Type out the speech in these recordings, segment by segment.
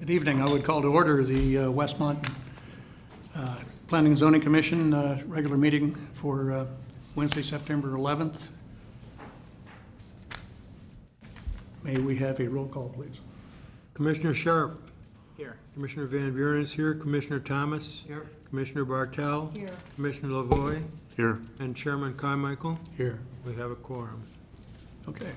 Good evening. I would call to order the Westmont Planning and Zoning Commission regular meeting for Wednesday, September 11th. May we have a roll call, please? Commissioner Sharp. Here. Commissioner Van Buren is here. Commissioner Thomas. Here. Commissioner Bartel. Here. Commissioner Lavoy. Here. And Chairman Carmichael. Here. We have a quorum. Okay.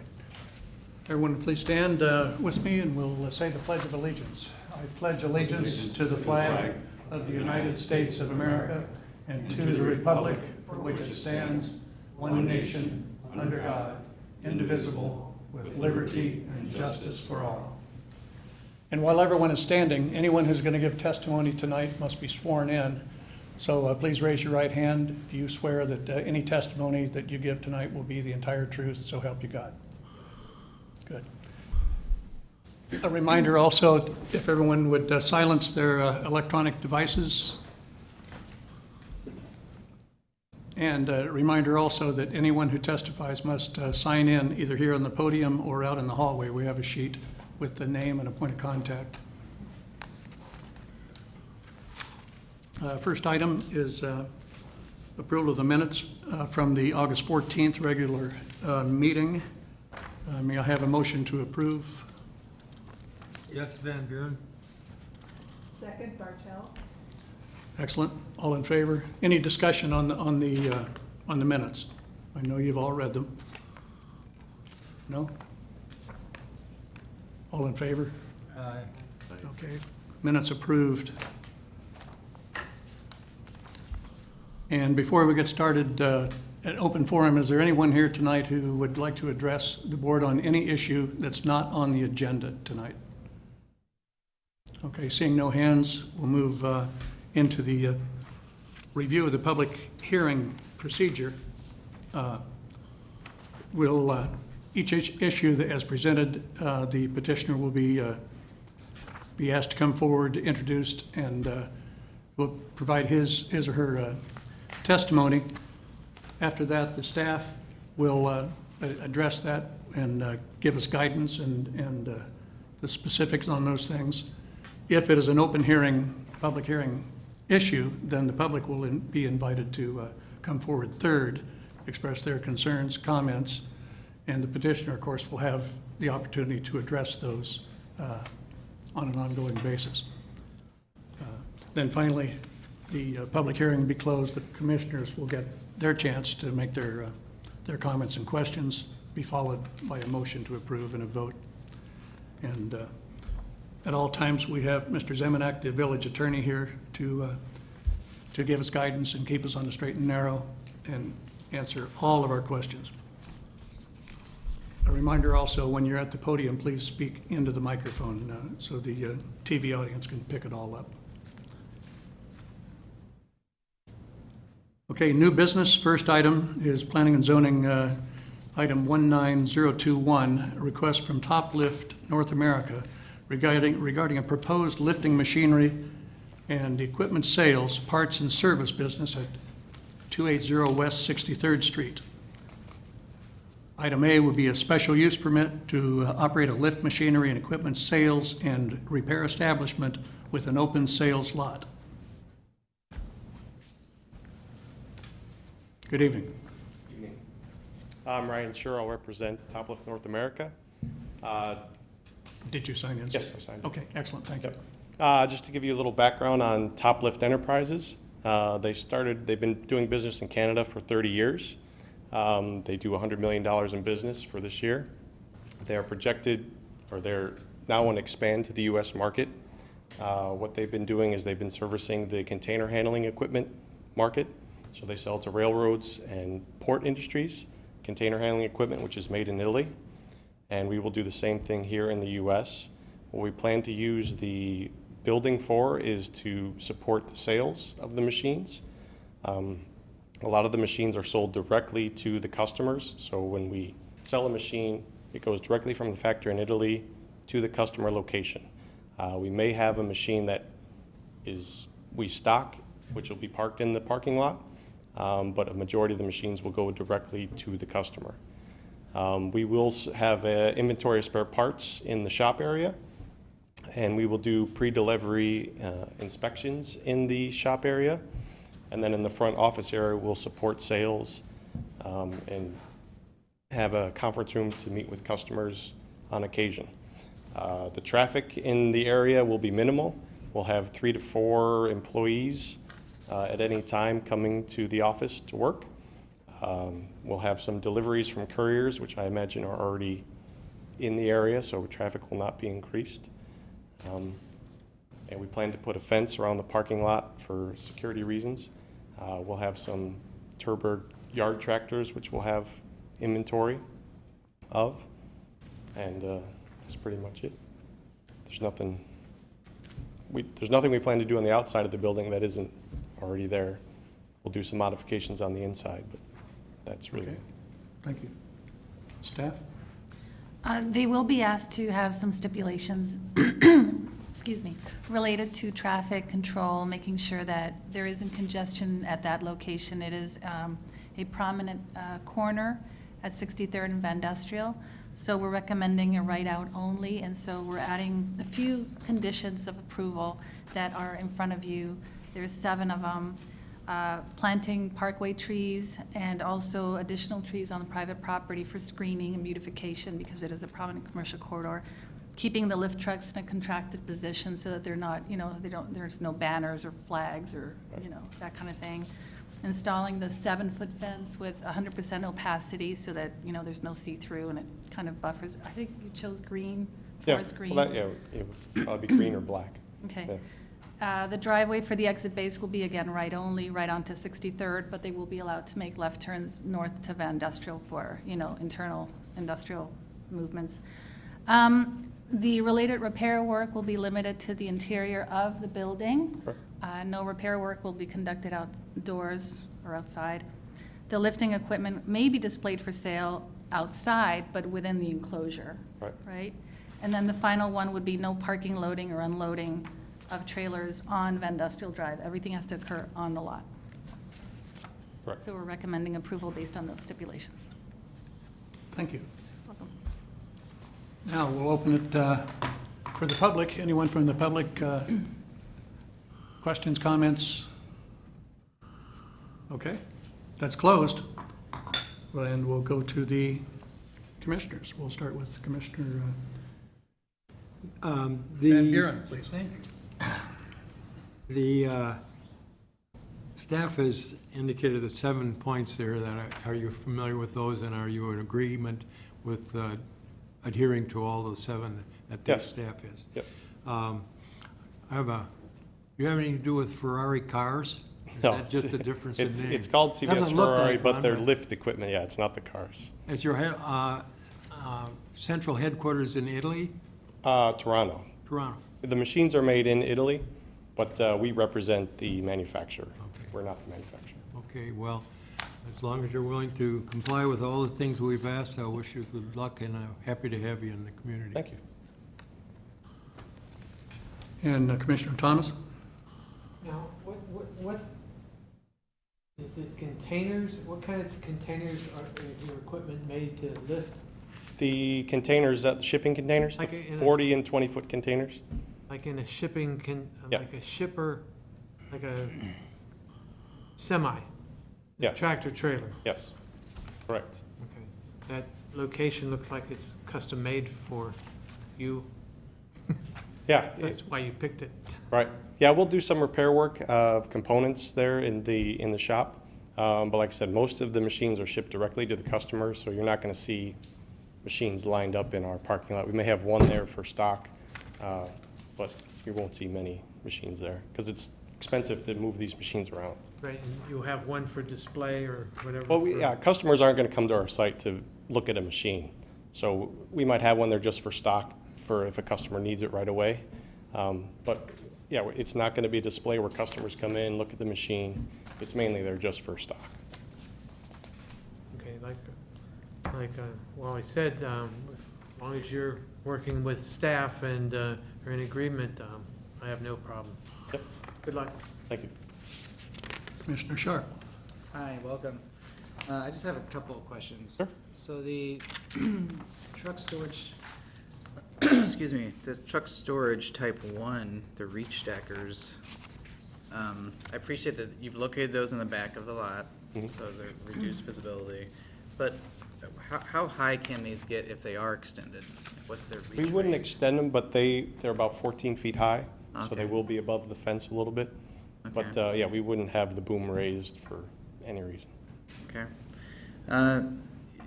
Everyone please stand with me and we'll say the Pledge of Allegiance. I pledge allegiance to the flag of the United States of America and to the republic for which it stands, one nation, under God, indivisible, with liberty and justice for all. And while everyone is standing, anyone who's going to give testimony tonight must be sworn in. So please raise your right hand. Do you swear that any testimony that you give tonight will be the entire truth, so help you God? Good. A reminder also, if everyone would silence their electronic devices. And a reminder also that anyone who testifies must sign in either here on the podium or out in the hallway. We have a sheet with the name and a point of contact. First item is approval of the minutes from the August 14th regular meeting. May I have a motion to approve? Yes, Van Buren. Second, Bartel. Excellent. All in favor? Any discussion on the minutes? I know you've all read them. No? All in favor? Aye. Okay. Minutes approved. And before we get started, at open forum, is there anyone here tonight who would like to address the board on any issue that's not on the agenda tonight? Okay, seeing no hands, we'll move into the review of the public hearing procedure. Each issue that as presented, the petitioner will be asked to come forward, introduced, and will provide his or her testimony. After that, the staff will address that and give us guidance and the specifics on those things. If it is an open hearing, public hearing issue, then the public will be invited to come forward third, express their concerns, comments, and the petitioner, of course, will have the opportunity to address those on an ongoing basis. Then finally, the public hearing will be closed. The commissioners will get their chance to make their comments and questions, be followed by a motion to approve and a vote. And at all times, we have Mr. Zemenak, the village attorney, here to give us guidance and keep us on the straight and narrow and answer all of our questions. A reminder also, when you're at the podium, please speak into the microphone so the TV audience can pick it all up. Okay, new business. First item is Planning and Zoning, item 19021, a request from Top Lift North America regarding a proposed lifting machinery and equipment sales, parts and service business at 280 West 63rd Street. Item A would be a special use permit to operate a lift machinery and equipment sales and repair establishment with an open sales lot. Good evening. Evening. I'm Ryan Scher. I'll represent Top Lift North America. Did you sign in? Yes, I signed in. Okay, excellent, thank you. Just to give you a little background on Top Lift Enterprises, they've been doing business in Canada for 30 years. They do $100 million in business for this year. They are projected, or they're now want to expand to the U.S. market. What they've been doing is they've been servicing the container handling equipment market. So they sell to railroads and port industries, container handling equipment, which is made in Italy. And we will do the same thing here in the U.S. What we plan to use the building for is to support the sales of the machines. A lot of the machines are sold directly to the customers. So when we sell a machine, it goes directly from the factory in Italy to the customer location. We may have a machine that we stock, which will be parked in the parking lot, but a majority of the machines will go directly to the customer. We will have an inventory of spare parts in the shop area, And we will do pre-delivery inspections in the shop area. And then in the front office area, we'll support sales and have a conference room to meet with customers on occasion. The traffic in the area will be minimal. We'll have 3 to 4 employees at any time coming to the office to work. We'll have some deliveries from couriers, which I imagine are already in the area, so traffic will not be increased. And we plan to put a fence around the parking lot for security reasons. We'll have some Turberg yard tractors, which we'll have inventory of, and that's pretty much it. There's nothing we plan to do on the outside of the building that isn't already there. We'll do some modifications on the inside, but that's really Okay. Thank you. Staff? They will be asked to have some stipulations, excuse me, related to traffic control, making sure that there isn't congestion at that location. It is a prominent corner at 63rd and Van Industrial, so we're recommending a right-out only, and so we're adding a few conditions of approval that are in front of you. There's 7 of them. Planting parkway trees and also additional trees on the private property for screening and beautification because it is a prominent commercial corridor. Keeping the lift trucks in a contracted position so that they're not, there's no banners or flags or, that kind of thing. Installing the 7-foot fence with 100% opacity so that, there's no see-through and it kind of buffers. I think you chose green, forest green. Well, it would probably be green or black. Okay. Yeah. The driveway for the exit base will be, again, right only, right onto 63rd, but they will be allowed to make left turns north to Van Industrial for, internal industrial movements. The related repair work will be limited to the interior of the building. No repair work will be conducted outdoors or outside. The lifting equipment may be displayed for sale outside, but within the enclosure. Right? And then the final one would be no parking, loading, or unloading of trailers on Van Industrial Drive. Everything has to occur on the lot. Correct. So we're recommending approval based on those stipulations. Thank you. Welcome. Now, we'll open it for the public. Anyone from the public? Questions, comments? Okay, that's closed. Well, and we'll go to the commissioners. We'll start with Commissioner Van Buren, please. Thank you. The staff has indicated the 7 points there. Are you familiar with those, and are you in agreement with adhering to all the 7 that the Yes. staff is? Yep. You have anything to do with Ferrari cars? Is No, that just a difference in name? It's called CVS Doesn't look Ferrari, like but one, they're lift equipment. Yeah, it's not the cars. Is your central headquarters in Italy? Toronto. Toronto? The machines are made in Italy, but we represent the manufacturer. Okay. We're not the manufacturer. Okay, well, as long as you're willing to comply with all the things we've asked, I wish you good luck, and I'm happy to have you in the community. Thank you. And Commissioner Thomas? Now, what, is it containers? What kind of containers is your equipment made to lift? The containers, the shipping containers, Like the in a- 40 and 20-foot containers? Like in a shipping, Yeah. like a shipper, like a semi? Yes. Tractor trailer? Yes, correct. Okay. That location looks like it's custom made for you. Yeah, That's why you picked it. right. Yeah, we'll do some repair work of components there in the shop. But like I said, most of the machines are shipped directly to the customer, so you're not going to see machines lined up in our parking lot. We may have one there for stock, but you won't see many machines there because it's expensive to move these machines around. Right, and you'll have one for display or whatever? Well, for- customers aren't going to come to our site to look at a machine. So we might have one there just for stock for if a customer needs it right away. But yeah, it's not going to be a display where customers come in, look at the machine. It's mainly there just for stock. Okay, like Wally said, as long as you're working with staff and are in agreement, I have no problem. Yep. Good luck. Thank you. Commissioner Sharp? Hi, welcome. I just have a couple of questions. Sure. So the truck storage, excuse excuse me, this truck storage type 1, the reach stackers, I appreciate that you've located those in the back of the lot, so they're reduced visibility. But how high can these get if they are extended? What's their reach We wouldn't range? extend them, but they're about 14 feet high, so Okay. they will be above the fence a little bit. But, Okay. yeah, we wouldn't have the boom raised for any reason. Okay.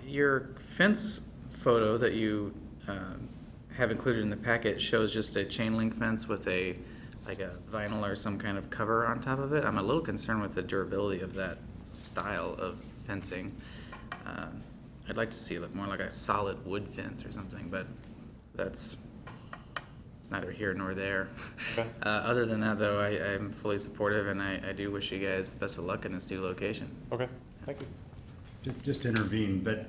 Your fence photo that you have included in the packet shows just a chain link fence with like a vinyl or some kind of cover on top of it. I'm a little concerned with the durability of that style of fencing. I'd like to see it look more like a solid wood fence or something, but it's neither here nor there. Okay. Other than that, though, I'm fully supportive, and I do wish you guys the best of luck in this new location. Okay, thank you. Just to intervene, that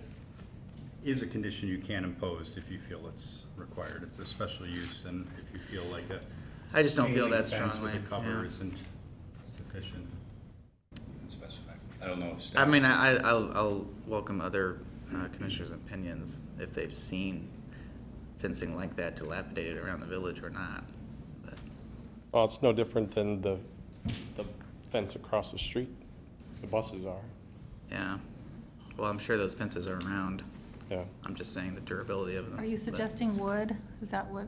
is a condition you can impose if you feel it's required. It's a special use, and if you feel like a I just don't feel chain that link fence strongly. with a cover yeah. isn't sufficient. Specify. I don't know if I staff. mean, I'll welcome other commissioners' opinions if they've seen fencing like that dilapidated around the village or not. But Well, it's no different than the fence across the street. The buses are, yeah, well, I'm sure those fences are around. yeah. I'm just saying the durability of them. Are you but suggesting wood? Is that what?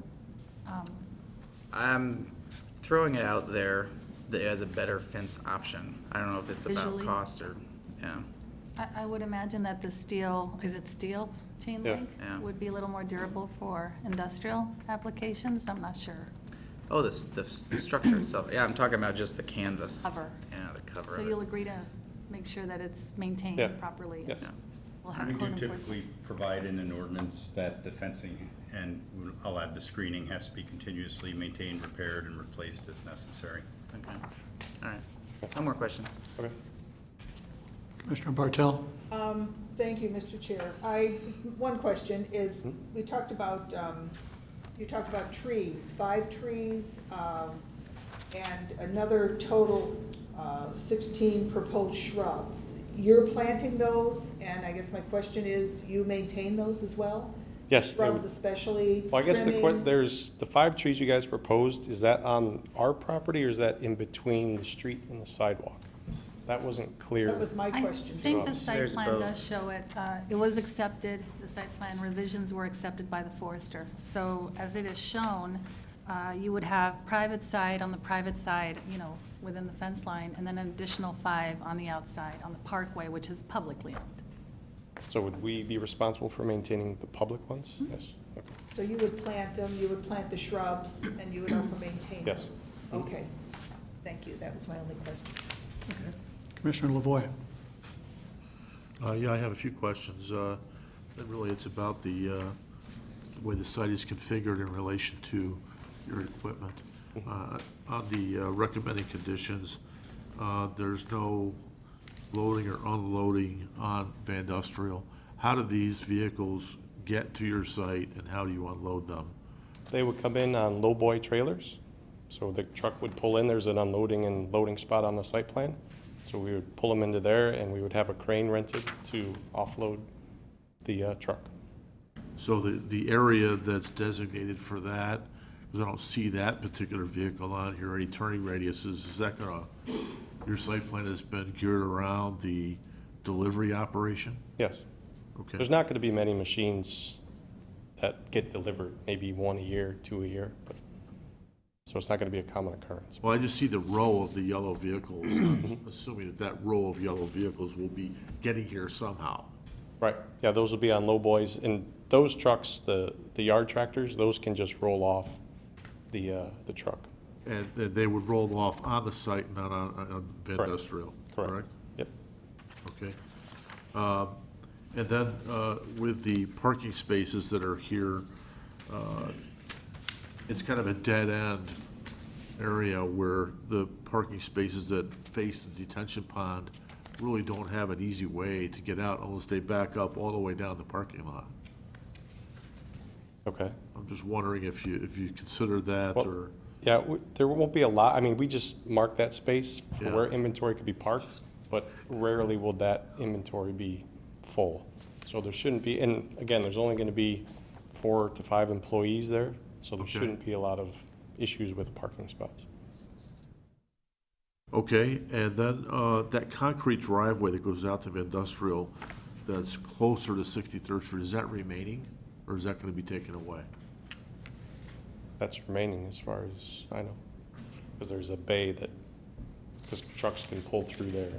I'm throwing it out there that as a better fence option. I don't know if it's about Visually? cost or, yeah. I would imagine that the steel, is it steel chain Yeah. link? Yeah. Would be a little more durable for industrial applications, I'm not sure. Oh, the structure itself. Yeah, I'm talking about just the canvas. Cover. Yeah, the cover So of you'll it. agree to make sure that it's maintained Yeah. properly? Yes. Yeah. We'll have We do code enforcement. typically provide in an ordinance that the fencing, and I'll add the screening, has to be continuously maintained, repaired, and replaced as necessary. Okay, all right. No more questions. Okay. Commissioner Bartel? Thank you, Mr. Chair. One question is, we talked about, you talked about trees, 5 trees, and another total 16 proposed shrubs. You're planting those, and I guess my question is, you maintain those as well? Yes. they Shrubs would- especially, Well, I guess trimming? there's the 5 trees you guys proposed, is that on our property or is that in between the street and the sidewalk? That wasn't clear. That was my I question. think the site There's plan both. does show it. It was accepted, the site plan revisions were accepted by the forester. So as it is shown, you would have private side on the private side, within the fence line, and then an additional 5 on the outside, on the parkway, which is publicly owned. So would we be responsible for maintaining the public ones? Yes, okay. So you would plant them, you would plant the shrubs, and you would also maintain Yes. those? Okay, thank you, that was my only question. Commissioner Lavoy? Yeah, I have a few questions. And really, it's about the way the site is configured in relation to your equipment. On the recommended conditions, there's no loading or unloading on Van Industrial. How do these vehicles get to your site, and how do you unload them? They would come in on lowboy trailers. So the truck would pull in, there's an unloading and loading spot on the site plan. So we would pull them into there and we would have a crane rented to offload the truck. So the area that's designated for that, because I don't see that particular vehicle on here, any turning radiuses, is that gonna, your site plan has been geared around the delivery operation? Yes. Okay. There's not going to be many machines that get delivered, maybe 1 a year, 2 a year. But so it's not going to be a common occurrence. Well, I just see the row of the yellow vehicles, I'm assuming that that row of yellow vehicles will be getting here somehow. Right, yeah, those will be on lowboys. And those trucks, the yard tractors, those can just roll off the truck. And they would roll off on the site, not on Van Correct. Industrial, Correct. correct? Yep. Okay. And then with the parking spaces that are here, it's kind of a dead-end area where the parking spaces that face the detention pond really don't have an easy way to get out unless they back up all the way down the parking lot. Okay. I'm just wondering if you consider that, Well, or, Yeah, there won't be a lot. I mean, we just mark that space for Yeah. where inventory could be parked, but rarely will that inventory be full. So there shouldn't be, and again, there's only going to be 4 to 5 employees there. So there Okay. shouldn't be a lot of issues with parking spots. Okay, and then that concrete driveway that goes out to the industrial that's closer to 63rd Street, is that remaining, or is that going to be taken away? That's remaining as far as I know. Because there's a bay that, because trucks can pull through there.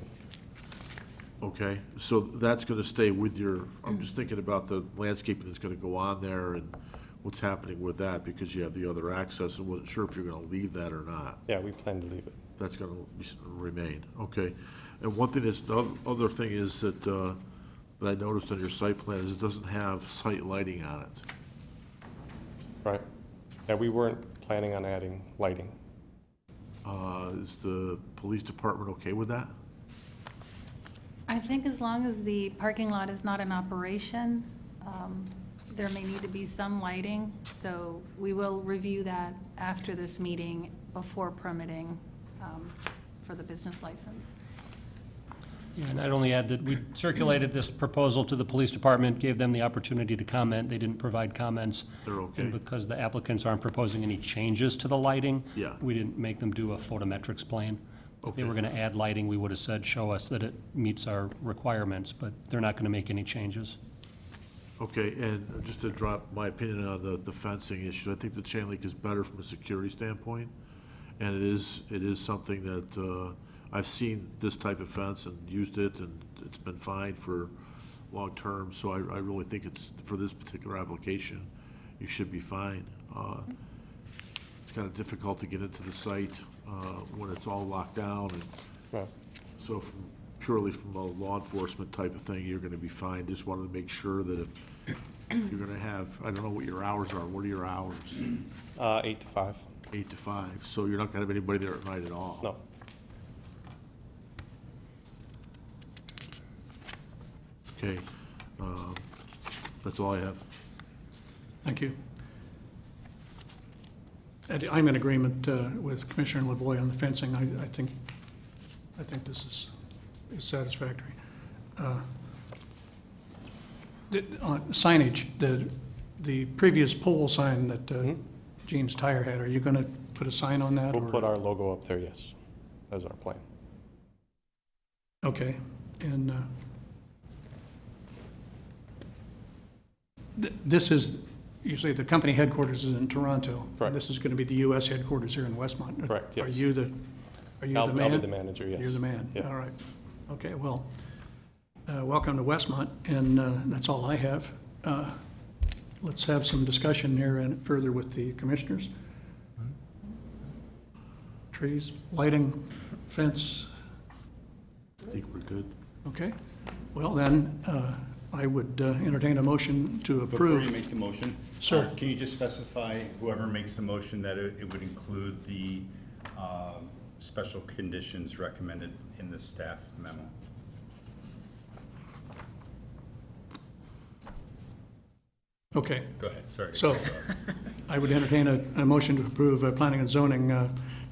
Okay, so that's going to stay with your, I'm just thinking about the landscaping that's going to go on there and what's happening with that, because you have the other access, and wasn't sure if you're going to leave that or not. Yeah, we plan to leave it. That's going to remain, okay. And one thing is, the other thing is that, that I noticed on your site plan is it doesn't have site lighting on it. Right. Yeah, we weren't planning on adding lighting. Is the police department okay with that? I think as long as the parking lot is not in operation, there may need to be some lighting. So we will review that after this meeting before permitting for the business license. Yeah, and I'd only add that we circulated this proposal to the police department, gave them the opportunity to comment. They didn't provide comments. They're okay. And because the applicants aren't proposing any changes to the lighting, Yeah. we didn't make them do a photometrics plan. If they Okay. were going to add lighting, we would have said, show us that it meets our requirements, but they're not going to make any changes. Okay, and just to drop my opinion on the fencing issue, I think the chain link is better from a security standpoint. And it is something that, I've seen this type of fence and used it, and it's been fine for long term, so I really think it's, for this particular application, you should be fine. It's kind of difficult to get into the site, when it's all locked down, and Right. so purely from a law enforcement type of thing, you're gonna be fine. Just wanted to make sure that if you're gonna have, I don't know what your hours are, what are your hours? 8 to 5. 8 to 5, so you're not gonna have anybody there at night at all? No. Okay, that's all I have. Thank you. And I'm in agreement with Commissioner Lavoy on the fencing. I think this is satisfactory. On signage, the previous pole sign that Gene's Tire had, are you going to put a sign on that? We'll or- put our logo up there, yes. That's our plan. Okay, and this is, you say the company headquarters is in Toronto. Correct. This is going to be the US headquarters here in Westmont. Correct, yes. Are you the man? I'll be the manager, yes. You're the man, Yeah. all right. Okay, well, welcome to Westmont, and that's all I have. Let's have some discussion here and further with the commissioners. Trees, lighting, fence, I think we're good. okay. Well, then, I would entertain a motion to Before approve. you make the motion. Sir. Can you just specify, whoever makes the motion, that it would include the special conditions recommended in the staff memo? Okay, Go ahead, sorry. so I would entertain a motion to approve planning and zoning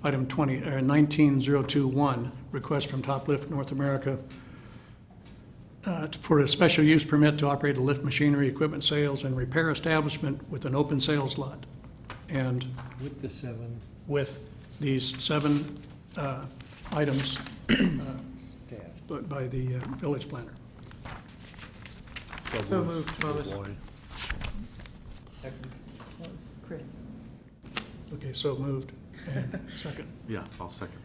item 19021, request from Top Lift North America for a special use permit to operate a lift machinery, equipment sales, and repair establishment with an open sales lot. And With the 7 with these 7 items by the village planner. So moved, Thomas. Boy. Chris. Okay, so moved. And second. Yeah, I'll second.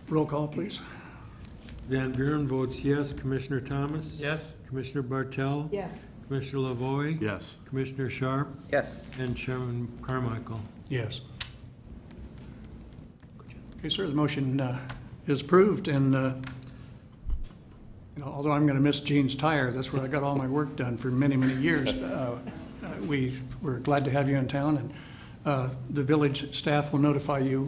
Roll call, please. Van Buren votes yes. Commissioner Thomas? Yes? Commissioner Bartel? Yes. Commissioner Lavoy? Yes. Commissioner Sharp? Yes. And Chairman Carmichael? Yes. Okay, sir, the motion is approved, and, although I'm going to miss Gene's Tire, that's where I got all my work done for many, many years. We're glad to have you in town, and the village staff will notify you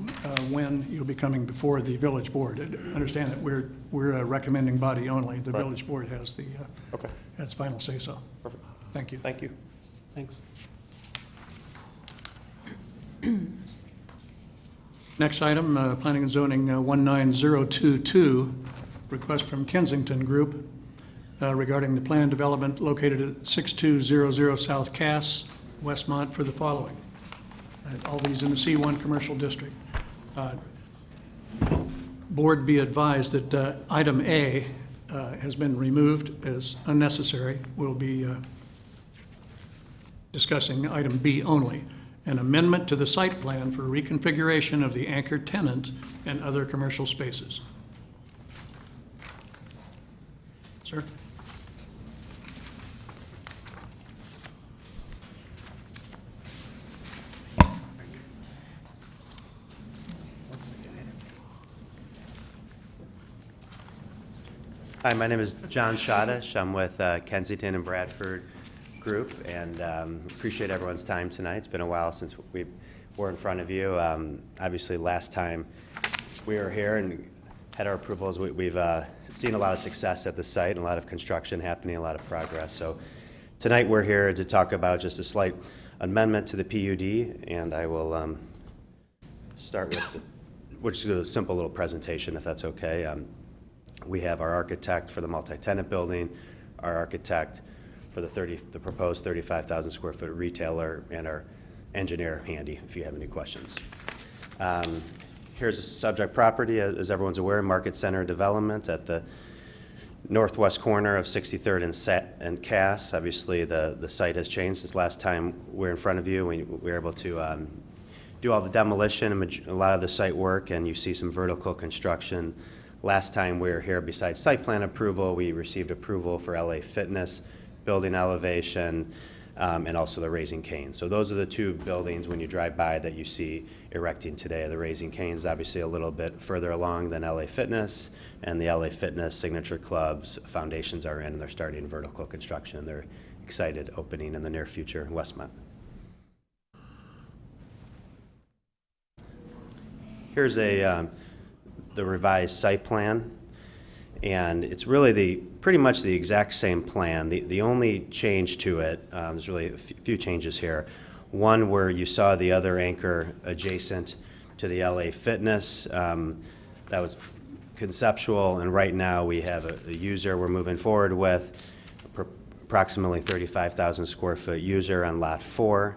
when you'll be coming before the village board. Understand that we're a recommending body only. The Right. village board has the, Okay, has final say-so. perfect. Thank you. Thank you. Thanks. Next item, Planning and Zoning 19022, request from Kensington Group regarding the planned development located at 6200 South Cass, Westmont, for the following. All these in the C1 Commercial District. Board be advised that item A has been removed as unnecessary. We'll be discussing item B only. An amendment to the site plan for reconfiguration of the anchor tenant and other commercial spaces. Sir? Hi, my name is John Shadish. I'm with Kensington and Bradford Group, and appreciate everyone's time tonight. It's been a while since we were in front of you. Obviously, last time we were here and had our approvals, we've seen a lot of success at the site and a lot of construction happening, a lot of progress. So tonight we're here to talk about just a slight amendment to the PUD, and I will start with which is a simple little presentation, if that's okay. We have our architect for the multi-tenant building, our architect for the proposed 35,000 square foot retailer, and our engineer handy if you have any questions. Here's a subject property, as everyone's aware, Market Center Development at the northwest corner of 63rd and Cass. Obviously, the site has changed since last time we were in front of you. We were able to do all the demolition and a lot of the site work, and you see some vertical construction. Last time we were here, besides site plan approval, we received approval for LA Fitness, building elevation, and also the Raising Cane's. So those are the two buildings when you drive by that you see erecting today. The Raising Cane's obviously a little bit further along than LA Fitness, and the LA Fitness Signature Club's foundations are in, and they're starting vertical construction. They're excited opening in the near future in Westmont. Here's the revised site plan, and it's really pretty much the exact same plan. The only change to it, there's really a few changes here. One where you saw the other anchor adjacent to the LA Fitness, that was conceptual, and right now we have a user we're moving forward with, approximately 35,000 square foot user on lot 4.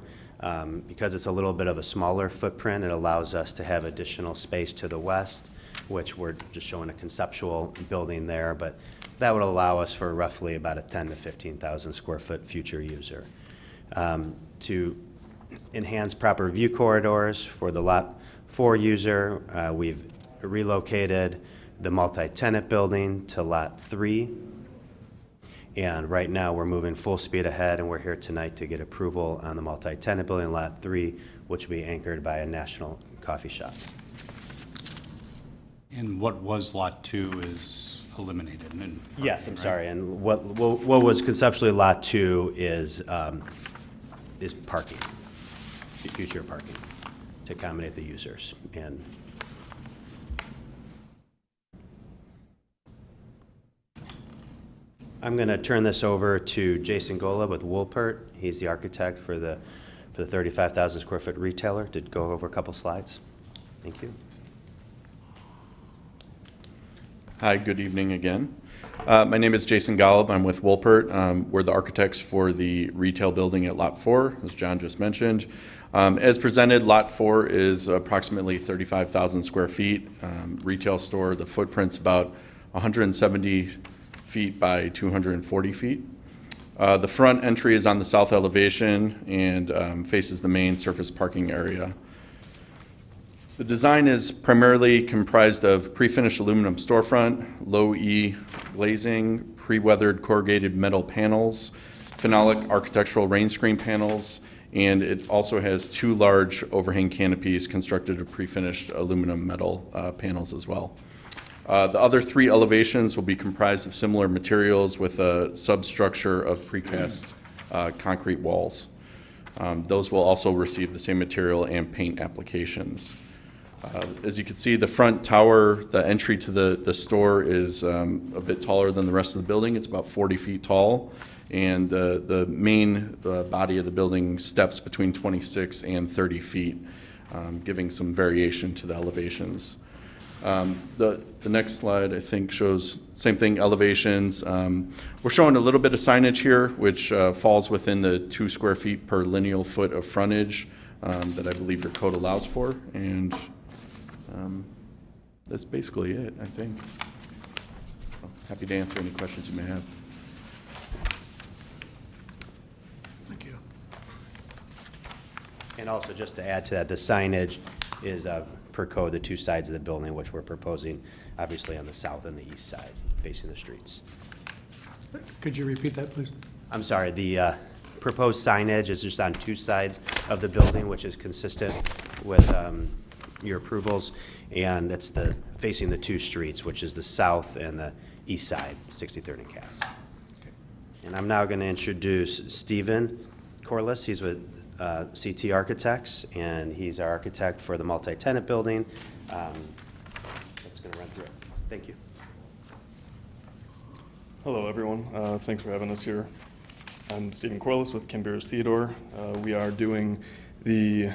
Because it's a little bit of a smaller footprint, it allows us to have additional space to the west, which we're just showing a conceptual building there, but that would allow us for roughly about a 10 to 15,000 square foot future user. To enhance proper view corridors for the lot 4 user, we've relocated the multi-tenant building to lot 3. And right now we're moving full speed ahead, and we're here tonight to get approval on the multi-tenant building lot 3, which will be anchored by a national coffee shop. And what was lot 2 is eliminated. And Yes, I'm sorry. And what was conceptually lot 2 is parking, future parking, to accommodate the users. And I'm going to turn this over to Jason Gola with Woolpert. He's the architect for the 35,000 square foot retailer, to go over a couple slides. Thank you. Hi, good evening again. My name is Jason Golub. I'm with Woolpert. We're the architects for the retail building at Lot 4, as John just mentioned. As presented, Lot 4 is approximately 35,000 square feet. Retail store, the footprint's about 170 feet by 240 feet. The front entry is on the south elevation and faces the main surface parking area. The design is primarily comprised of pre-finished aluminum storefront, low-E glazing, pre-weathered corrugated metal panels, phenolic architectural rain screen panels, and it also has 2 large overhang canopies constructed of pre-finished aluminum metal panels as well. The other 3 elevations will be comprised of similar materials with a substructure of precast concrete walls. Those will also receive the same material and paint applications. As you can see, the front tower, the entry to the store is a bit taller than the rest of the building. It's about 40 feet tall, and the main body of the building steps between 26 and 30 feet, giving some variation to the elevations. The next slide, I think, shows same thing, elevations. We're showing a little bit of signage here, which falls within the 2 square feet per lineal foot of frontage that I believe your code allows for. And that's basically it, I think. Happy to answer any questions you may have. Thank you. And also, just to add to that, the signage is per code, the 2 sides of the building, which we're proposing, obviously on the south and the east side, facing the streets. Could you repeat that, please? I'm sorry, the proposed signage is just on 2 sides of the building, which is consistent with your approvals, and that's facing the 2 streets, which is the south and the east side, 63rd and Cass. And I'm now going to introduce Stephen Corliss. He's with CT Architects, and he's our architect for the multi-tenant building. That's going to run through it. Thank you. Hello, everyone. Thanks for having us here. I'm Stephen Corliss with Kimbeers Theodore. We are doing the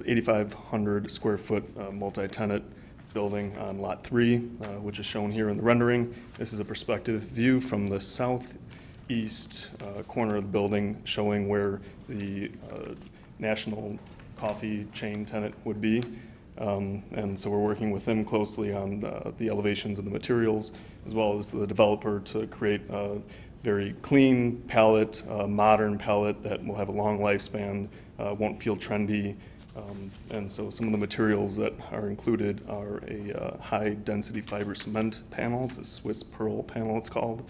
8,500 square foot multi-tenant building on Lot 3, which is shown here in the rendering. This is a perspective view from the southeast corner of the building, showing where the national coffee chain tenant would be. And so we're working with them closely on the elevations and the materials, as well as the developer, to create a very clean palette, modern palette that will have a long lifespan, won't feel trendy. And so some of the materials that are included are a high-density fiber cement panel. It's a Swiss Pearl panel, it's called.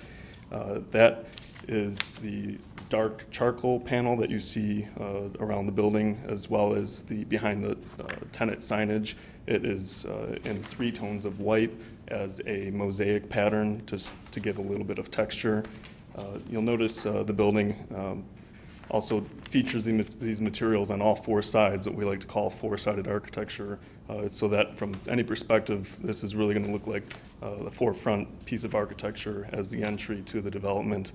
That is the dark charcoal panel that you see around the building, as well as the behind the tenant signage. It is in 3 tones of white as a mosaic pattern to give a little bit of texture. You'll notice the building also features these materials on all 4 sides, what we like to call 4-sided architecture. It's so that from any perspective, this is really going to look like the forefront piece of architecture as the entry to the development,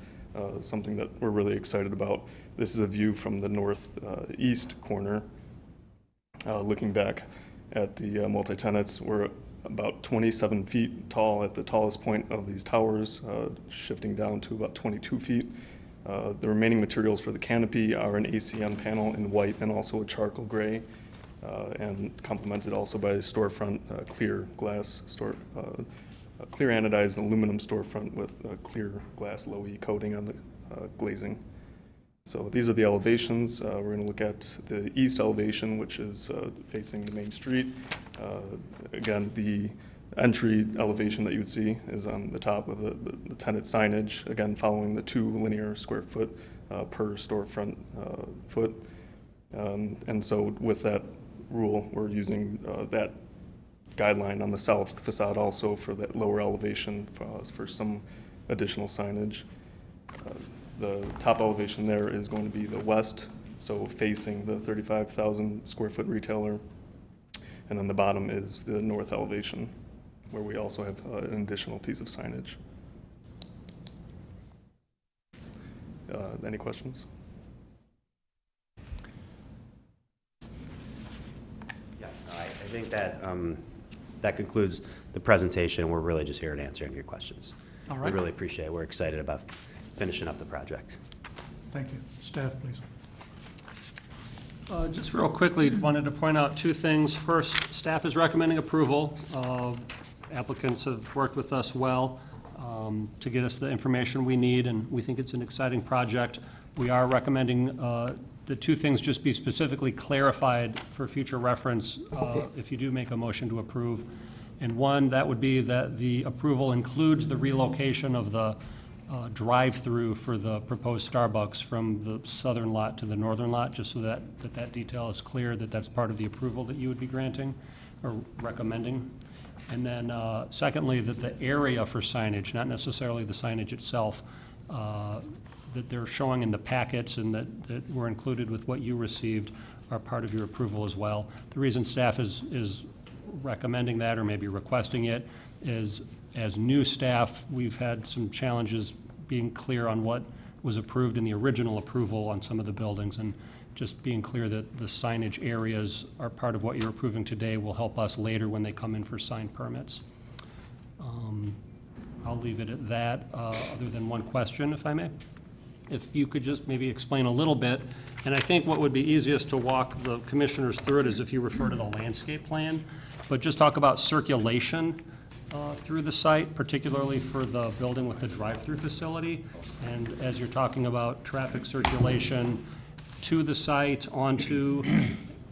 something that we're really excited about. This is a view from the northeast corner. Looking back at the multi-tenants, we're about 27 feet tall at the tallest point of these towers, shifting down to about 22 feet. The remaining materials for the canopy are an ACM panel in white and also a charcoal gray, and complemented also by a storefront clear glass clear anodized aluminum storefront with clear glass low-E coating on the glazing. So these are the elevations. We're going to look at the east elevation, which is facing the main street. Again, the entry elevation that you would see is on the top of the tenant signage, again following the 2 linear square foot per storefront foot. And so with that rule, we're using that guideline on the south facade also for that lower elevation for some additional signage. The top elevation there is going to be the west, so facing the 35,000 square foot retailer. And then the bottom is the north elevation, where we also have an additional piece of signage. Any questions? Yeah, I think that that concludes the presentation. We're really just here to answer any of your questions. All right. We really appreciate it. We're excited about finishing up the project. Thank you. Staff, please. Just real quickly, wanted to point out 2 things. First, staff is recommending approval. Applicants have worked with us well to get us the information we need, and we think it's an exciting project. We are recommending the 2 things just be specifically clarified for future reference if you do make a motion to approve. And one, that would be that the approval includes the relocation of the drive-through for the proposed Starbucks from the southern lot to the northern lot, just so that detail is clear, that that's part of the approval that you would be granting or recommending. And then secondly, that the area for signage, not necessarily the signage itself, that they're showing in the packets and that were included with what you received are part of your approval as well. The reason staff is recommending that or maybe requesting it is, as new staff, we've had some challenges being clear on what was approved in the original approval on some of the buildings, and just being clear that the signage areas are part of what you're approving today will help us later when they come in for sign permits. I'll leave it at that, other than one question, if I may. If you could just maybe explain a little bit, and I think what would be easiest to walk the commissioners through it is if you refer to the landscape plan, but just talk about circulation through the site, particularly for the building with the drive-through facility. And as you're talking about traffic circulation to the site, onto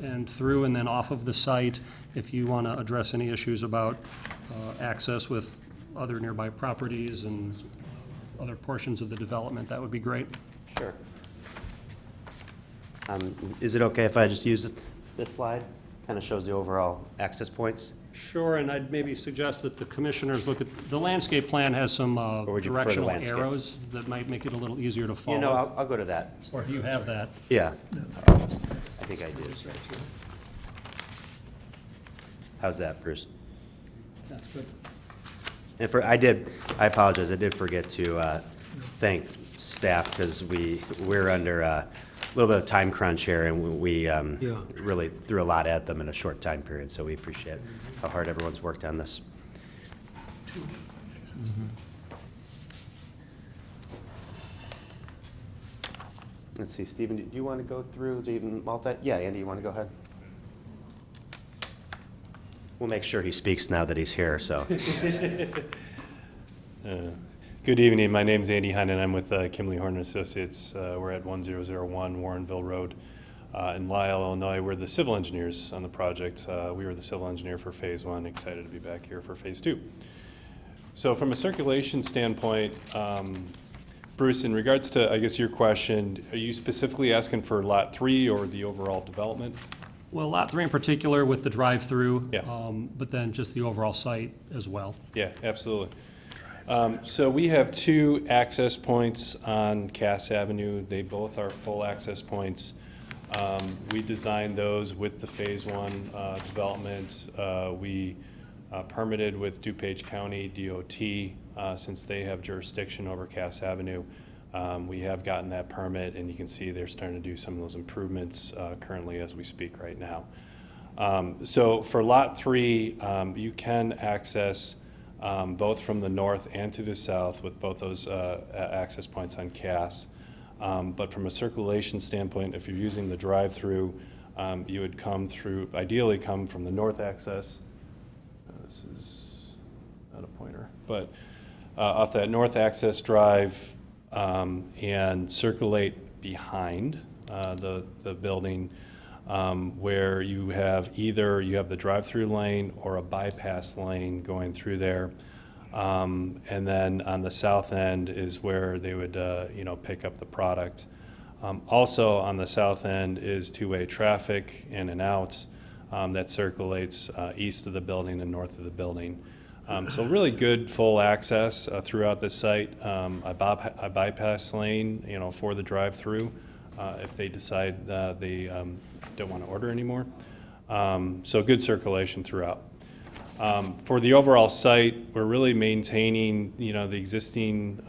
and through and then off of the site, if you want to address any issues about access with other nearby properties and other portions of the development, that would be great. Sure. Is it okay if I just use this slide? Kind of shows the overall access points. Sure, and I'd maybe suggest that the commissioners look at, the landscape plan has some would you prefer the directional landscape? arrows that might make it a little easier to follow. You know, I'll go to that. Or if you have that. Yeah. I think I do. How's that, Bruce? That's good. And I apologize, I did forget to thank staff, because we're under a little bit of time crunch here, and we really threw a lot at them in a short time period, so we appreciate how hard everyone's worked on this. Let's see, Stephen, do you want to go through the yeah, Andy, you want to go ahead? We'll make sure he speaks now that he's here, so. Good evening. My name's Andy Hunt, and I'm with Kimley Horn Associates. We're at 1001 Warrenville Road in Lisle, Illinois. We're the civil engineers on the project. We were the civil engineer for Phase 1. Excited to be back here for Phase 2. So from a circulation standpoint, Bruce, in regards to, I guess, your question, are you specifically asking for Lot 3 or the overall development? Well, Lot 3 in particular with the drive-through, Yeah. but then just the overall site as well. Yeah, absolutely. So we have two access points on Cass Avenue. They both are full access points. We designed those with the Phase 1 development. We permitted with DuPage County DOT since they have jurisdiction over Cass Avenue. We have gotten that permit, and you can see they're starting to do some of those improvements currently as we speak right now. So for Lot 3, you can access both from the north and to the south with both those access points on Cass. But from a circulation standpoint, if you're using the drive-through, you would ideally come from the north access. This is not a pointer, but off that north access drive, and circulate behind the building, where you have the drive-through lane or a bypass lane going through there. And then on the south end is where they would pick up the product. Also on the south end is two-way traffic in and out that circulates east of the building and north of the building. So really good full access throughout the site. A bypass lane, for the drive-through if they decide they don't want to order anymore. So good circulation throughout. For the overall site, we're really maintaining, the existing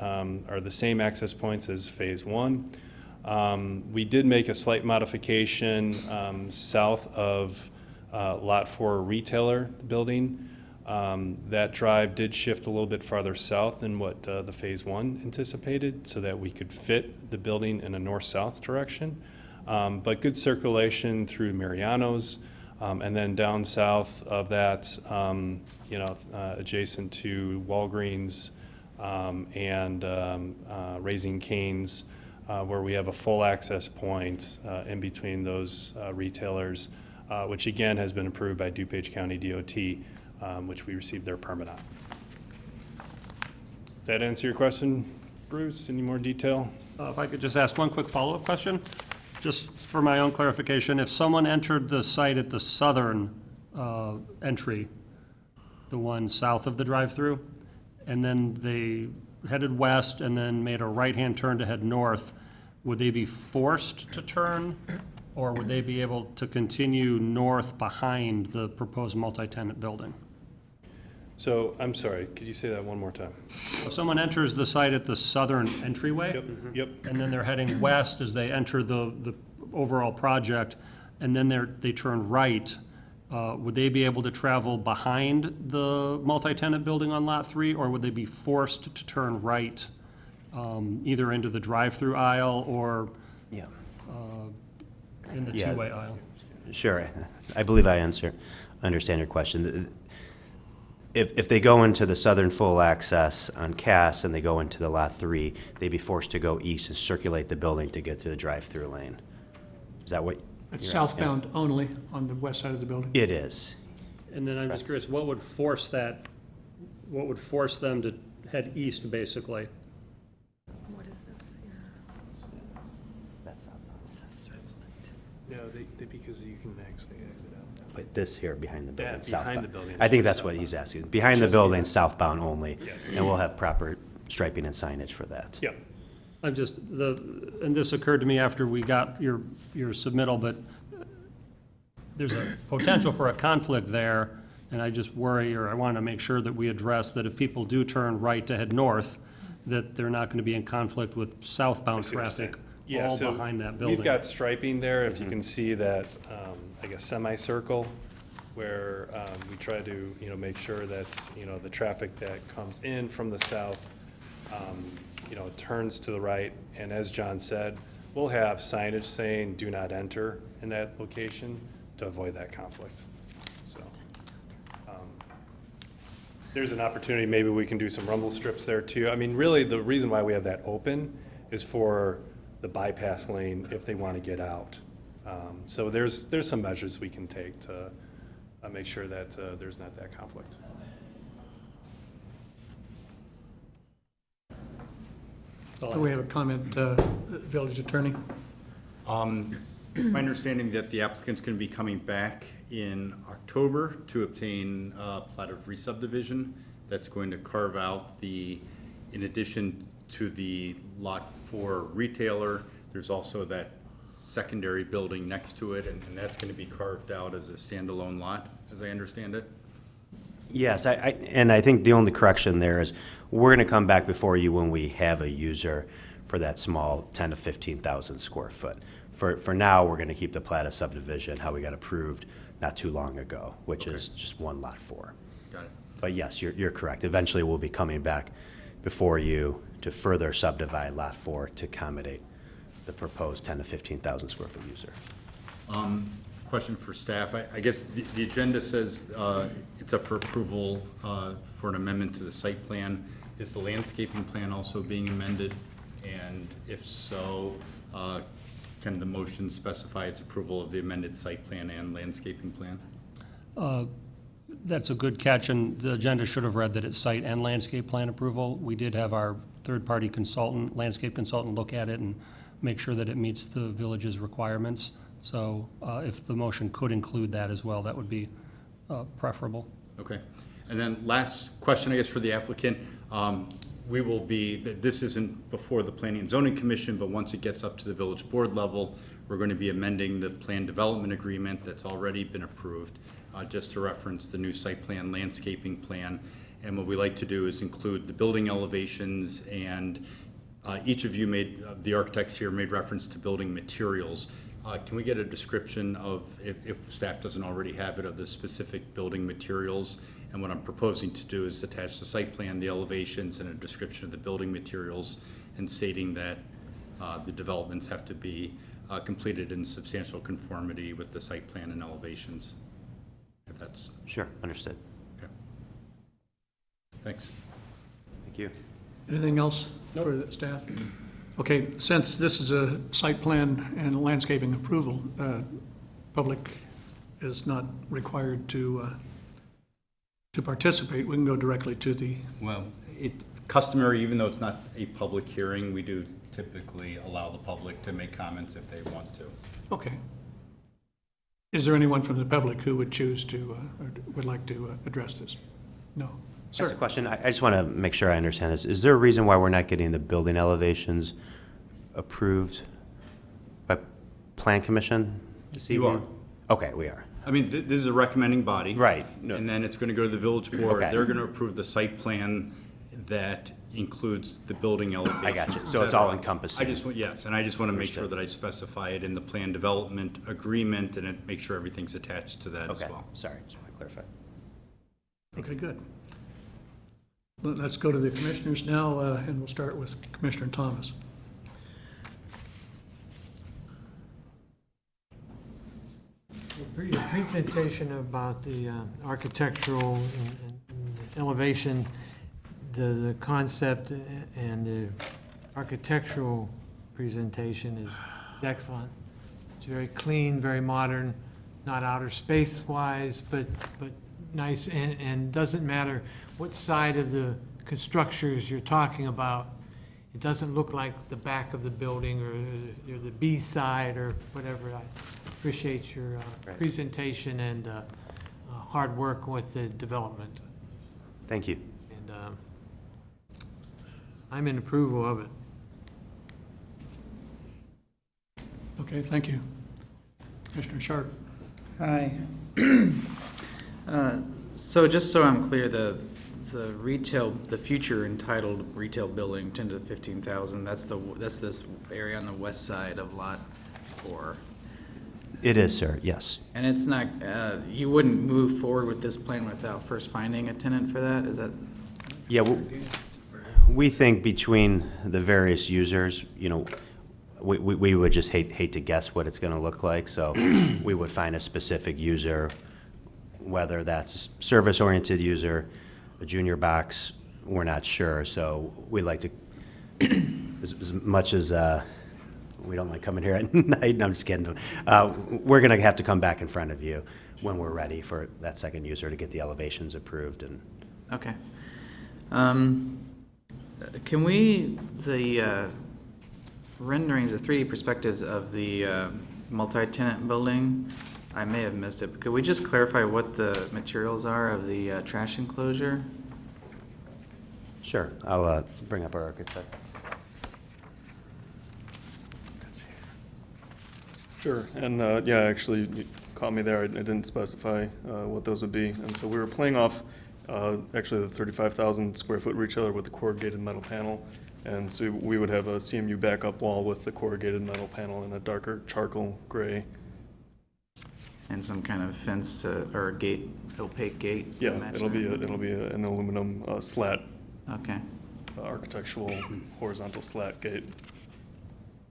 or the same access points as Phase 1. We did make a slight modification south of Lot 4 retailer building. That drive did shift a little bit farther south than what the Phase 1 anticipated, so that we could fit the building in a north-south direction. But good circulation through Mariano's, and then down south of that, adjacent to Walgreens and Raising Cane's, where we have a full access point in between those retailers, which again has been approved by DuPage County DOT. Which we received their permit on. Does that answer your question, Bruce? Any more detail? If I could just ask one quick follow-up question, just for my own clarification. If someone entered the site at the southern entry, the one south of the drive-through, and then they headed west and then made a right-hand turn to head north, would they be forced to turn, or would they be able to continue north behind the proposed multi-tenant building? So, I'm sorry, could you say that one more time? If someone enters the site at the southern entryway, Yep. and then they're heading west as they enter the overall project, and then they turn right, would they be able to travel behind the multi-tenant building on Lot 3, or would they be forced to turn right, either into the drive-through aisle or Yeah. in the Yeah. two-way aisle? Sure. I believe I understand your question. If they go into the southern full access on Cass and they go into the Lot 3, they'd be forced to go east and circulate the building to get to the drive-through lane. Is that what It's you're asking? southbound only on the west side of the building? It is. And then I'm just curious, what would force them to head east, basically? What is this here? That's not, No, because you can actually exit out. but this here behind the building, Yeah, behind southbound. the building, I think it's that's what southbound. he's asking. Behind the Just building, behind. southbound only. Yes. And we'll have proper striping and signage for that. Yep. And this occurred to me after we got your submittal, but there's a potential for a conflict there, and I just worry, or I want to make sure that we address that if people do turn right to head north, that they're not going to be in conflict with southbound see what you're saying. traffic Yeah, all so behind that building. We've got striping there, if you can see that, I guess, semicircle, where we try to, make sure that, the traffic that comes in from the south, turns to the right. And as John said, we'll have signage saying, "Do not enter" in that location to avoid that conflict. So there's an opportunity, maybe we can do some rumble strips there too. I mean, really, the reason why we have that open is for the bypass lane if they want to get out. So there's some measures we can take to make sure that there's not that conflict. We have a comment, Village Attorney. My understanding that the applicant's going to be coming back in October to obtain a plat of re-subdivision that's going to carve out in addition to the Lot 4 retailer, there's also that secondary building next to it, and that's going to be carved out as a standalone lot, as I understand it. Yes, and I think the only correction there is, we're going to come back before you when we have a user for that small 10 to 15,000 square foot. For now, we're going to keep the plat of subdivision, how we got approved not too long ago, which is just one Lot 4. Got it. But yes, you're correct. Eventually, we'll be coming back before you to further subdivide Lot 4 to accommodate the proposed 10 to 15,000 square foot user. Question for staff. I guess the agenda says it's up for approval for an amendment to the site plan. Is the landscaping plan also being amended? And if so, can the motion specify its approval of the amended site plan and landscaping plan? That's a good catch, and the agenda should have read that it's site and landscape plan approval. We did have our third-party consultant, landscape consultant, look at it and make sure that it meets the village's requirements. So if the motion could include that as well, that would be preferable. Okay. And then last question, I guess, for the applicant. This isn't before the Planning and Zoning Commission, but once it gets up to the village board level, we're going to be amending the plan development agreement that's already been approved, just to reference the new site plan, landscaping plan. And what we like to do is include the building elevations, and each of you the architects here made reference to building materials. Can we get a description of, if staff doesn't already have it, of the specific building materials? And what I'm proposing to do is attach the site plan, the elevations, and a description of the building materials, and stating that the developments have to be completed in substantial conformity with the site plan and elevations, if that's... Sure, understood. Okay. Thanks. Thank you. Anything else for the staff? Okay, since this is a site plan and landscaping approval, public is not required to participate. We can go directly to the, Well, customary, even though it's not a public hearing, we do typically allow the public to make comments if they want to. okay. Is there anyone from the public who would choose to, or would like to address this? No. That's a Sir? question. I just want to make sure I understand this. Is there a reason why we're not getting the building elevations approved by Plan Commission this You evening? Okay, we are. I mean, this is a recommending body. Right. No. And then it's going to go to the village board. Okay. They're going to approve the site plan. that includes the building elevations. I got you. et So it's cetera. all encompassing. Yes, and I just want to make sure Understood. that I specify it in the plan development agreement and make sure everything's attached to that as Okay, well. sorry, just want to clarify. Okay, good. Let's go to the commissioners now, and we'll start with Commissioner Thomas. Your presentation about the architectural and the elevation, the concept and the architectural presentation is excellent. It's very clean, very modern, not outer space-wise, but nice, and doesn't matter what side of the structures you're talking about. It doesn't look like the back of the building or the B side or whatever. I appreciate your presentation and hard work with the development. Thank you. And I'm in approval of it. Okay, thank you. Commissioner Sharp. Hi. So just so I'm clear, the future entitled retail building, 10 to 15,000, that's this area on the west side of Lot 4. It is, sir, yes. And it's not, you wouldn't move forward with this plan without first finding a tenant for that? Is that? Yeah, we think between the various users, you know, we would just hate to guess what it's going to look like, so we would find a specific user, whether that's a service-oriented user, a junior box, we're not sure. So we like to, as much as we don't like coming here at night, no, I'm just kidding. We're going to have to come back in front of you when we're ready for that second user to get the elevations approved. And Okay. Can we, the renderings, the 3D perspectives of the multi-tenant building, I may have missed it, but could we just clarify what the materials are of the trash enclosure? sure, I'll bring up our architect. Sure, and yeah, actually, you caught me there. I didn't specify what those would be. And so we were playing off actually the 35,000 square foot retailer with the corrugated metal panel. And so we would have a CMU backup wall with the corrugated metal panel in a darker charcoal gray. And some kind of fence or gate, opaque gate? to Yeah, match it'll be an aluminum slat, Okay, architectural horizontal slat gate.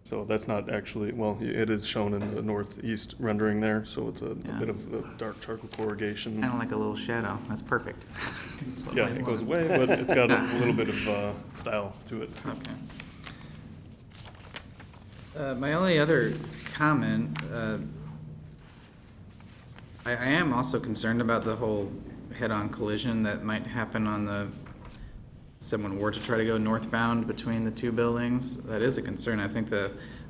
So that's not actually, well, it is shown in the northeast rendering there, so it's a Yeah. bit of a dark charcoal corrugation. kind of like a little shadow. That's perfect. That's what Yeah, I it goes want. away, but it's got a little bit of style to it. Okay. My only other comment, I am also concerned about the whole head-on collision that might happen on the, someone were to try to go northbound between the two buildings. That is a concern. I think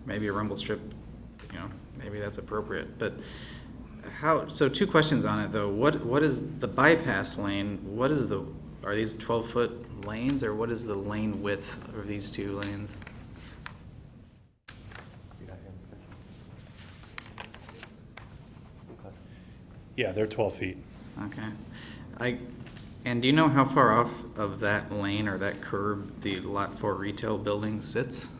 maybe a rumble strip, you know, maybe that's appropriate. But how, so two questions on it though. What is the bypass lane? Are these 12-foot lanes, or what is the lane width of these two lanes? Yeah, they're 12 feet. Okay. And do you know how far off of that lane or that curb the Lot 4 retail building sits?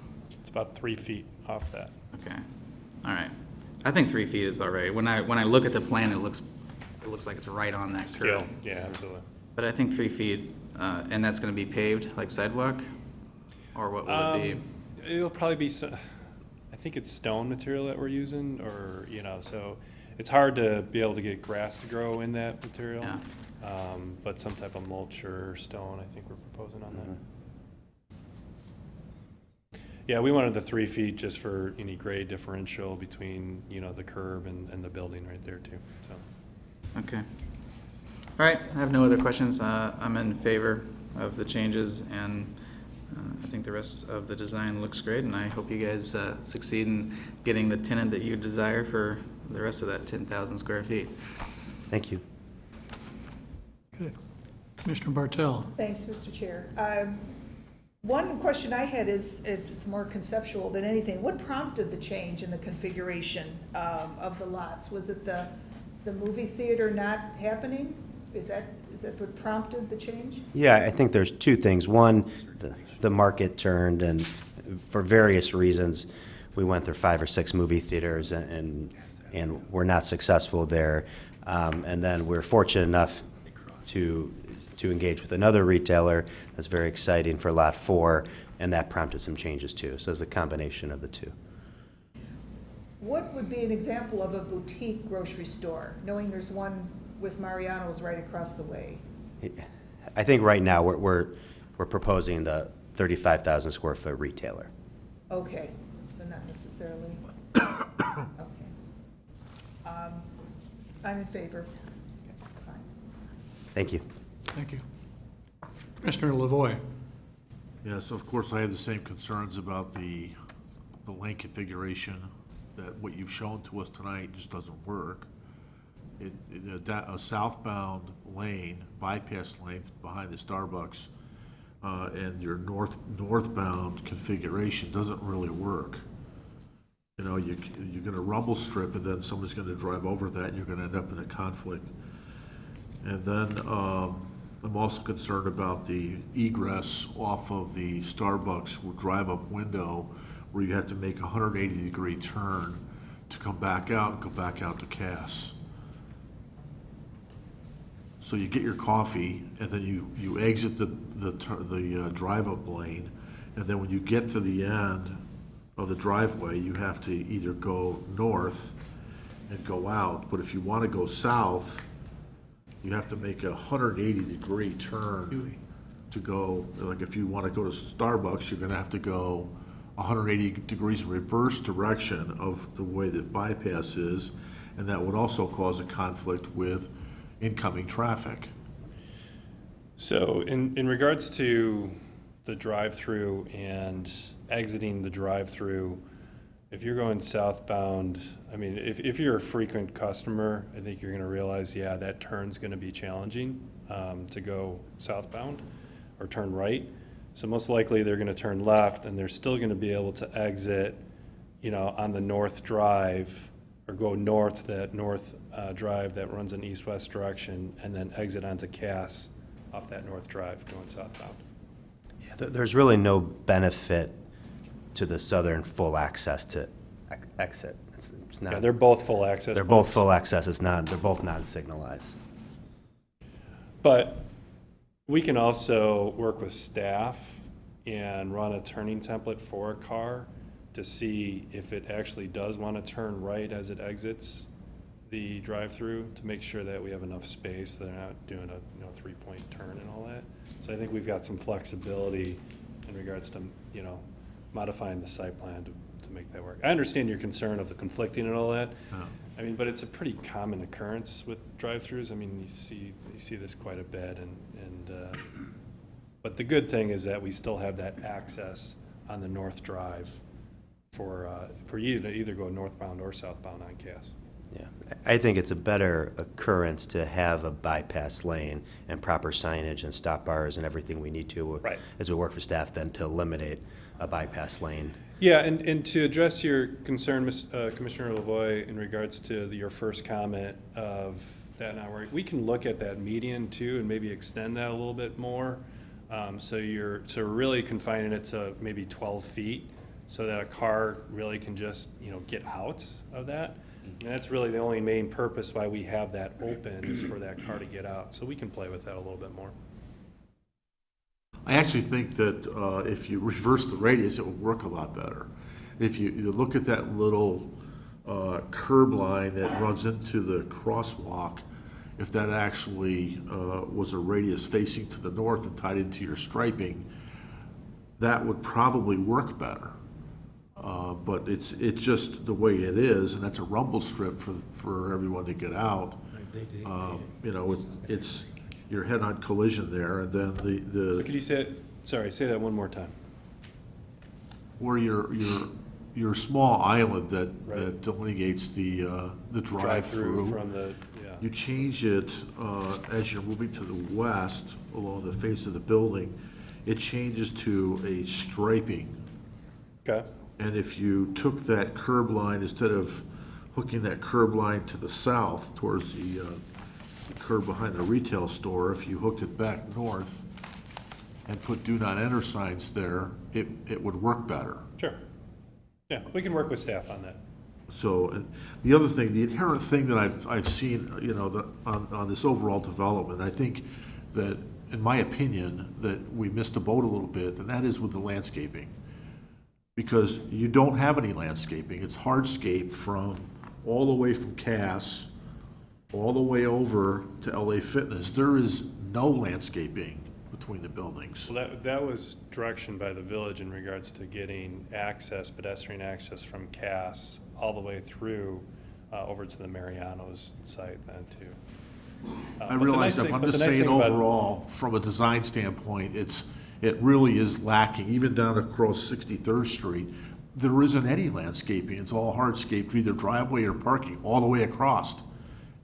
It's about 3 feet off that. Okay, all right. I think 3 feet is all right. When I look at the plan, it looks like it's right on that curb. Scale, yeah, absolutely. But I think 3 feet, and that's gonna be paved like sidewalk? Or what will it be? It'll probably be, I think it's stone material that we're using, or, you know, so it's hard to be able to get grass to grow in that material. Yeah. But some type of mulch or stone, I think we're proposing on that. Yeah, we wanted the 3 feet just for any grade differential between, you know, the curb and the building right there too, so. Okay. All right, I have no other questions. I'm in favor of the changes, and I think the rest of the design looks great, and I hope you guys succeed in getting the tenant that you desire for the rest of that 10,000 square feet. Thank you. Good. Commissioner Bartel. Thanks, Mr. Chair. One question I had is, it's more conceptual than anything. What prompted the change in the configuration of the lots? Was it the movie theater not happening? Is is that what prompted the change? Yeah, I think there's two things. One, the market turned, and for various reasons, we went through 5 or 6 movie theaters, and we're not successful there. And then we're fortunate enough to engage with another retailer that's very exciting for Lot 4, and that prompted some changes too. So it's a combination of the two. What would be an example of a boutique grocery store, knowing there's one with Mariano's right across the way? I think right now we're proposing the 35,000 square foot retailer. Okay, so not necessarily. Okay. I'm in favor. Fine. Thank you. Thank you. Commissioner Lavoy. Yes, of course, I have the same concerns about the lane configuration, that what you've shown to us tonight just doesn't work. A southbound lane, bypass lane behind the Starbucks, and your northbound configuration doesn't really work. You know, you're gonna rumble strip, and then somebody's gonna drive over that, and you're gonna end up in a conflict. And then, I'm also concerned about the egress off of the Starbucks drive-up window, where you have to make a 180-degree turn to come back out and go back out to Cass. So you get your coffee, and then you exit the drive-up lane, and then when you get to the end of the driveway, you have to either go north and go out, but if you want to go south, you have to make a 180-degree turn to go, like if you want to go to Starbucks, you're going to have to go 180 degrees in reverse direction of the way that bypass is, and that would also cause a conflict with incoming traffic. So in regards to the drive-through and exiting the drive-through, if you're going southbound, I mean, if you're a frequent customer, I think you're gonna realize, yeah, that turn's gonna be challenging to go southbound or turn right. So most likely they're gonna turn left, and they're still gonna be able to exit, you know, on the north drive, or go north, that north drive that runs in east-west direction, and then exit onto Cass off that north drive going southbound. Yeah, there's really no benefit to the southern full access to exit. It's not. Yeah, they're both full access. They're both full access. They're both non-signalized. But we can also work with staff and run a turning template for a car to see if it actually does want to turn right as it exits the drive-through, to make sure that we have enough space so they're not doing a 3-point turn and all that. So I think we've got some flexibility in regards to, modifying the site plan to make that work. I understand your concern of the conflicting and all that. Yeah. I mean, but it's a pretty common occurrence with drive-throughs. I mean, you see this quite a bit, but the good thing is that we still have that access on the north drive for you to either go northbound or southbound on Cass. Yeah, I think it's a better occurrence to have a bypass lane and proper signage and stop bars and everything we need to Right. as we work for staff than to eliminate a bypass lane. Yeah, and to address your concern, Commissioner Lavoy, in regards to your first comment of that not working, we can look at that median too and maybe extend that a little bit more. So we're really confining it to maybe 12 feet so that a car really can just, get out of that. And that's really the only main purpose why we have that open, is for that car to get out. So we can play with that a little bit more. I actually think that if you reverse the radius, it would work a lot better. If you look at that little curb line that runs into the crosswalk, if that actually was a radius facing to the north and tied into your striping, that would probably work better. But it's just the way it is, and that's a rumble strip for everyone to get out. It's your head-on collision there, and then So could you say that one more time? where your small island that Right. delineates the Drive-through drive-through. from the, You change it as you're moving to the west along the face of the building. It changes to a striping. Okay. And if you took that curb line, instead of hooking that curb line to the south towards the the curb behind the retail store, if you hooked it back north and put do not enter signs there, it would work better. Sure. Yeah, we can work with staff on that. So, and the other thing, the inherent thing that I've seen, on this overall development, I think that, in my opinion, that we missed the boat a little bit, and that is with the landscaping. Because you don't have any landscaping. It's hardscape from, all the way from Cass, all the way over to LA Fitness. There is no landscaping between the buildings. Well, that was direction by the village in regards to getting access, pedestrian access from Cass all the way through over to the Mariano's site then too. I realize that, but I'm just saying overall, from a design standpoint, it really is lacking, even down across 63rd Street. There isn't any landscaping. It's all hardscape, either driveway or parking, all the way across.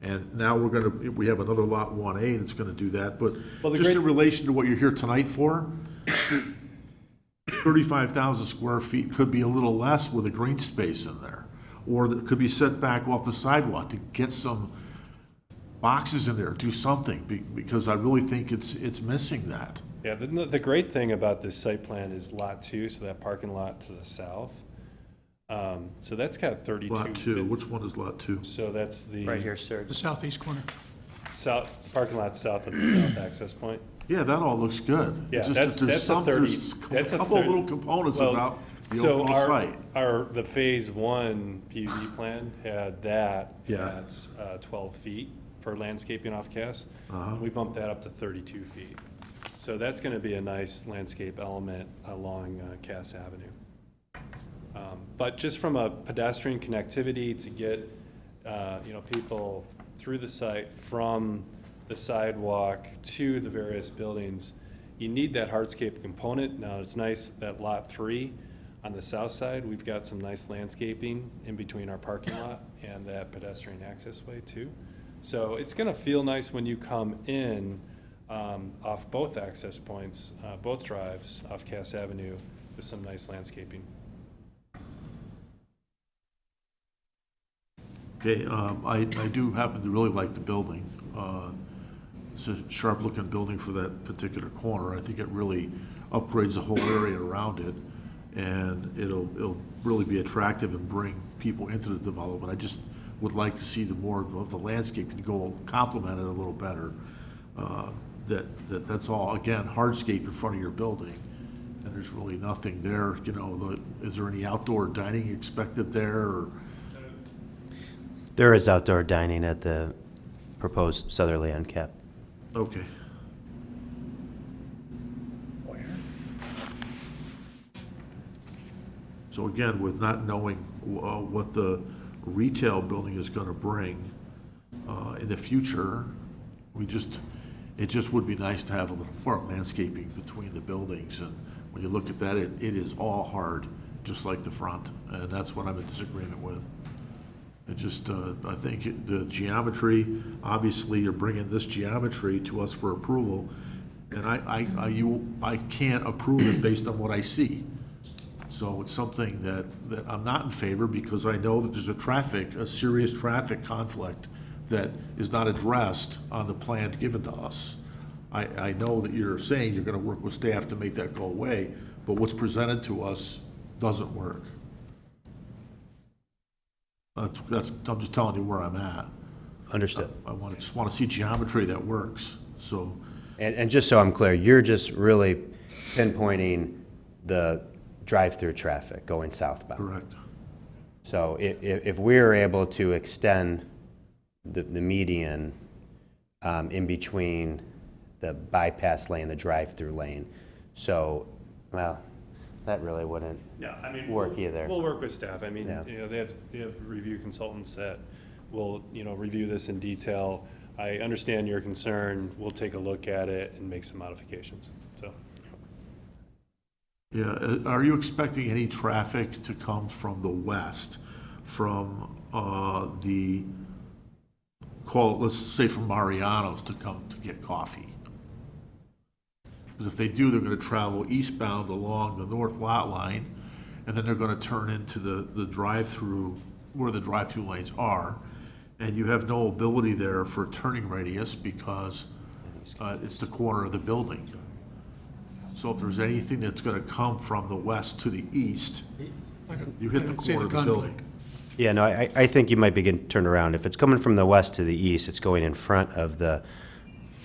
And now we have another lot 1A that's gonna do that, but just in relation to what you're here tonight for, 35,000 square feet could be a little less with a green space in there. Or that could be set back off the sidewalk to get some boxes in there, do something, because I really think it's missing that. Yeah, the great thing about this site plan is lot 2, so that parking lot to the south. So that's got 32. Lot 2, which one is lot 2? So that's the. Right here, sir. The southeast corner. South, parking lot south of the south access point. Yeah, that all looks good. Yeah, It's just that's that there's a 30. there's a couple of little components Well, about the so overall site. the phase 1 PUD plan had that Yeah. at 12 feet for landscaping off Cass. We bumped that up to 32 feet. So that's gonna be a nice landscape element along Cass Avenue. But just from a pedestrian connectivity to get, people through the site from the sidewalk to the various buildings, you need that hardscape component. Now, it's nice that lot 3 on the south side, we've got some nice landscaping in between our parking lot and that pedestrian access way too. So it's gonna feel nice when you come in off both access points, both drives off Cass Avenue with some nice landscaping. Okay, I do happen to really like the building. It's a sharp-looking building for that particular corner. I think it really upgrades the whole area around it, and it'll really be attractive and bring people into the development. I just would like to see more of the landscape to go complement it a little better. That's all, again, hardscape in front of your building, and there's really nothing there, is there any outdoor dining expected there, or? There is outdoor dining at the proposed southerly end cap. Okay. So again, with not knowing what the retail building is gonna bring in the future, it just would be nice to have a little more landscaping between the buildings. And when you look at that, it is all hard, just like the front, and that's what I'm in disagreement with. It just, I think the geometry, obviously, you're bringing this geometry to us for approval, and I can't approve it based on what I see. So it's something that I'm not in favor, because I know that there's a serious traffic conflict that is not addressed on the plan given to us. I know that you're saying you're gonna work with staff to make that go away, but what's presented to us doesn't work. I'm just telling you where I'm at. Understood. I just want to see geometry that works, so. And just so I'm clear, you're just really pinpointing the drive-through traffic going southbound. Correct. So if we're able to extend the median in between the bypass lane, the drive-through lane, so, well, that really wouldn't Yeah, I mean, work either. We'll work with staff. I mean, Yeah. they have review consultants that will, review this in detail. I understand your concern. We'll take a look at it and make some modifications, so. Yeah, are you expecting any traffic to come from the west, from let's say from Mariano's to come to get coffee? Because if they do, they're gonna travel eastbound along the north lot line, and then they're gonna turn into the drive-through, where the drive-through lanes are, And you have no ability there for turning radius because it's the corner of the building. So if there's anything that's gonna come from the west to the east, you hit the I don't see corner of the conflict. building. Yeah, no, I think you might be getting turned around. If it's coming from the west to the east, it's going in front of the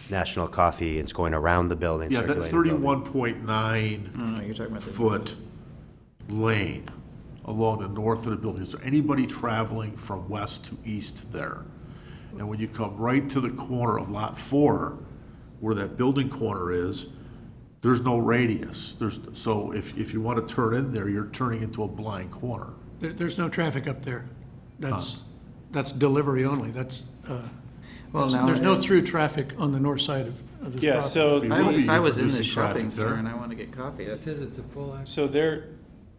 National Coffee, it's going around the building, Yeah, that circulating the building. No, 31.9 you're talking about the. foot lane along the north of the building. Is there anybody traveling from west to east there? And when you come right to the corner of Lot 4, where that building corner is, there's no radius. So if you want to turn in there, you're turning into a blind corner. There's no traffic up there. That's delivery only. Well, now, There's no through traffic on the north side of this Yeah, property. so, If I was in introducing the shopping traffic center there. and I want to get coffee, that's. Says it's a full access.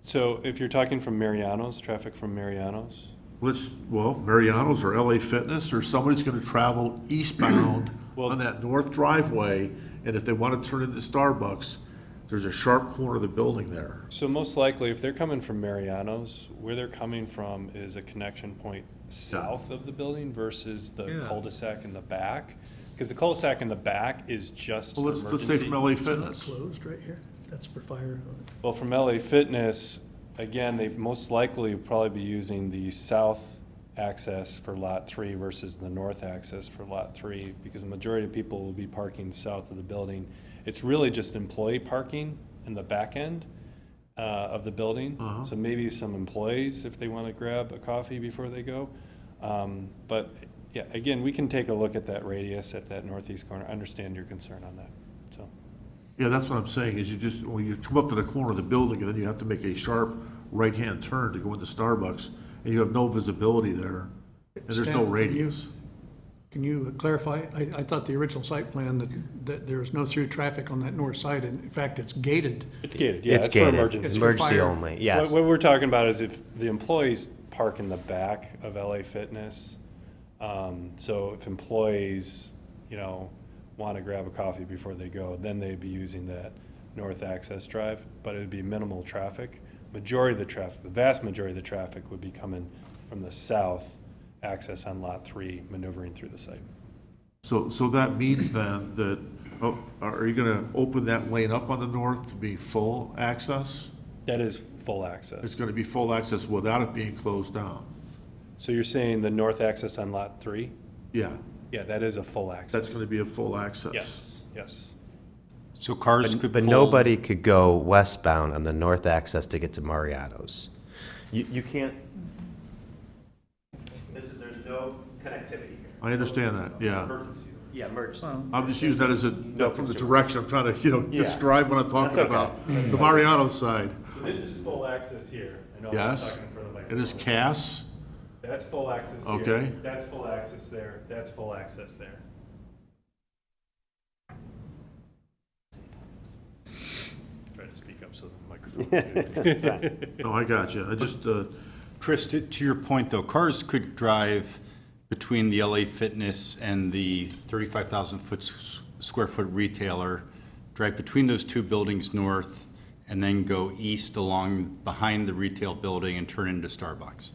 so if you're talking from Mariano's, traffic from Mariano's, Mariano's or LA Fitness, or somebody's going to travel eastbound Well- on that north driveway, and if they want to turn into Starbucks, there's a sharp corner of the building there. so most likely, if they're coming from Mariano's, where they're coming from is a connection point south of the building versus the Yeah. cul-de-sac in the back. Because the cul-de-sac in the back is just Well, let's say from emergency. LA It's not Fitness. closed right here. That's for fire. Well, from LA Fitness, again, they most likely would probably be using the south access for Lot 3 versus the north access for Lot 3, because the majority of people will be parking south of the building. It's really just employee parking in the back end of the building. So maybe some employees, if they want to grab a coffee before they go. But, yeah, again, we can take a look at that radius at that northeast corner. I understand your concern on that, so. Yeah, that's what I'm saying, is when you come up to the corner of the building, and then you have to make a sharp right-hand turn to go into Starbucks, and you have no visibility there, and there's no Staff, radius. Can you clarify? I thought the original site plan that there was no through traffic on that north side, and in fact, it's gated. It's gated, yeah, It's it's for gated, emergency. emergency fire. only, yes. What we're talking about is if the employees park in the back of LA Fitness, so if employees, want to grab a coffee before they go, then they'd be using that north access drive, but it would be minimal traffic. The vast majority of the traffic would be coming from the south access on Lot 3, maneuvering through the site. So that means then that, are you gonna open that lane up on the north to be full access? That is full access. It's gonna be full access without it being closed down? So you're saying the north access on Lot 3? Yeah, Yeah, that is a full access. that's gonna be a full access? Yes. So cars could But pull. nobody could go westbound on the north access to get to Mariano's. You can't, there's no connectivity here. I understand that, yeah. Yeah, emergency. Well, I'm just using that as from the direction, I'm trying to, Yeah. describe what I'm talking That's okay. about. The Mariano side. So this is full access here. I know I'm Yes. talking in front of the It is microphone. Cass, That's full access here. Okay. That's full access there. That's full access there. Try to speak up so the microphone. no, I got you, I just, Chris, to your point though, cars could drive between the LA Fitness and the 35,000 square foot retailer, drive between those two buildings north, and then go east along behind the retail building and turn into Starbucks.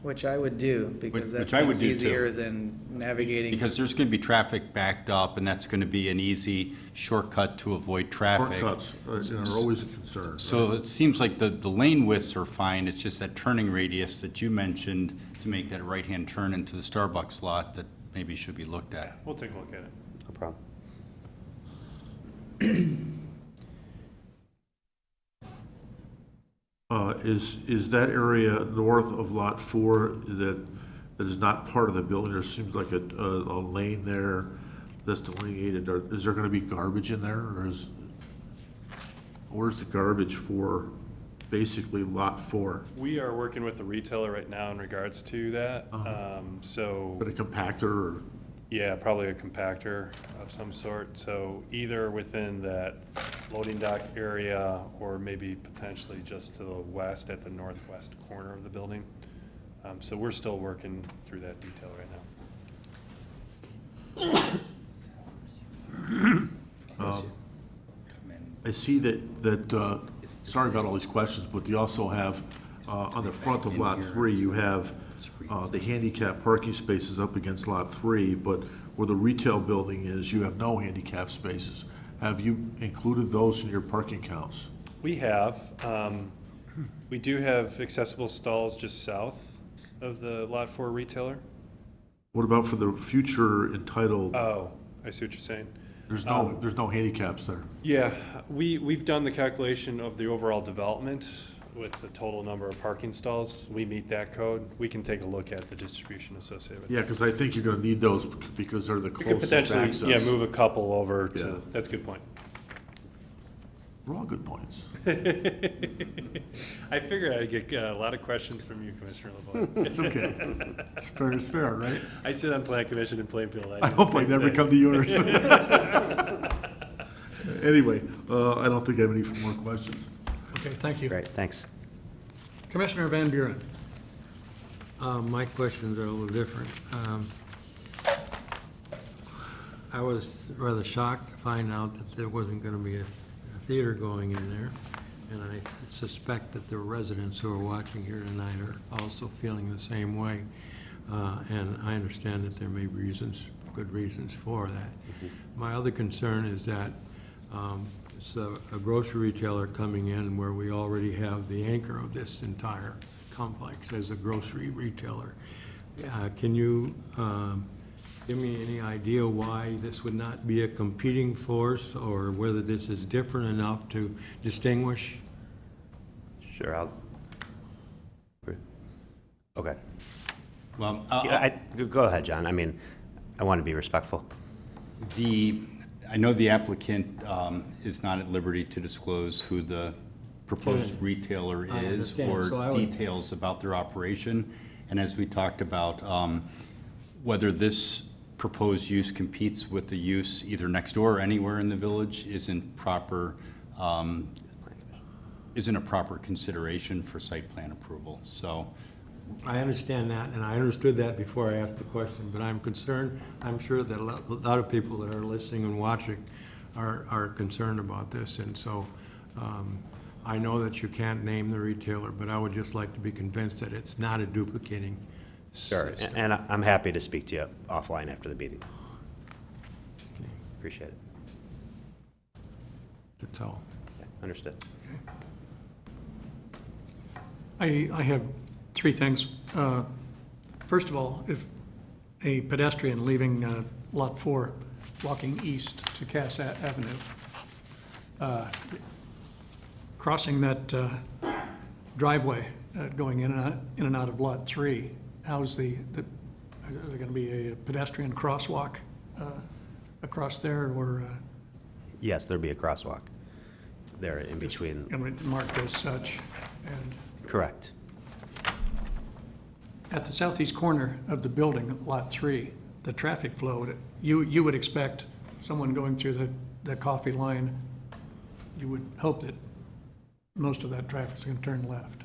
which I would do, because that Which I would seems do, too. easier than navigating. Because there's going to be traffic backed up, and that's going to be an easy shortcut to avoid traffic. shortcuts are always a concern. So it seems like the lane widths are fine, it's just that turning radius that you mentioned to make that right-hand turn into the Starbucks lot that maybe should be looked at. We'll take a look at it. No problem. Is that area north of Lot 4 that is not part of the building? There seems like a lane there that's delineated. Is there gonna be garbage in there, or where's the garbage for basically Lot 4? We are working with the retailer right now in regards to that. So, But a compactor or? yeah, probably a compactor of some sort. So either within that loading dock area or maybe potentially just to the west at the northwest corner of the building. So we're still working through that detail right now. I see that, sorry about all these questions, but you also have, on the front of Lot 3, you have the handicap parking spaces up against Lot 3, but where the retail building is, you have no handicap spaces. Have you included those in your parking counts? We have, we do have accessible stalls just south of the Lot 4 retailer. What about for the future entitled, Oh, I see what you're saying. there's no handicaps there? Yeah, we've done the calculation of the overall development with the total number of parking stalls. We meet that code. We can take a look at the distribution associated with that. Yeah, because I think you're going to need those because they're the We could closest access. potentially, yeah, move a couple over Yeah. to, that's a good point. They're all good points. I figured I'd get a lot of questions from you, Commissioner LeBlanc. It's okay. It's fair, right? I sit on Plan Commission in Plainfield. I do the hope I same never thing. come to yours. Anyway, I don't think I have any more questions. Okay, thank you. Great, thanks. Commissioner Van Buren. My questions are a little different. I was rather shocked to find out that there wasn't going to be a theater going in there, and I suspect that the residents who are watching here tonight are also feeling the same way. And I understand that there may be reasons, good reasons for that. My other concern is that it's a grocery retailer coming in where we already have the anchor of this entire complex as a grocery retailer. Can you give me any idea why this would not be a competing force, or whether this is different enough to distinguish? Sure, okay. Well, Go ahead, John. I mean, I want to be respectful. I know the applicant is not at liberty to disclose who the proposed retailer I is understand. or So I would- details about their operation. And as we talked about, whether this proposed use competes with the use either next door or anywhere in the village isn't a proper consideration for site plan approval. So I understand that, and I understood that before I asked the question, but I'm concerned, I'm sure that a lot of people that are listening and watching are concerned about this, and so I know that you can't name the retailer, but I would just like to be convinced that it's not a duplicating Sure, system. and I'm happy to speak to you offline after the meeting. Appreciate it. That's all. Yeah, understood. I have three things. First of all, if a pedestrian leaving Lot 4, walking east to Cass Avenue, crossing that driveway going in and out of Lot 3, how's is there going to be a pedestrian crosswalk across there, or Yes, there'll be a crosswalk there in between. going to be marked as such? And Correct. at the southeast corner of the building, Lot 3, the traffic flow, you would expect someone going through the coffee line, you would hope that most of that traffic is going to turn left.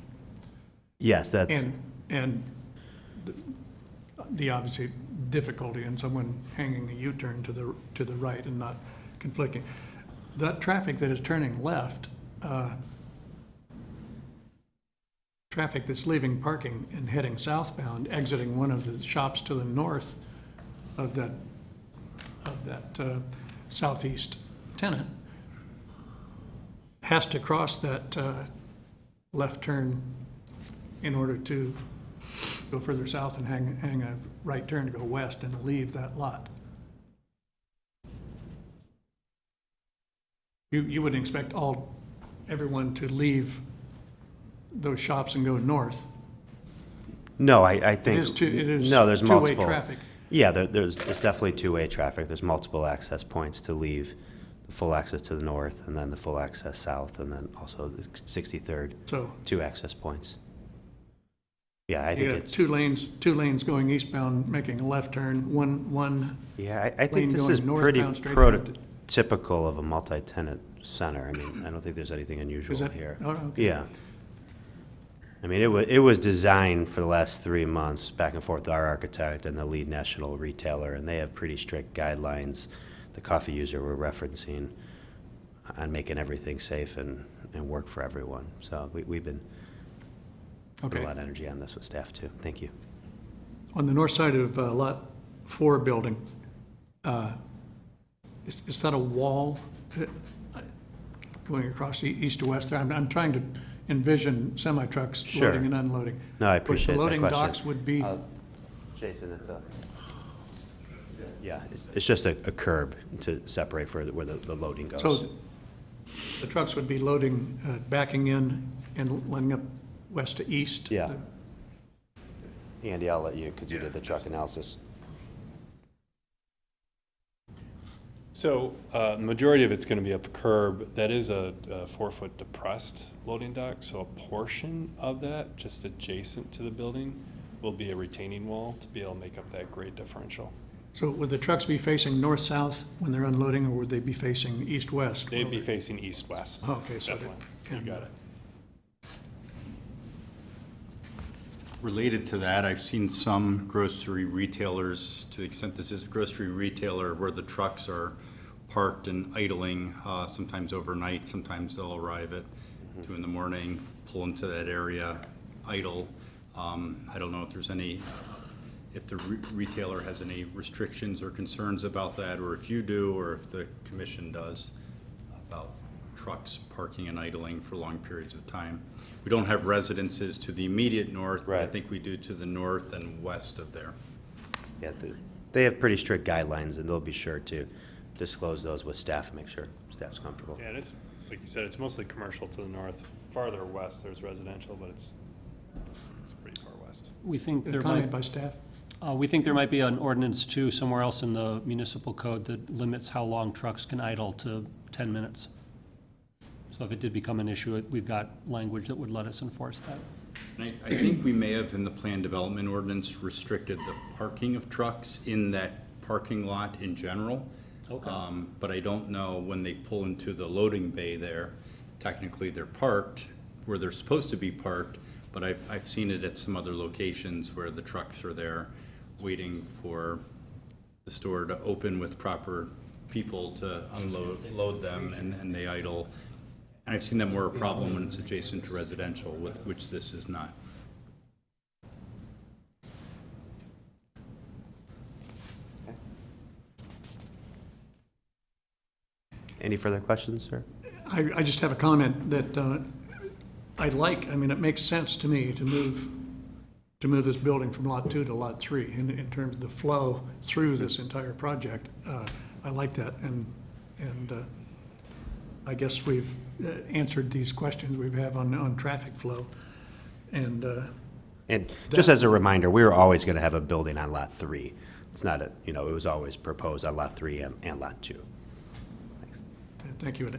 Yes, that's, And the obviously difficulty in someone hanging a U-turn to the right and not conflicting. That traffic that is turning left, traffic that's leaving parking and heading southbound, exiting one of the shops to the north of that southeast tenant, has to cross that left turn in order to go further south and hang a right turn to go west and leave that lot. You wouldn't expect everyone to leave those shops and go north. no, I think. It is No, there's two-way multiple. traffic. Yeah, there's definitely two-way traffic. There's multiple access points to leave, the full access to the north, and then the full access south, and then also the 63rd, So two access points. Yeah, I you think got it's, two lanes going eastbound, making a left turn, one, yeah, I lane think this going is pretty northbound straight ahead. prototypical of a multi-tenant center. I mean, I don't think there's anything unusual that- here. oh, okay. Yeah. I mean, it was designed for the last 3 months, back and forth with our architect and the lead national retailer, and they have pretty strict guidelines, the coffee user we're referencing, on making everything safe and work for everyone. So we've been putting Okay. a lot of energy on this with staff too. Thank you. on the north side of Lot 4 building, is that a wall going across east to west there? I'm trying to envision semi-trucks Sure. loading and unloading. No, I appreciate that question. The loading docks would be, Jason, it's just a curb to separate where the loading goes. so the trucks would be loading, backing in and lining up west to east? Yeah. Andy, I'll let you, because you did the truck analysis. So the majority of it's going to be up a curb. That is a 4-foot depressed loading dock, so a portion of that, just adjacent to the building, will be a retaining wall to be able to make up that grade differential. So would the trucks be facing north-south when they're unloading, or would they be facing east-west? They'd be facing east-west. Okay, so Definitely. You and, got it. Related to that, I've seen some grocery retailers, to the extent this is a grocery retailer, where the trucks are parked and idling, sometimes overnight, sometimes they'll arrive at 2 in the morning, pull into that area, idle. I don't know if there's any, if the retailer has any restrictions or concerns about that, or if you do, or if the commission does, about trucks parking and idling for long periods of time. We don't have residences to the immediate north, but I Right. think we do to the north and west of there. Yeah, they have pretty strict guidelines, and they'll be sure to disclose those with staff and make sure staff's comfortable. Yeah, and it's, like you said, it's mostly commercial to the north. Farther west, there's residential, but it's pretty far west. We think A there comment might, by staff? we think there might be an ordinance too, somewhere else in the municipal code that limits how long trucks can idle to 10 minutes. So if it did become an issue, we've got language that would let us enforce that. And I think we may have in the plan development ordinance restricted the parking of trucks in that parking lot in general. Okay. But I don't know when they pull into the loading bay there, technically they're parked where they're supposed to be parked, but I've seen it at some other locations where the trucks are there waiting for the store to open with proper people to load them, and they idle. And I've seen that more a problem when it's adjacent to residential, with which this is not. Any further questions, sir? I just have a comment that I like, I mean, it makes sense to me to move this building from Lot 2 to Lot 3 in terms of the flow through this entire project. I like that, and I guess we've answered these questions we have on traffic flow. And just as a reminder, we were always going to have a building on Lot 3. It's not it was always proposed on Lot 3 and Lot 2. Thanks. thank you.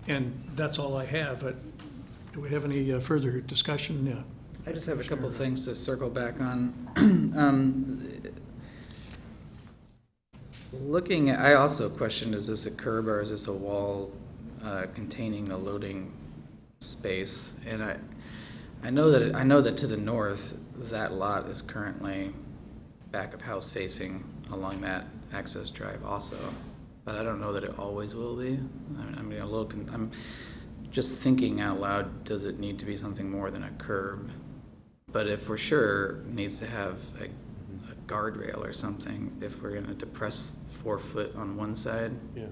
And that's all I have. Do we have any further discussion? Yeah. I just have a couple things to circle back on. I also questioned, is this a curb or is this a wall containing the loading space? And I know that to the north, that lot is currently back of house facing along that access drive also, but I don't know that it always will be. I'm just thinking out loud, does it need to be something more than a curb? But if we're sure it needs to have a guardrail or something, if we're gonna depress 4 foot on one side, Yeah.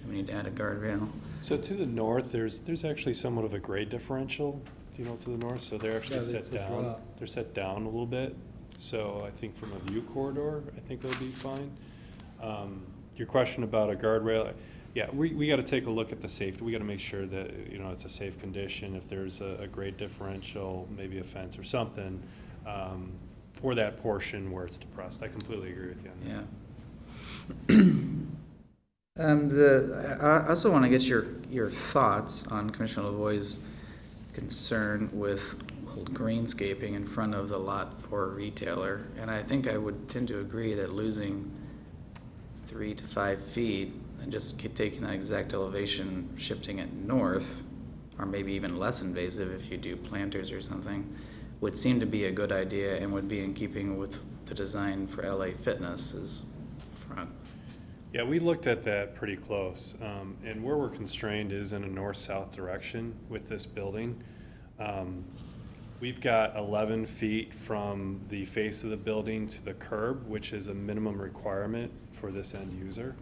we need to add a guardrail. So to the north, there's actually somewhat of a grade differential, to the north, so they're actually set down. They're set down a little bit, so I think from a view corridor, I think it'll be fine. Your question about a guardrail, yeah, we gotta take a look at the safety. We gotta make sure that, it's a safe condition. If there's a grade differential, maybe a fence or something, for that portion where it's depressed. I completely agree with you on that. I also want to get your thoughts on Commissioner LaVoie's concern with greenscaping in front of the Lot 4 retailer. And I think I would tend to agree that losing 3 to 5 feet and just taking that exact elevation, shifting it north, or maybe even less invasive if you do planters or something, would seem to be a good idea and would be in keeping with the design for LA Fitness's front. Yeah, we looked at that pretty close, and where we're constrained is in a north-south direction with this building. We've got 11 feet from the face of the building to the curb, which is a minimum requirement for this end user.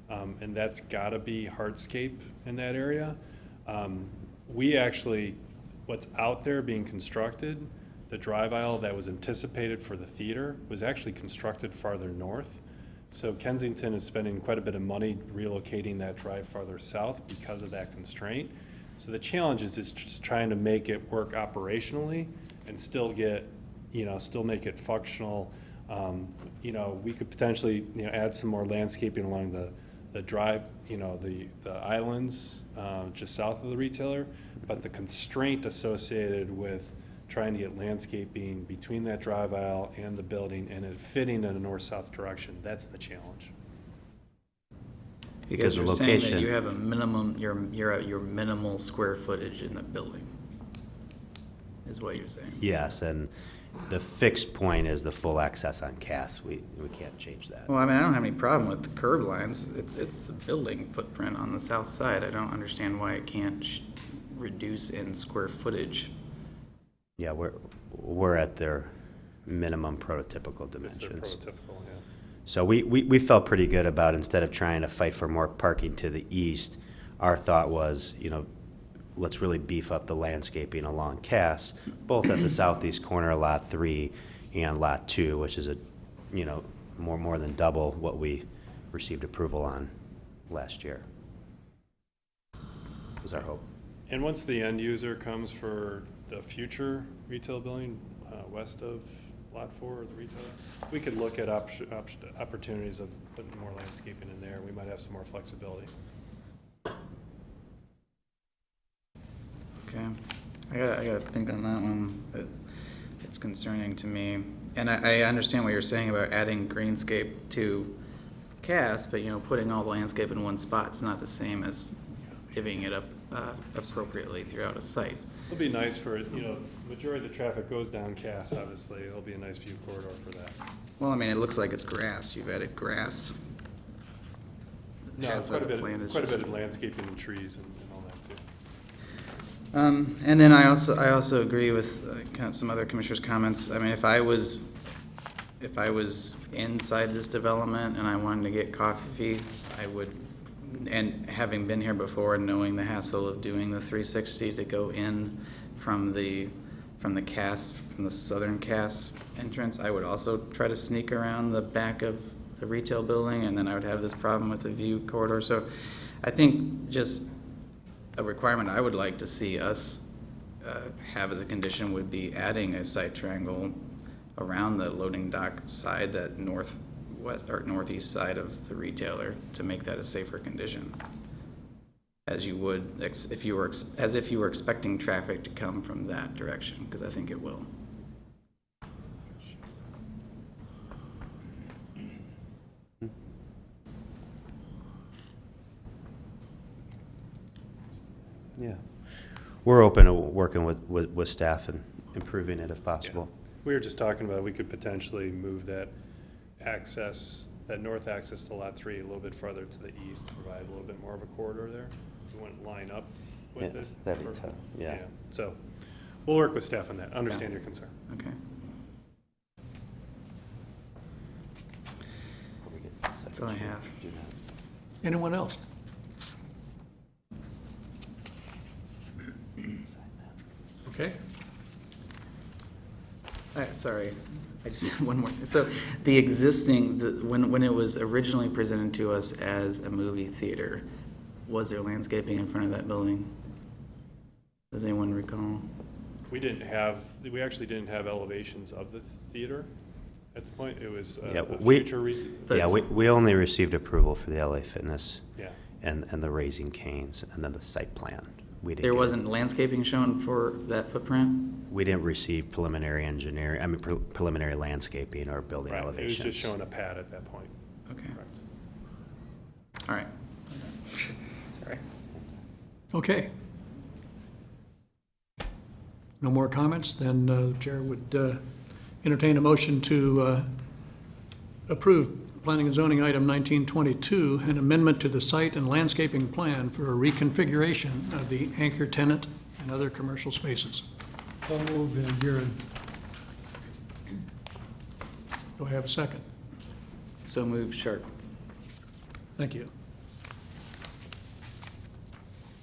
And that's gotta be hardscape in that area. We actually, what's out there being constructed, the drive aisle that was anticipated for the theater was actually constructed farther north. So Kensington is spending quite a bit of money relocating that drive farther south because of that constraint. So the challenge is just trying to make it work operationally and still get, still make it functional. We could potentially, add some more landscaping along the drive, the islands just south of the retailer. But the constraint associated with trying to get landscaping between that drive aisle and the building and it fitting in a north-south direction, that's the challenge. Because the you're saying that location- you have a minimum, you're at your minimal square footage in the building, is what you're saying. Yes, and the fixed point is the full access on Cass. We can't change that. Well, I mean, I don't have any problem with the curb lines. It's the building footprint on the south side. I don't understand why it can't reduce in square footage. Yeah, we're at their minimum prototypical It's their dimensions. prototypical, yeah. So we felt pretty good about, instead of trying to fight for more parking to the east, our thought was, let's really beef up the landscaping along Cass, both at the southeast corner of Lot 3 and Lot 2, which is more than double what we received approval on last year. Was our hope. And once the end user comes for the future retail building west of Lot 4 or the retailer, we could look at opportunities of putting more landscaping in there. We might have some more flexibility. Okay, I gotta think on that one. It's concerning to me. And I understand what you're saying about adding greenscape to Cass, but putting all the landscape in one spot is not the same as divvying it up appropriately throughout a site. It'll be nice for, majority of the traffic goes down Cass, obviously. It'll be a nice view corridor for that. Well, I mean, it looks like it's grass. You've added grass. No, Half of quite a the bit, plan is quite a just- bit of landscaping and trees and all that too. And then I also agree with kind of some other commissioners' comments. I mean, if I was inside this development and I wanted to get coffee, I would, and having been here before and knowing the hassle of doing the 360 to go in from the southern Cass entrance, I would also try to sneak around the back of the retail building, and then I would have this problem with the view corridor. So I think just a requirement I would like to see us have as a condition would be adding a site triangle around the loading dock side, that northwest or northeast side of the retailer, to make that a safer condition, as you would if you were expecting traffic to come from that direction, because I think it will. Yeah. We're open to working with staff and improving it if possible. We were just talking about, we could potentially move that north access to Lot 3 a little bit farther to the east to provide a little bit more of a corridor there. We wouldn't line up with Yeah, it. that'd be tough, yeah. So we'll work with staff on that. Understand your concern. Okay. That's all I have. Anyone else? Okay. Sorry, I just have one more. So the existing, when it was originally presented to us as a movie theater, was there landscaping in front of that building? Does anyone recall? We actually didn't have elevations of the theater at the point. It was Yeah, a we- future. Yeah, we only received approval for the LA Fitness Yeah. and the Raising Canes, and then the site plan. We didn't There get- wasn't landscaping shown for that footprint? We didn't receive preliminary engineering, preliminary landscaping or building Right. It was elevations. just showing a pad at that point. Okay, Correct. all right. Sorry. Okay. No more comments, then the chair would entertain a motion to approve Planning and Zoning Item 1922, an amendment to the site and landscaping plan for a reconfiguration of the anchor tenant and other commercial spaces. So moved and adjourned. Do I have a second? So move Sharp. Thank you.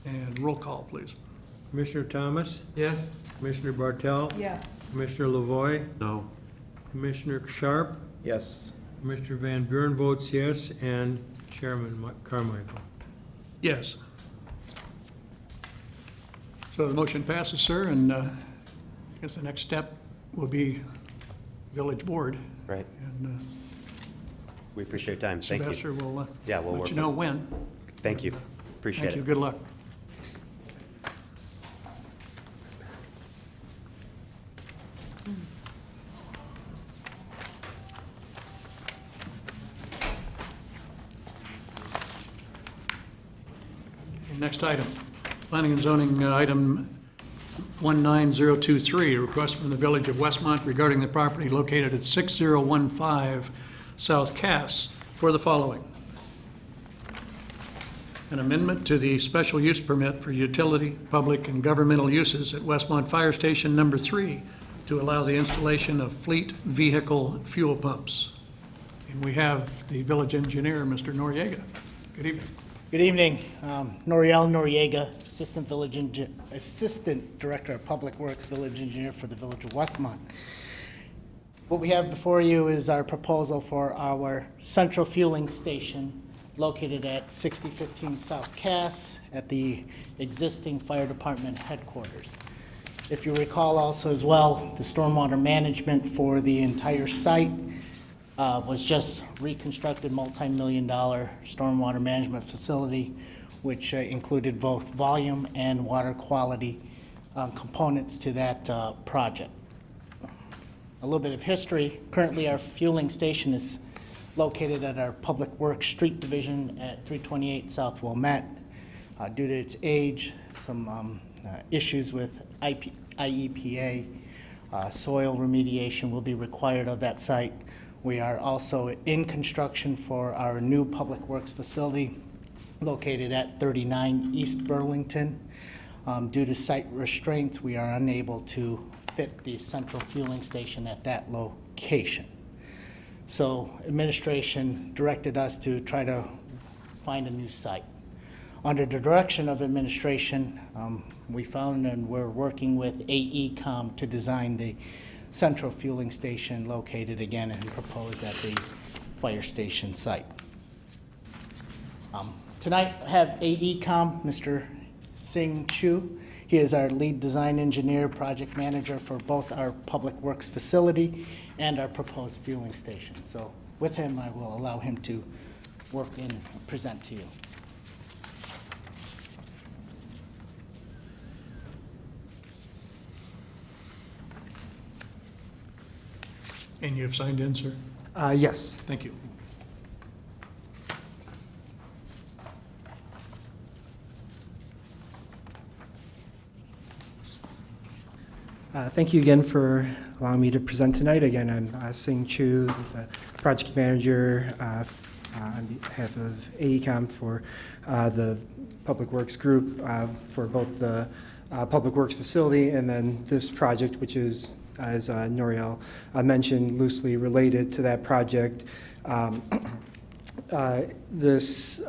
And roll call, please. Commissioner Thomas? Yes. Commissioner Bartel? Yes. Commissioner Lavoy? No. Commissioner Sharp? Yes. Commissioner Van Buren votes yes, and Chairman Carmichael. Yes. So the motion passes, sir, and I guess the next step will be village board. Right. And We appreciate your time. Thank you. Sylvester will Yeah, we'll let work you know when. Thank you. Appreciate Thank you, it. good luck. Okay, next item, planning and zoning item 19023, request from the Village of Westmont regarding the property located at 6015 South Cass for the following. An amendment to the special use permit for utility, public, and governmental uses at Westmont Fire Station Number 3 to allow the installation of fleet vehicle fuel pumps. And we have the village engineer, Mr. Noriega. Good evening. Good evening. Noriel Noriega, Assistant Director of Public Works, Village Engineer for the Village of Westmont. What we have before you is our proposal for our central fueling station located at 6015 South Cass at the existing fire department headquarters. If you recall also as well, the stormwater management for the entire site was just reconstructed multi-million-dollar stormwater management facility, which included both volume and water quality components to that project. A little bit of history. Currently, our fueling station is located at our Public Works Street Division at 328 South Wilmette. Due to its age, some issues with IEPA, soil remediation will be required of that site. We are also in construction for our new Public Works facility located at 39 East Burlington. Due to site restraints, we are unable to fit the central fueling station at that location. So administration directed us to try to find a new site. Under the direction of administration, we found and we're working with AECom to design the central fueling station located again and proposed at the fire station site. Tonight I have AECom, Mr. Singh Chu. He is our lead design engineer, project manager for both our Public Works facility and our proposed fueling station. So with him, I will allow him to work and present to you. And you have signed in, sir? Yes. Thank you. Thank you again for allowing me to present tonight. Again, I'm Singh Chu, the project manager on behalf of AECom for the Public Works Group for both the Public Works facility and then this project, which is, as Noriel mentioned, loosely related to that project. This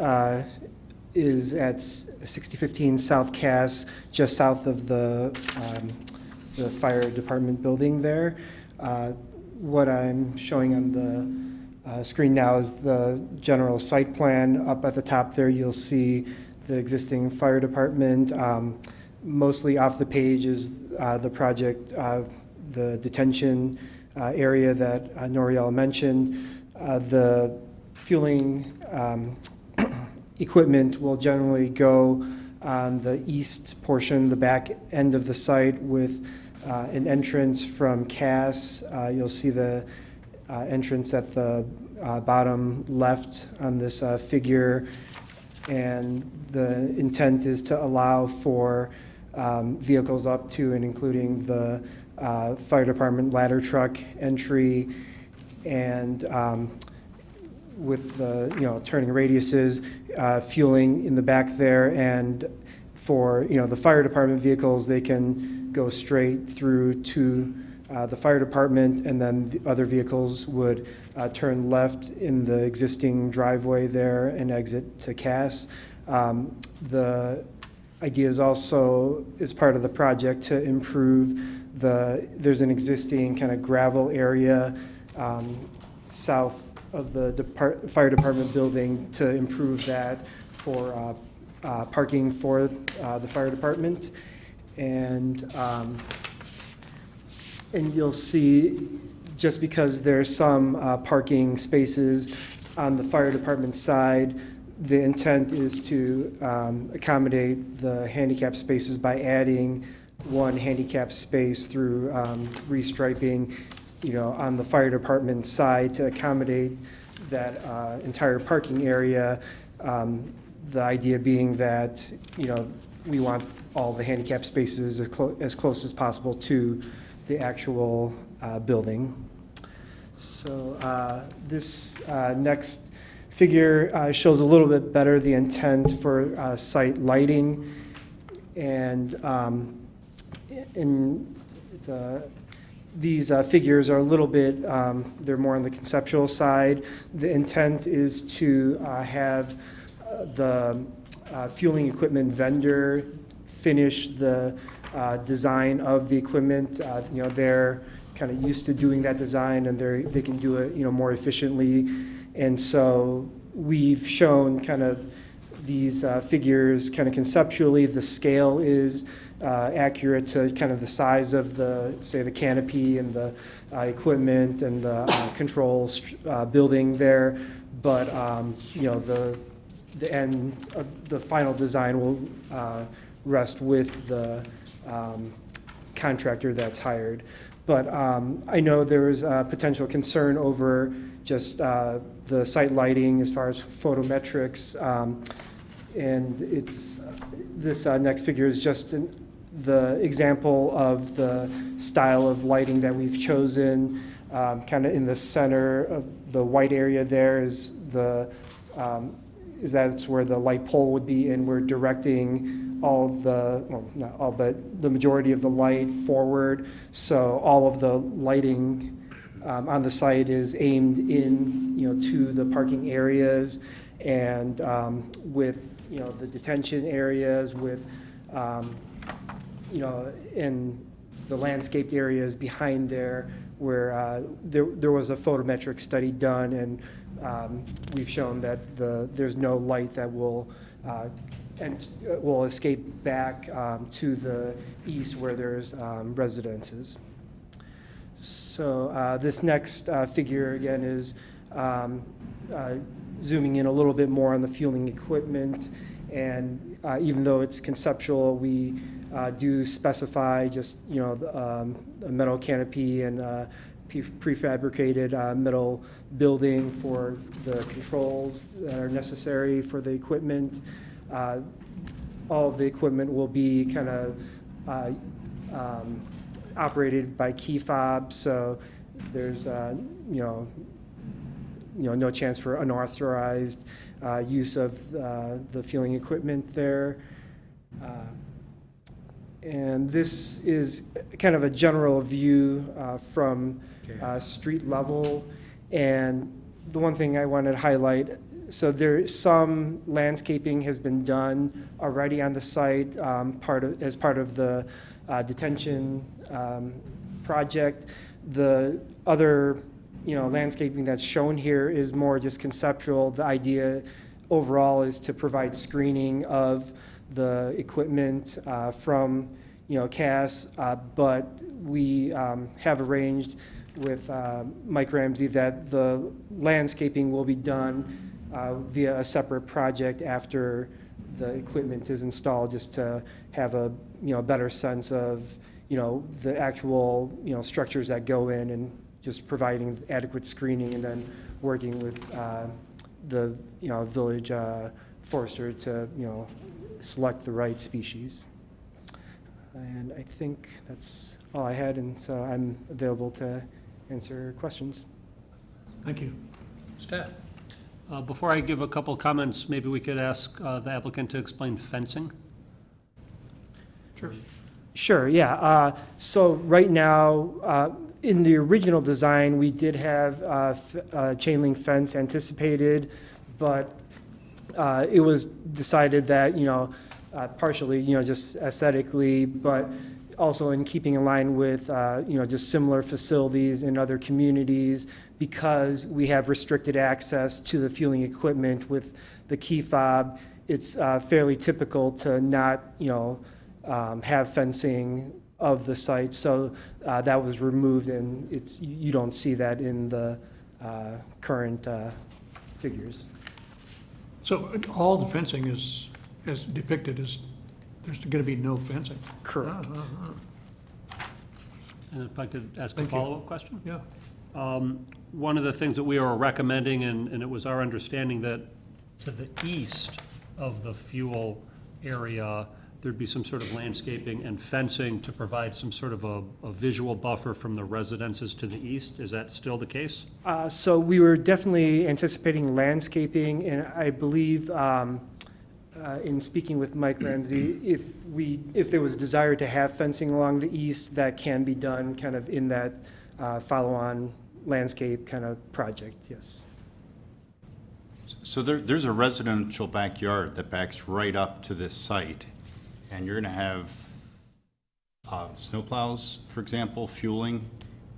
is at 6015 South Cass, just south of the fire department building there. What I'm showing on the screen now is the general site plan. Up at the top there, you'll see the existing fire department. Mostly off the page is the project, the detention area that Noriel mentioned. The fueling equipment will generally go on the east portion, the back end of the site, with an entrance from Cass. You'll see the entrance at the bottom left on this figure, and the intent is to allow for vehicles up to and including the fire department ladder truck entry, and with the turning radiuses, fueling in the back there, and for, the fire department vehicles, they can go straight through to the fire department, and then the other vehicles would turn left in the existing driveway there and exit to Cass. The idea is also, as part of the project, to improve there's an existing kind of gravel area south of the fire department building, to improve that for parking for the fire department. And you'll see, just because there's some parking spaces on the fire department side, the intent is to accommodate the handicap spaces by adding one handicap space through restriping, on the fire department side to accommodate that entire parking area. The idea being that, we want all the handicap spaces as close as possible to the actual building. So this next figure shows a little bit better the intent for site lighting, and these figures are a little bit, they're more on the conceptual side. The intent is to have the fueling equipment vendor finish the design of the equipment. They're kind of used to doing that design, and they can do it, more efficiently. And so we've shown kind of these figures kind of conceptually. The scale is accurate to kind of the size of the canopy and the equipment and the control building there. But, the end of the final design will rest with the contractor that's hired. But I know there is potential concern over just the site lighting as far as photometrics. And this next figure is just the example of the style of lighting that we've chosen. Kind of in the center of the white area there is that's where the light pole would be, and we're directing all of not all, but the majority of the light forward. So all of the lighting on the site is aimed in, to the parking areas, and with, the detention areas, with, in the landscaped areas behind there, where there was a photometric study done, and we've shown that there's no light that will escape back to the east where there's residences. So this next figure again is zooming in a little bit more on the fueling equipment, and even though it's conceptual, we do specify just a metal canopy and prefabricated metal building for the controls that are necessary for the equipment. All of the equipment will be kind of operated by key fob, so there's no chance for unauthorized use of the fueling equipment there. And this is kind of a general view from street level. And the one thing I wanted to highlight, so some landscaping has been done already on the site as part of the detention project. The other landscaping that's shown here is more just conceptual. The idea overall is to provide screening of the equipment from Cass, but we have arranged with Mike Ramsey that the landscaping will be done via a separate project after the equipment is installed, just to have a better sense of the actual structures that go in, and just providing adequate screening, and then working with the village forester to select the right species. And I think that's all I had, and so I'm available to answer questions. Thank you. Staff? Before I give a couple comments, maybe we could ask the applicant to explain fencing. Sure. Sure, yeah. So right now, in the original design, we did have a chain link fence anticipated, but it was decided that, partially, just aesthetically, but also in keeping in line with, just similar facilities in other communities, because we have restricted access to the fueling equipment with the key fob, it's fairly typical to not, have fencing of the site. So that was removed, and you don't see that in the current figures. So all the fencing is, as depicted, is, there's going to be no fencing? Correct. And if I could ask a Thank you. follow-up question? Yeah. One of the things that we were recommending, and it was our understanding that to the east of the fuel area, there'd be some sort of landscaping and fencing to provide some sort of a visual buffer from the residences to the east. Is that still the case? So we were definitely anticipating landscaping, and I believe, in speaking with Mike Ramsey, if there was desire to have fencing along the east, that can be done kind of in that follow-on landscape kind of project, yes. So there's a residential backyard that backs right up to this site, and you're going to have snowplows, for example, fueling,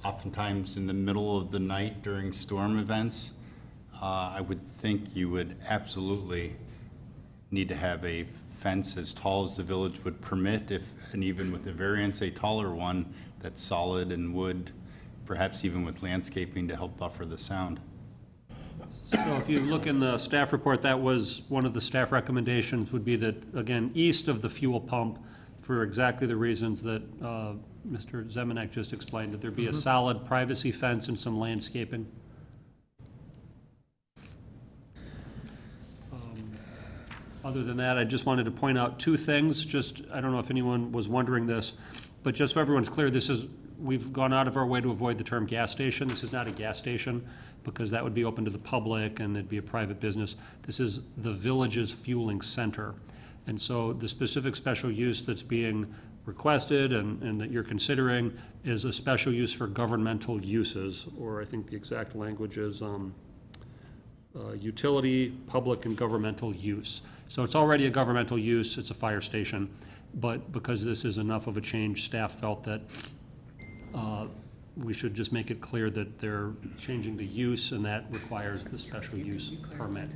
oftentimes in the middle of the night during storm events. I would think you would absolutely need to have a fence as tall as the village would permit, and even with the variance, a taller one that's solid and wood, perhaps even with landscaping to help buffer the sound. So if you look in the staff report, that was one of the staff recommendations, would be that, again, east of the fuel pump, for exactly the reasons that Mr. Zemanek just explained, that there be a solid privacy fence and some landscaping. Other than that, I just wanted to point out two things. Just, I don't know if anyone was wondering this, but just so everyone's clear, we've gone out of our way to avoid the term gas station. This is not a gas station, because that would be open to the public and it'd be a private business. This is the village's fueling center. And so the specific special use that's being requested and that you're considering is a special use for governmental uses, or I think the exact language is utility, public, and governmental use. So it's already a governmental use, it's a fire station, but because this is enough of a change, staff felt that we should just make it clear that they're changing the use, and that requires the special use permit.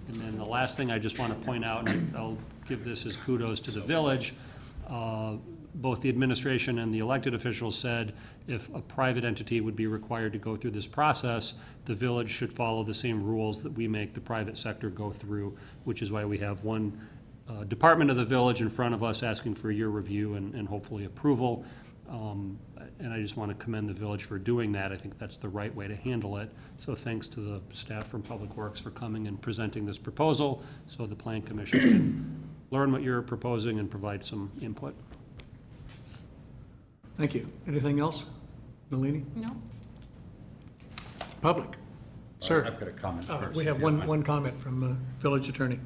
And then the last thing I just want to point out, and I'll give this as kudos to the village, both the administration and the elected officials said if a private entity would be required to go through this process, the village should follow the same rules that we make the private sector go through, which is why we have one department of the village in front of us asking for your review and hopefully approval. And I just want to commend the village for doing that. I think that's the right way to handle it. So thanks to the staff from Public Works for coming and presenting this proposal so the Plan Commission can learn what you're proposing and provide some input. Thank you. Anything else? Nalini? No? Public? Sir? I've got a comment first. We have if you don't mind. one comment from the village attorney.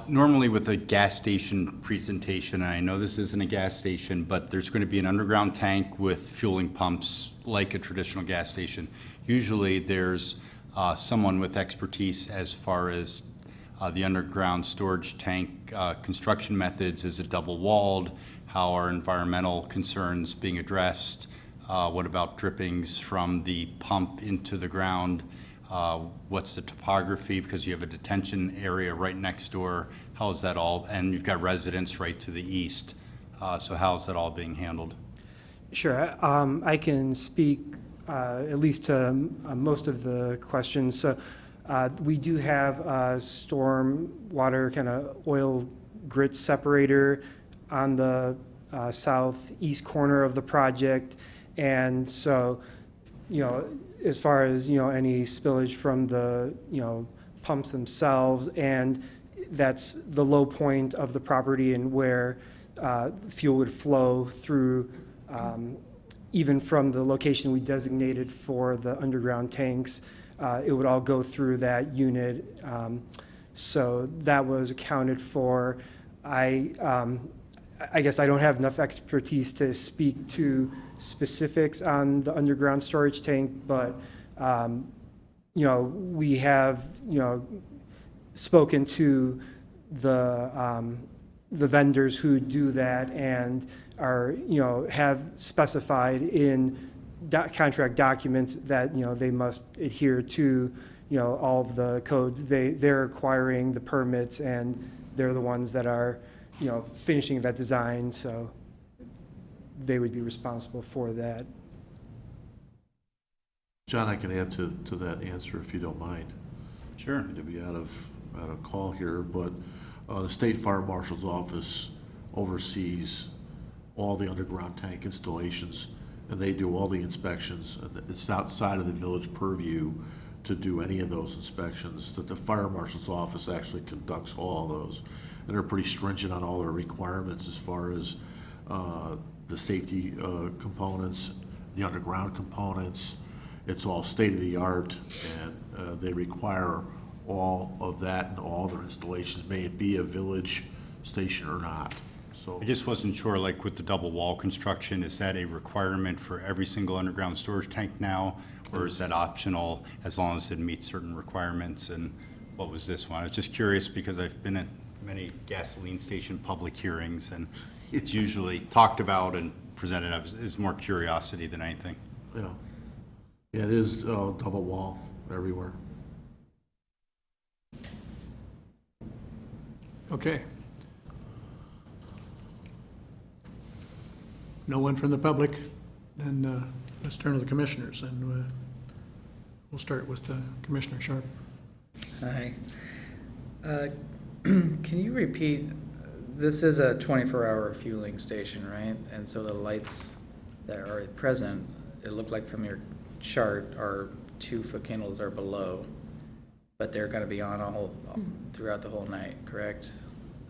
Normally with a gas station presentation, and I know this isn't a gas station, but there's going to be an underground tank with fueling pumps like a traditional gas station. Usually there's someone with expertise as far as the underground storage tank construction methods. Is it double-walled? How are environmental concerns being addressed? What about drippings from the pump into the ground? What's the topography, because you have a detention area right next door? How is that all, and you've got residents right to the east, so how is that all being handled? Sure, I can speak at least to most of the questions. So we do have a storm water kind of oil grit separator on the southeast corner of the project, and so, as far as, any spillage from the, pumps themselves, and that's the low point of the property and where fuel would flow through, even from the location we designated for the underground tanks, it would all go through that unit. So that was accounted for. I I guess I don't have enough expertise to speak to specifics on the underground storage tank, but, you know, we have, you know, spoken to the vendors who do that and are, you know, have specified in contract documents that, you know, they must adhere to, you know, all of the codes. They're acquiring the permits and they're the ones that are, you know, finishing that design, so they would be responsible for that. John, I can add to that answer if you don't mind. Sure. To be out of call here, but the State Fire Marshal's Office oversees all the underground tank installations, and they do all the inspections, and it's outside of the village purview to do any of those inspections, that the Fire Marshal's Office actually conducts all of those. And they're pretty stringent on all their requirements as far as the safety components, the underground components. It's all state-of-the-art, and they require all of that and all their installations, may it be a village station or not. So I just wasn't sure, like with the double wall construction, is that a requirement for every single underground storage tank now? Or is that optional as long as it meets certain requirements? And what was this one? I was just curious because I've been at many gasoline station public hearings and it's usually talked about and presented as more curiosity than anything. yeah, it is double wall everywhere. Okay. No one from the public, then let's turn to the commissioners, and we'll start with Commissioner Sharp. Hi. Can you repeat, this is a 24-hour fueling station, right? And so the lights that are present, it looked like from your chart, are 2-foot candles are below, but they're going to be on all throughout the whole night, correct?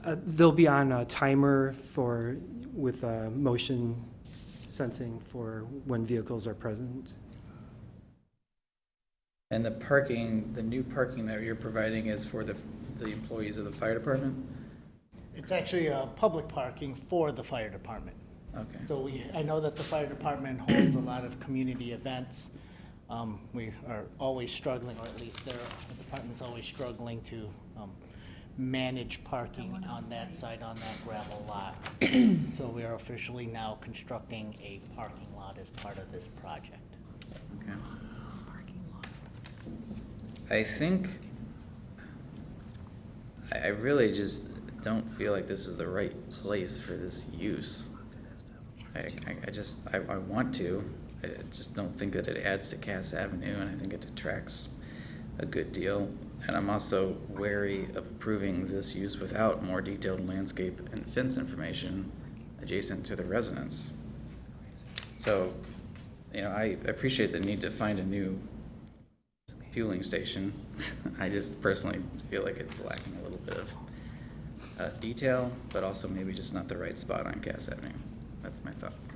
They'll be on a timer with motion sensing for when vehicles are present. And the parking, the new parking that you're providing is for the employees of the fire department? It's actually public parking for the fire department. Okay. So I know that the fire department holds a lot of community events. We are always struggling, or at least the department's always struggling to manage parking on that side, on that gravel lot. So we are officially now constructing a parking lot as part of this project. Okay. I think, I really just don't feel like this is the right place for this use. I want to, I just don't think that it adds to Cass Avenue, and I think it detracts a good deal. And I'm also wary of approving this use without more detailed landscape and fence information adjacent to the residence. So, you know, I appreciate the need to find a new fueling station. I just personally feel like it's lacking a little bit of detail, but also maybe just not the right spot on Cass Avenue. That's my thoughts.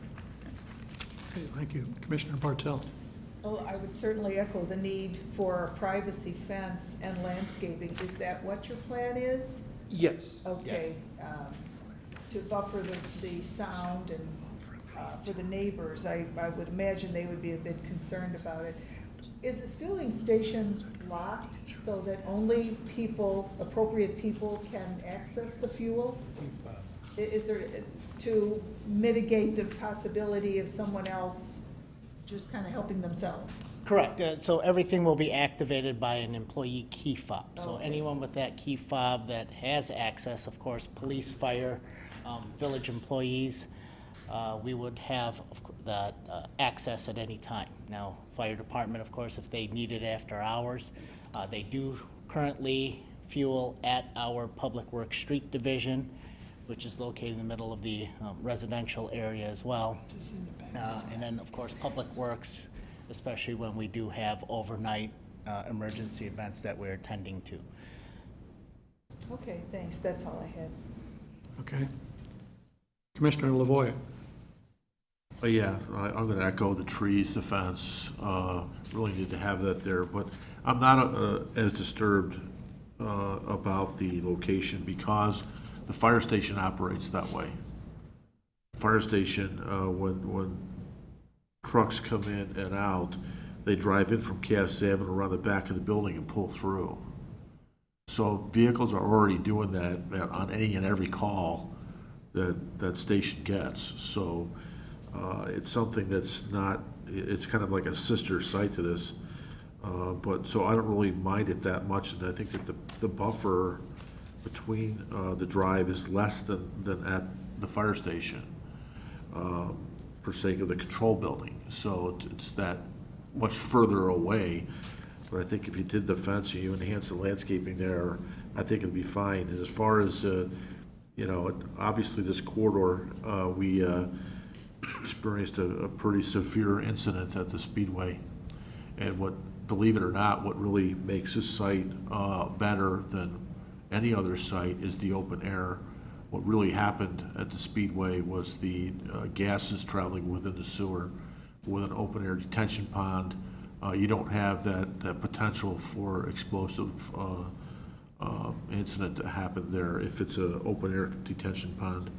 Okay, thank you. Commissioner Bartel. Well, I would certainly echo the need for a privacy fence and landscaping. Is that what your plan is? Yes. Okay, to buffer the sound and for the neighbors, I would imagine they would be a bit concerned about it. Is this fueling station locked so that only people, appropriate people, can access the fuel? Is there, to mitigate the possibility of someone else just kind of helping themselves? Correct. So everything will be activated by an employee key fob. So Okay. anyone with that key fob that has access, of course, police, fire, village employees, we would have that access at any time. Now, fire department, of course, if they need it after hours, they do currently fuel at our Public Works Street Division, which is located in the middle of the residential area as well. And then, of course, Public Works, especially when we do have overnight emergency events that we're attending to. Okay, thanks. That's all I had. Okay. Commissioner Lavoie. Yeah, I'm going to echo the trees, the fence, really need to have that there, but I'm not as disturbed about the location because the fire station operates that way. fire station, when trucks come in and out, they drive in from Cass Avenue around the back of the building and pull through. So vehicles are already doing that on any and every call that station gets. So it's something that's not, it's kind of like a sister site to this. But so I don't really mind it that much, and I think that the buffer between the drive is less than at the fire station, for sake of the control building. So it's that much further away. But I think if you did the fencing, you enhance the landscaping there, I think it'd be fine. And as far as, obviously this corridor, we experienced a pretty severe incident at the Speedway. And believe it or not, what really makes this site better than any other site is the open air. What really happened at the Speedway was the gases traveling within the sewer. With an open air detention pond, you don't have that potential for explosive incident to happen there if it's an open air detention pond.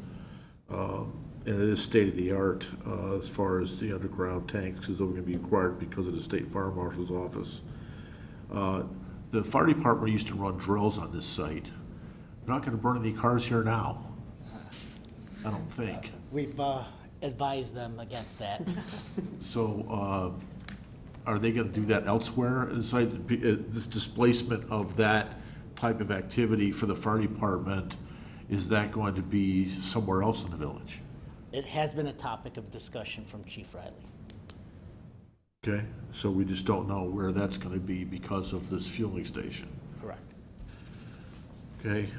And it is state of the art as far as the underground tanks, because they're going to be required because of the state fire marshal's office. The fire department used to run drills on this site. They're not going to burn any cars here now, I don't think. We've advised them against that. So are they going to do that elsewhere? It's like the displacement of that type of activity for the fire department, is that going to be somewhere else in the village? It has been a topic of discussion from Chief Riley. Okay, so we just don't know where that's going to be because of this fueling station. Correct. Okay,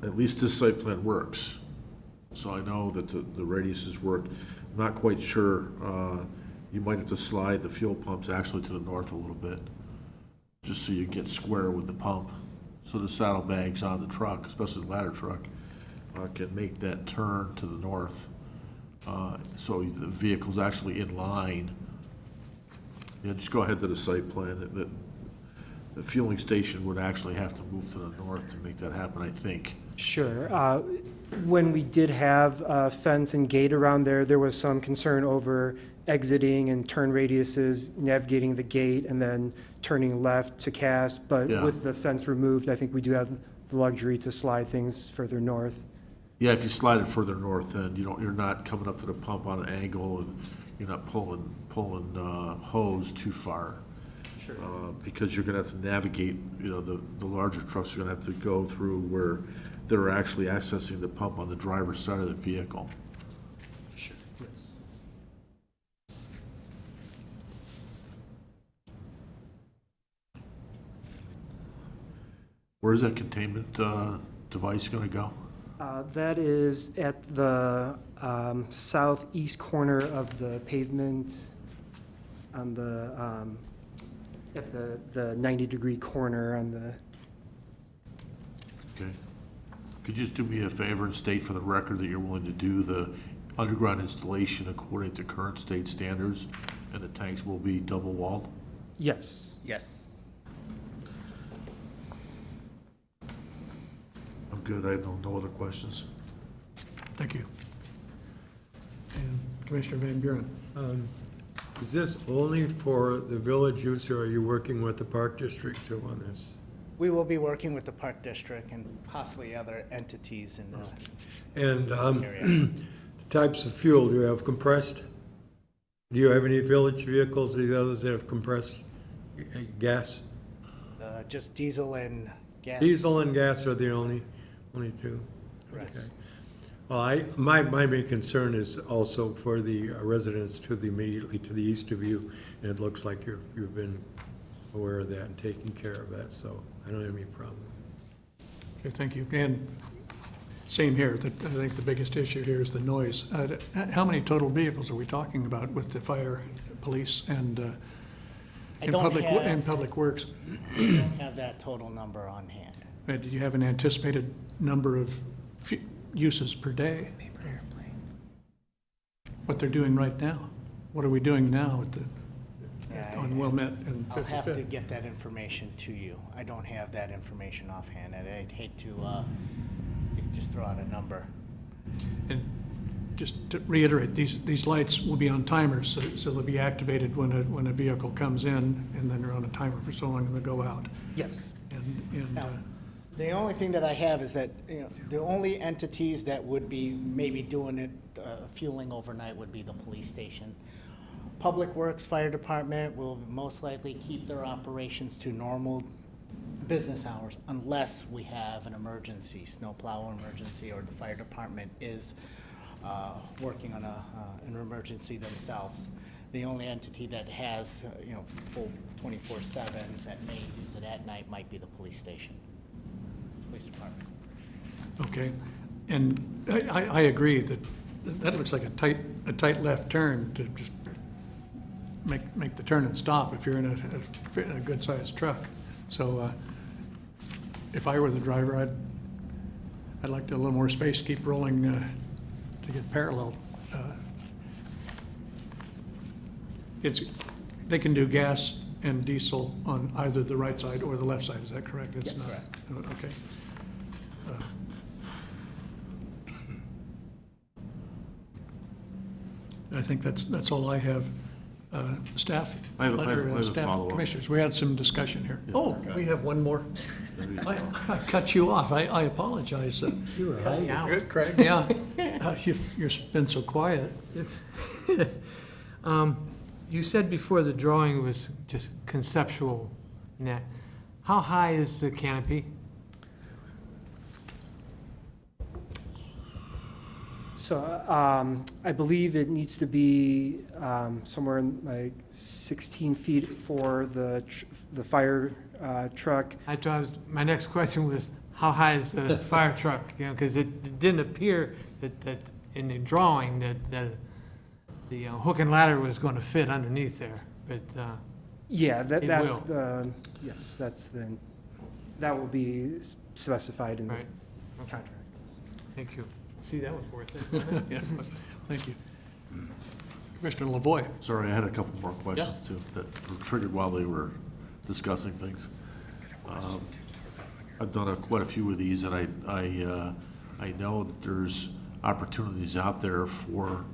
at least this site plan works. So I know that the radiuses work. I'm not quite sure. You might have to slide the fuel pumps actually to the north a little bit, just so you get square with the pump. So the saddlebags on the truck, especially the ladder truck, can make that turn to the north. So the vehicle's actually in line. Yeah, just go ahead to the site plan. The fueling station would actually have to move to the north to make that happen, I think. Sure. When we did have a fence and gate around there, there was some concern over exiting and turn radiuses, navigating the gate, and then turning left to Cass. But Yeah. with the fence removed, I think we do have the luxury to slide things further north. Yeah, if you slide it further north, then you're not coming up to the pump on an angle, and you're not pulling hose too far. Sure. Because you're gonna have to navigate, the larger trucks are gonna have to go through where they're actually accessing the pump on the driver's side of the vehicle. Sure. Yes. Where's that containment device gonna go? That is at the southeast corner of the pavement on at the 90-degree corner on the. Okay. Could you just do me a favor and state for the record that you're willing to do the underground installation according to current state standards, and the tanks will be double walled? Yes. Yes. I'm good, I have no other questions. Thank you. And Commissioner Van Buren. Is this only for the village use, or are you working with the Park District too on this? We will be working with the Park District and possibly other entities in the And area. the types of fuel, do you have compressed? Do you have any village vehicles, or the others that have compressed gas? Just diesel and gas. Diesel and gas are the only two? Correct. Okay. Well, my main concern is also for the residents immediately to the east of you, and it looks like you've been aware of that and taking care of that, so I don't have any problem. Okay, thank you. And same here. I think the biggest issue here is the noise. How many total vehicles are we talking about with the fire, police, and I don't have- public works? I don't have that total number on hand. Do you have an anticipated number of uses per day? What they're doing right now? What are we doing now at the, Yeah, on Wilmette and I'll have to 55th. get that information to you. I don't have that information offhand, and I'd hate to just throw out a number. And just to reiterate, these lights will be on timers, so they'll be activated when a vehicle comes in, and then they're on a timer for so long and they go out. Yes. And Now, the only thing that I have is that, the only entities that would be maybe doing it, fueling overnight would be the police station. Public Works Fire Department will most likely keep their operations to normal business hours unless we have an emergency, snowplow emergency, or the fire department is working on an emergency themselves. The only entity that has, full 24/7 that may use it at night might be the police station, police department. Okay, and I agree that looks like a tight left turn to just make the turn and stop if you're in a good-sized truck. So if I were the driver, I'd like a little more space to keep rolling to get parallel. They can do gas and diesel on either the right side or the left side, is that correct? It's Yes. not- Okay. I think that's all I have. Staff? I have a Staff follow-up. Commissioners, we had some discussion here. Oh, we have one more. I cut you off. I apologize. You were hiding. Craig, yeah. You've been so quiet. You said before the drawing was just conceptual net. How high is the canopy? So I believe it needs to be somewhere in like 16 feet for the fire truck. My next question was, how high is the fire truck? Because it didn't appear that in the drawing that the hook and ladder was going to fit underneath there, but Yeah, It that's will. that will be specified in the Right. contract. thank you. See, that was worth it. Yeah, thank you. Commissioner Lavoy. Sorry, I had a couple more questions too that were triggered while they were discussing things. I've done quite a few of these, and I know that there's opportunities out there for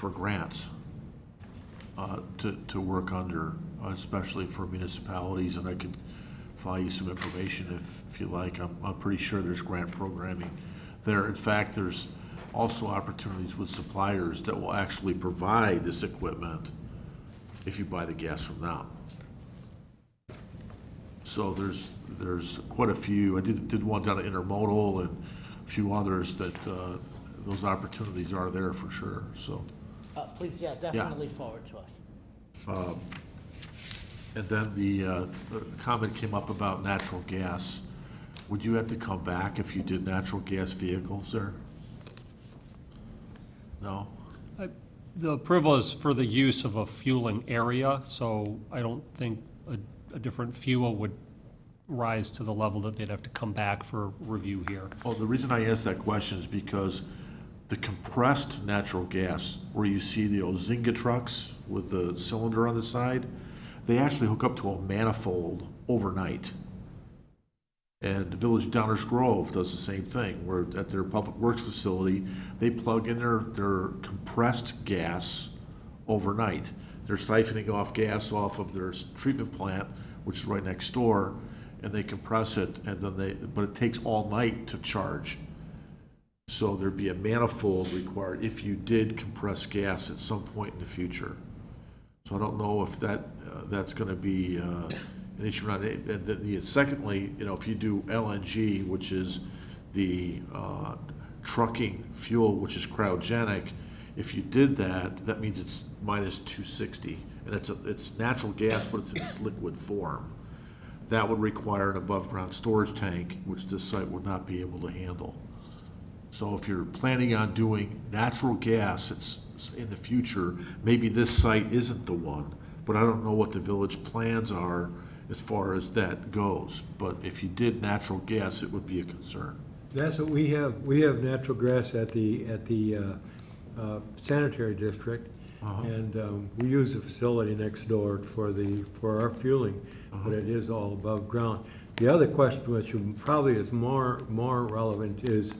grants to work under, especially for municipalities, and I could file you some information if you like. I'm pretty sure there's grant programming there. In fact, there's also opportunities with suppliers that will actually provide this equipment if you buy the gas from them. So there's quite a few. I did one down at Intermodal and a few others that those opportunities are there for sure, so. Please, definitely forward to us. And then the comment came up about natural gas. Would you have to come back if you did natural gas vehicles there? No? The approval is for the use of a fueling area, so I don't think a different fuel would rise to the level that they'd have to come back for review here. Well, the reason I asked that question is because the compressed natural gas, where you see the Ozinga trucks with the cylinder on the side, they actually hook up to a manifold overnight. And Village Downers Grove does the same thing, where at their public works facility, they plug in their compressed gas overnight. They're siphoning off gas off of their treatment plant, which is right next door, and they compress it, and then but it takes all night to charge. So there'd be a manifold required if you did compress gas at some point in the future. So I don't know if that's going to be an issue around it. And then secondly, if you do LNG, which is the trucking fuel, which is cryogenic, if you did that, that means it's minus 260, and it's natural gas, but it's in its liquid form. That would require an above-ground storage tank, which this site would not be able to handle. So if you're planning on doing natural gas, it's in the future, maybe this site isn't the one, but I don't know what the village plans are as far as that goes. But if you did natural gas, it would be a concern. That's what we have. We have natural gas at the sanitary district, And we use the facility next door for our fueling, but it is all above ground. The other question, which probably is more relevant, is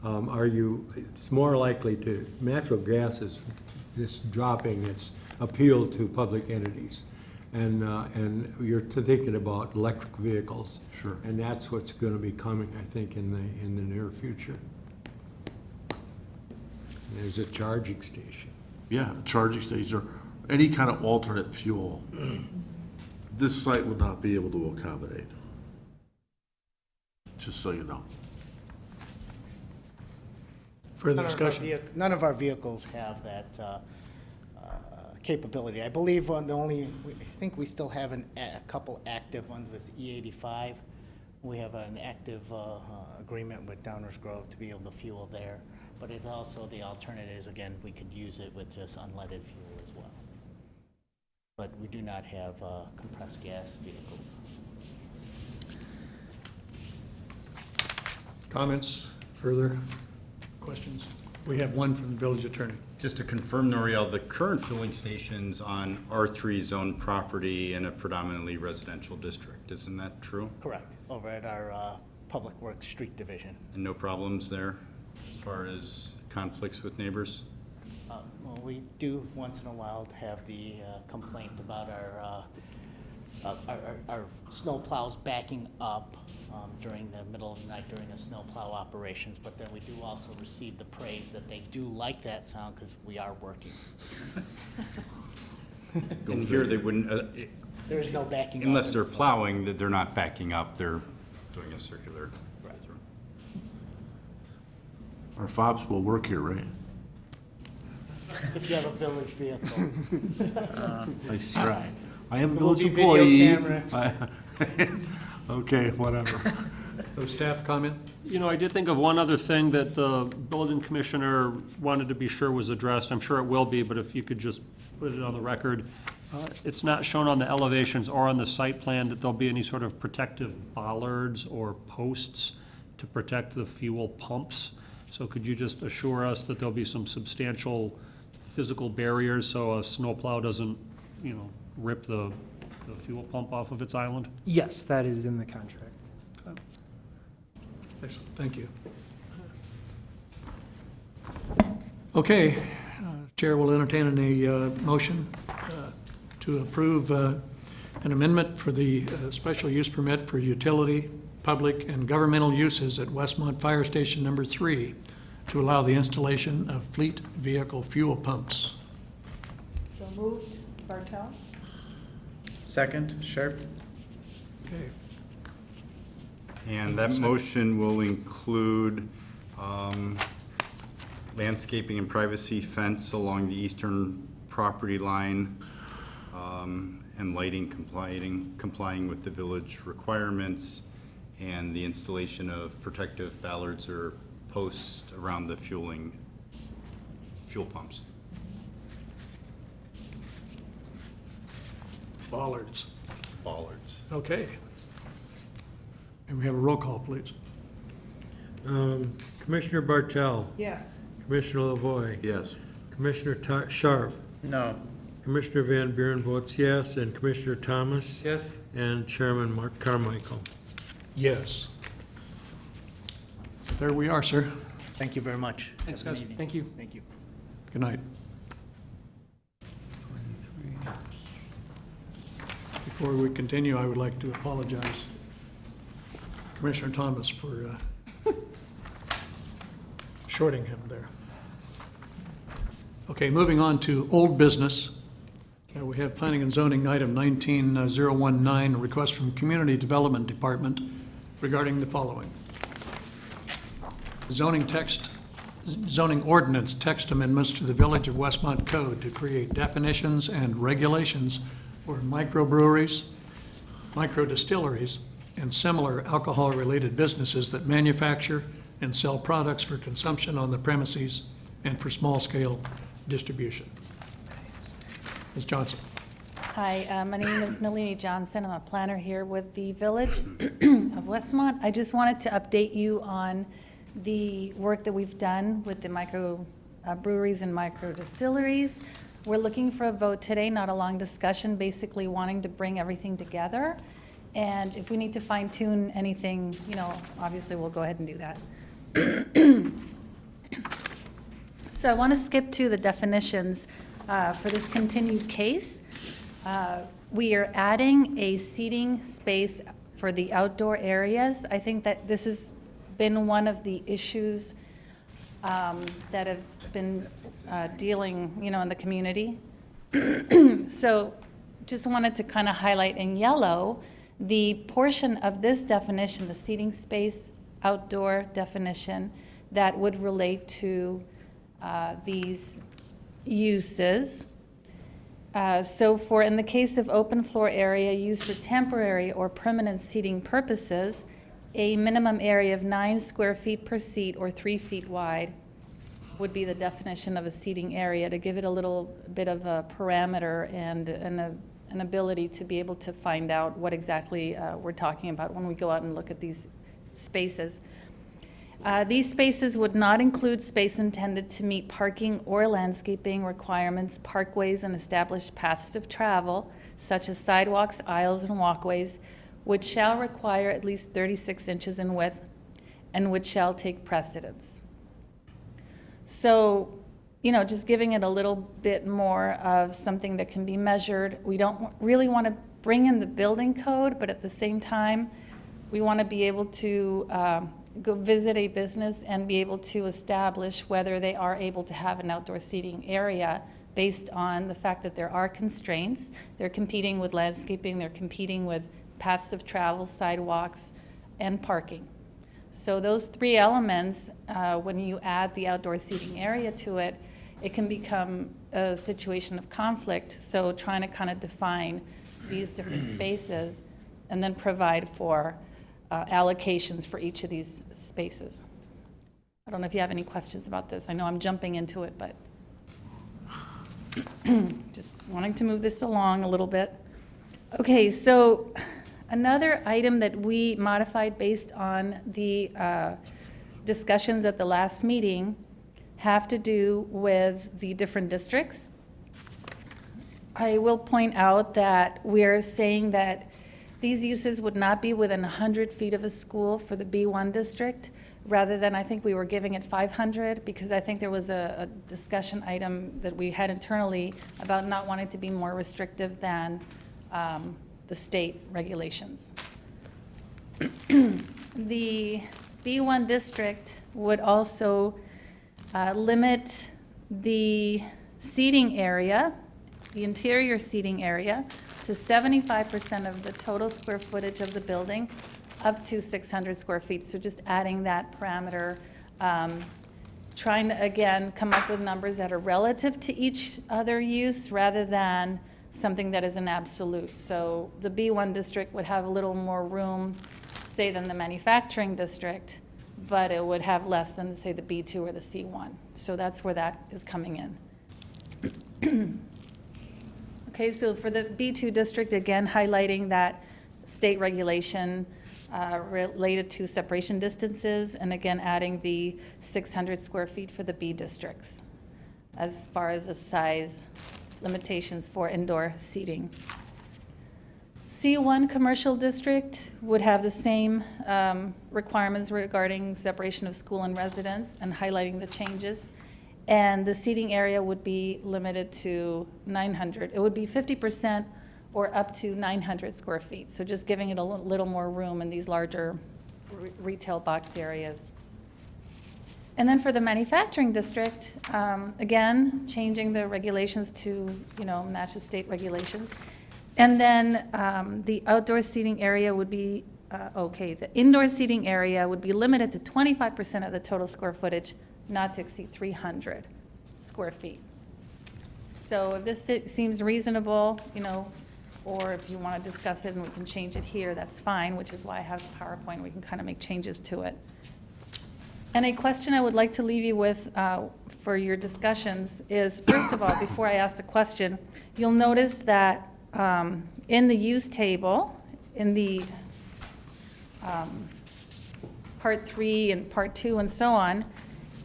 it's more likely to, natural gas is just dropping its appeal to public entities. And you're thinking about electric vehicles. Sure. And that's what's going to be coming, I think, in the near future. There's a charging station. Yeah, charging stations or any kind of alternate fuel. This site would not be able to accommodate. Just so you know. Further discussion? None of our vehicles have that capability. I believe I think we still have a couple active ones with E85. We have an active agreement with Downers Grove to be able to fuel there. But it's also the alternative is, again, we could use it with just unleaded fuel as well. But we do not have compressed gas vehicles. Comments? Further questions? We have one from the village attorney. Just to confirm, Noriel, the current fueling station's on R3 zone property in a predominantly residential district, isn't that true? Correct, over at our Public Works Street Division. And no problems there as far as conflicts with neighbors? Well, we do once in a while have the complaint about our snow plows backing up during the middle of the night during the snow plow operations, but then we do also receive the praise that they do like that sound because we are working. And here they wouldn't, There is no backing up. unless in they're the snow. plowing, that they're not backing up, they're doing a circular. Right. Our fobs will work here, right? If you have a village vehicle. Nice try. I am a Will village be video employee. camera. Okay, whatever. So staff comment? You know, I did think of one other thing that the building commissioner wanted to be sure was addressed. I'm sure it will be, but if you could just put it on the record. It's not shown on the elevations or on the site plan that there'll be any sort of protective bollards or posts to protect the fuel pumps. So could you just assure us that there'll be some substantial physical barriers so a snowplow doesn't, rip the fuel pump off of its island? Yes, that is in the contract. Excellent, thank you. Okay, Chair will entertain a motion to approve an amendment for the special use permit for utility, public, and governmental uses at Westmont Fire Station Number 3 to allow the installation of fleet vehicle fuel pumps. So moved, Bartel? Second, Sharp? Okay. And that motion will include landscaping and privacy fence along the eastern property line, and lighting complying with the village requirements, and the installation of protective bollards or posts around the fuel pumps. Bollards. Bollards. Okay. And we have a roll call, please. Commissioner Bartel, Yes. Commissioner Lavoy, Yes. Commissioner Sharp, No. Commissioner Van Buren votes yes, and Commissioner Thomas, Yes? and Chairman Mark Carmichael. Yes. There we are, sir. Thank you very much. Thanks, Have a good guys. evening. Thank you. Thank you. Good night. Before we continue, I would like to apologize, Commissioner Thomas, for shorting him there. Okay, moving on to old business. We have Planning and Zoning item 19019, a request from Community Development Department regarding the following. Zoning ordinance text amendments to the Village of Westmont Code to create definitions and regulations for microbreweries, microdistilleries, and similar alcohol-related businesses that manufacture and sell products for consumption on the premises and for small-scale distribution. Ms. Johnson. Hi, my name is Nalini Johnson. I'm a planner here with the Village of Westmont. I just wanted to update you on the work that we've done with the micro breweries and micro distilleries. We're looking for a vote today, not a long discussion, basically wanting to bring everything together. And if we need to fine tune anything, obviously we'll go ahead and do that. So I want to skip to the definitions for this continued case. We are adding a seating space for the outdoor areas. I think that this has been one of the issues that have been dealing, in the community. So just wanted to kind of highlight in yellow the portion of this definition, the seating space outdoor definition, that would relate to these uses. So in the case of open floor area used for temporary or permanent seating purposes, a minimum area of 9 square feet per seat or 3 feet wide would be the definition of a seating area, to give it a little bit of a parameter and an ability to be able to find out what exactly we're talking about when we go out and look at these spaces. These spaces would not include space intended to meet parking or landscaping requirements, parkways, and established paths of travel, such as sidewalks, aisles, and walkways, which shall require at least 36 inches in width and which shall take precedence. So, just giving it a little bit more of something that can be measured. We don't really want to bring in the building code, but at the same time, we want to be able to go visit a business and be able to establish whether they are able to have an outdoor seating area based on the fact that there are constraints. They're competing with landscaping, they're competing with paths of travel, sidewalks, and parking. So those three elements, when you add the outdoor seating area to it, it can become a situation of conflict. So trying to kind of define these different spaces and then provide for allocations for each of these spaces. I don't know if you have any questions about this. I know I'm jumping into it, but just wanting to move this along a little bit. Okay, so another item that we modified based on the discussions at the last meeting have to do with the different districts. I will point out that we're saying that these uses would not be within 100 feet of a school for the B1 district, rather than, I think we were giving it 500, because I think there was a discussion item that we had internally about not wanting to be more restrictive than the state regulations. The B1 district would also limit the seating area, the interior seating area, to 75% of the total square footage of the building, up to 600 square feet. So just adding that parameter, trying to, again, come up with numbers that are relative to each other use rather than something that is an absolute. So the B1 district would have a little more room, say, than the manufacturing district, but it would have less than, say, the B2 or the C1. So that's where that is coming in. Okay, so for the B2 district, again, highlighting that state regulation related to separation distances, and again, adding the 600 square feet for the B districts as far as the size limitations for indoor seating. C1 commercial district would have the same requirements regarding separation of school and residence and highlighting the changes. And the seating area would be limited to 900. It would be 50% or up to 900 square feet. So just giving it a little more room in these larger retail box areas. And then for the manufacturing district, again, changing the regulations to, match the state regulations. And then the outdoor seating area would be, the indoor seating area would be limited to 25% of the total square footage, not to exceed 300 square feet. So if this seems reasonable, or if you want to discuss it and we can change it here, that's fine, which is why I have the PowerPoint. We can kind of make changes to it. And a question I would like to leave you with for your discussions is, first of all, before I ask the question, you'll notice that in the use table, in the Part 3 and Part 2 and so on,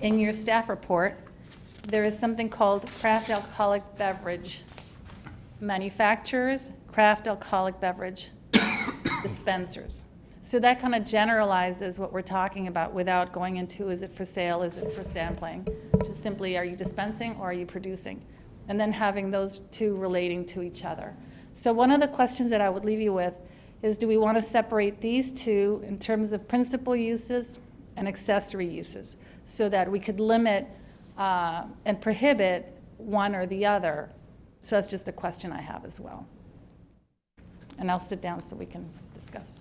in your staff report, there is something called craft alcoholic beverage manufacturers, craft alcoholic beverage dispensers. So that kind of generalizes what we're talking about without going into, is it for sale, is it for sampling? Just simply, are you dispensing or are you producing? And then having those two relating to each other. So one of the questions that I would leave you with is, do we want to separate these two in terms of principal uses and accessory uses, so that we could limit and prohibit one or the other? So that's just a question I have as well. And I'll sit down so we can discuss.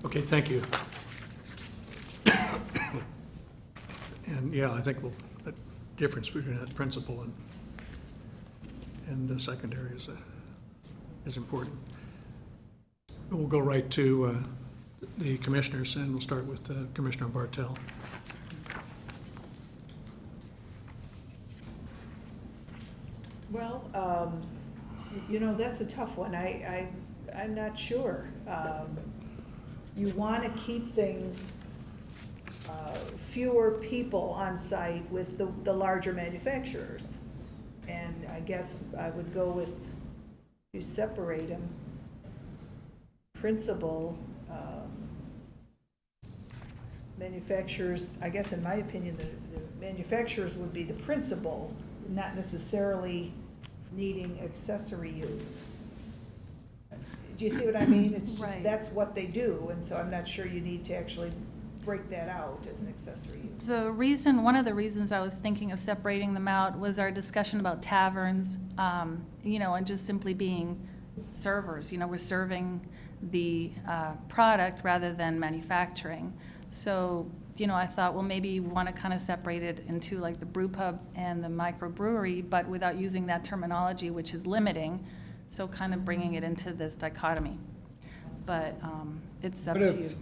Okay, thank you. And yeah, I think the difference between that principal and the secondary is important. We'll go right to the commissioners, and we'll start with Commissioner Bartel. Well, you know, that's a tough one. I'm not sure. You want to keep things, fewer people on site with the larger manufacturers. And I guess I would go with, you separate them. Principal, manufacturers, I guess in my opinion, the manufacturers would be the principal, not necessarily needing accessory use. Do you see what I mean? It's just, Right. that's what they do, and so I'm not sure you need to actually break that out as an accessory use. One of the reasons I was thinking of separating them out was our discussion about taverns, and just simply being servers. We're serving the product rather than manufacturing. So, I thought, well, maybe you want to kind of separate it into like the brew pub and the microbrewery, but without using that terminology, which is limiting. So kind of bringing it into this dichotomy. But it's up What to you. if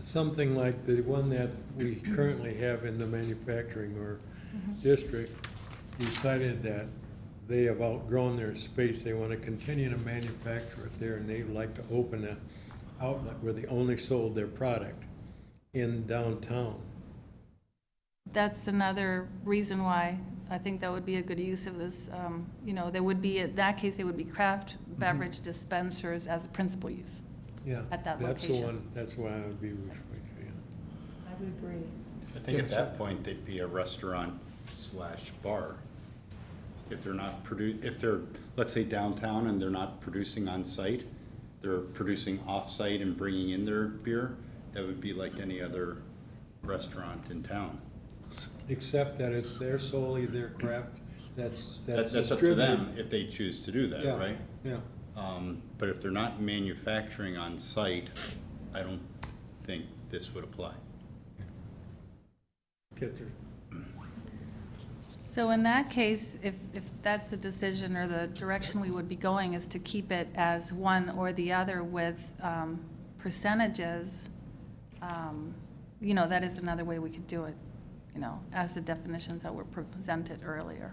something like the one that we currently have in the manufacturing or district decided that they have outgrown their space, they want to continue to manufacture it there, and they'd like to open an outlet where they only sold their product in downtown? That's another reason why I think that would be a good use of this. There would be, in that case, it would be craft beverage dispensers as a principal use. Yeah, At that that's the location. one, that's why I would be referring to. I would agree. I think at that point, they'd be a restaurant/bar. If they're not if they're, let's say downtown and they're not producing on site, they're producing off-site and bringing in their beer, that would be like any other restaurant in town. Except that it's their solely their craft, that's That's up to them if they choose to do that, Yeah, right? yeah. But if they're not manufacturing on site, I don't think this would apply. Get their So in that case, if that's the decision or the direction we would be going, is to keep it as one or the other with percentages, that is another way we could do it, as the definitions that were presented earlier.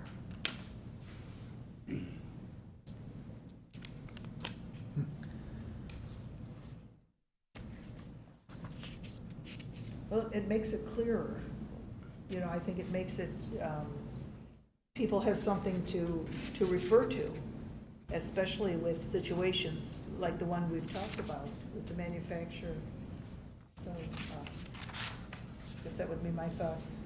Well, it makes it clearer. I think it makes it, people have something to refer to, especially with situations like the one we've talked about with the manufacturer. So, I guess that would be my thoughts.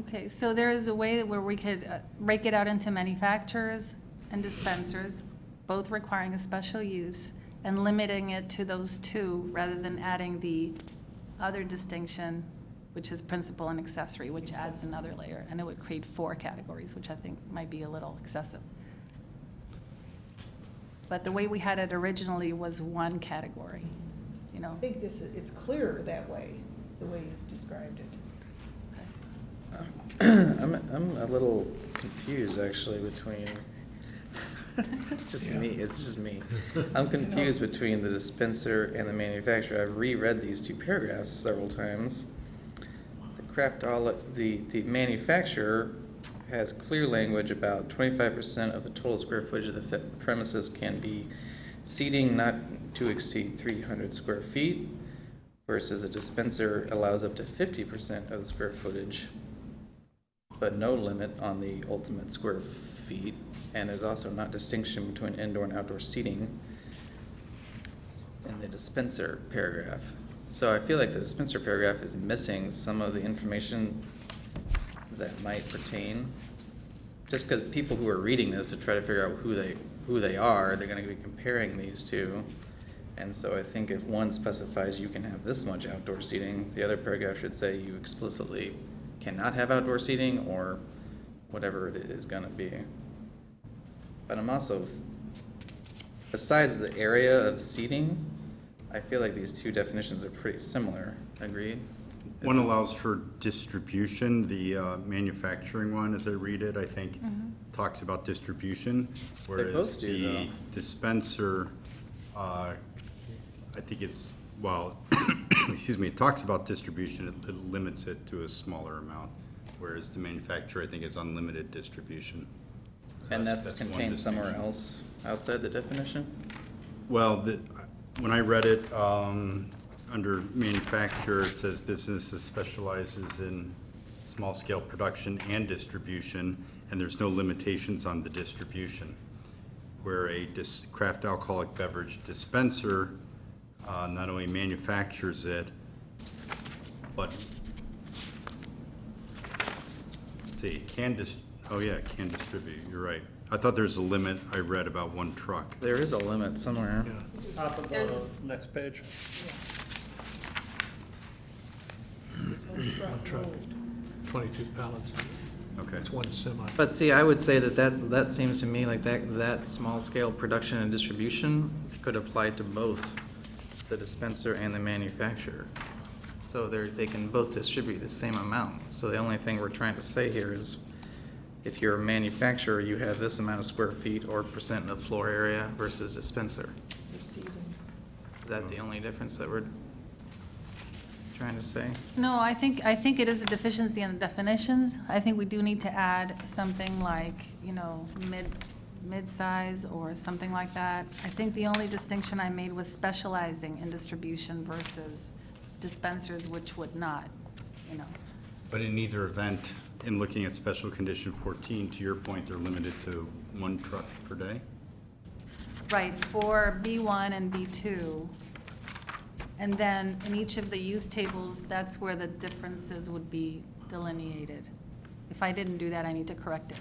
Okay, so there is a way where we could break it out into manufacturers and dispensers, both requiring a special use, and limiting it to those two rather than adding the other distinction, which is principal and accessory, which adds another layer, and it would create 4 categories, which I think might be a little excessive. But the way we had it originally was 1 category, I think it's clearer that way, the way you've described it. I'm a little confused actually between, it's just me. I'm confused between the dispenser and the manufacturer. I've reread these 2 paragraphs several times. The manufacturer has clear language about 25% of the total square footage of the premises can be seating not to exceed 300 square feet. versus a dispenser allows up to 50% of the square footage, but no limit on the ultimate square feet, and there's also not distinction between indoor and outdoor seating in the dispenser paragraph. So I feel like the dispenser paragraph is missing some of the information that might pertain. Just because people who are reading this to try to figure out who they are, they're going to be comparing these two. And so I think if one specifies you can have this much outdoor seating, the other paragraph should say you explicitly cannot have outdoor seating, or whatever it is going to be. But I'm also, besides the area of seating, I feel like these two definitions are pretty similar. Agreed? One allows for distribution, the manufacturing one, as I read it, I think, talks about distribution, whereas both do, the though. dispenser, I think it's, well, excuse me, it talks about distribution, it limits it to a smaller amount, whereas the manufacturer, I think, is unlimited distribution. So And that's one contained somewhere distinction. else outside the definition? Well, when I read it, under manufacturer, it says business that specializes in small-scale production and distribution, and there's no limitations on the distribution. Where a craft alcoholic beverage dispenser not only manufactures it, but, let's see, it can it can distribute, you're right. I thought there's a limit, I read about one truck. There is a limit somewhere. Top of There's- the next page. One truck, 22 pallets. Okay. It's one semi. But see, I would say that seems to me like that small scale production and distribution could apply to both the dispenser and the manufacturer. So they can both distribute the same amount. So the only thing we're trying to say here is if you're a manufacturer, you have this amount of square feet or percent of floor area versus dispenser. Is that the only difference that we're trying to say? No, I think it is a deficiency in the definitions. I think we do need to add something like, mid-size or something like that. I think the only distinction I made was specializing in distribution versus dispensers, which would not, But in either event, in looking at special condition 14, to your point, they're limited to one truck per day? Right, for B1 and B2. And then in each of the use tables, that's where the differences would be delineated. If I didn't do that, I need to correct it.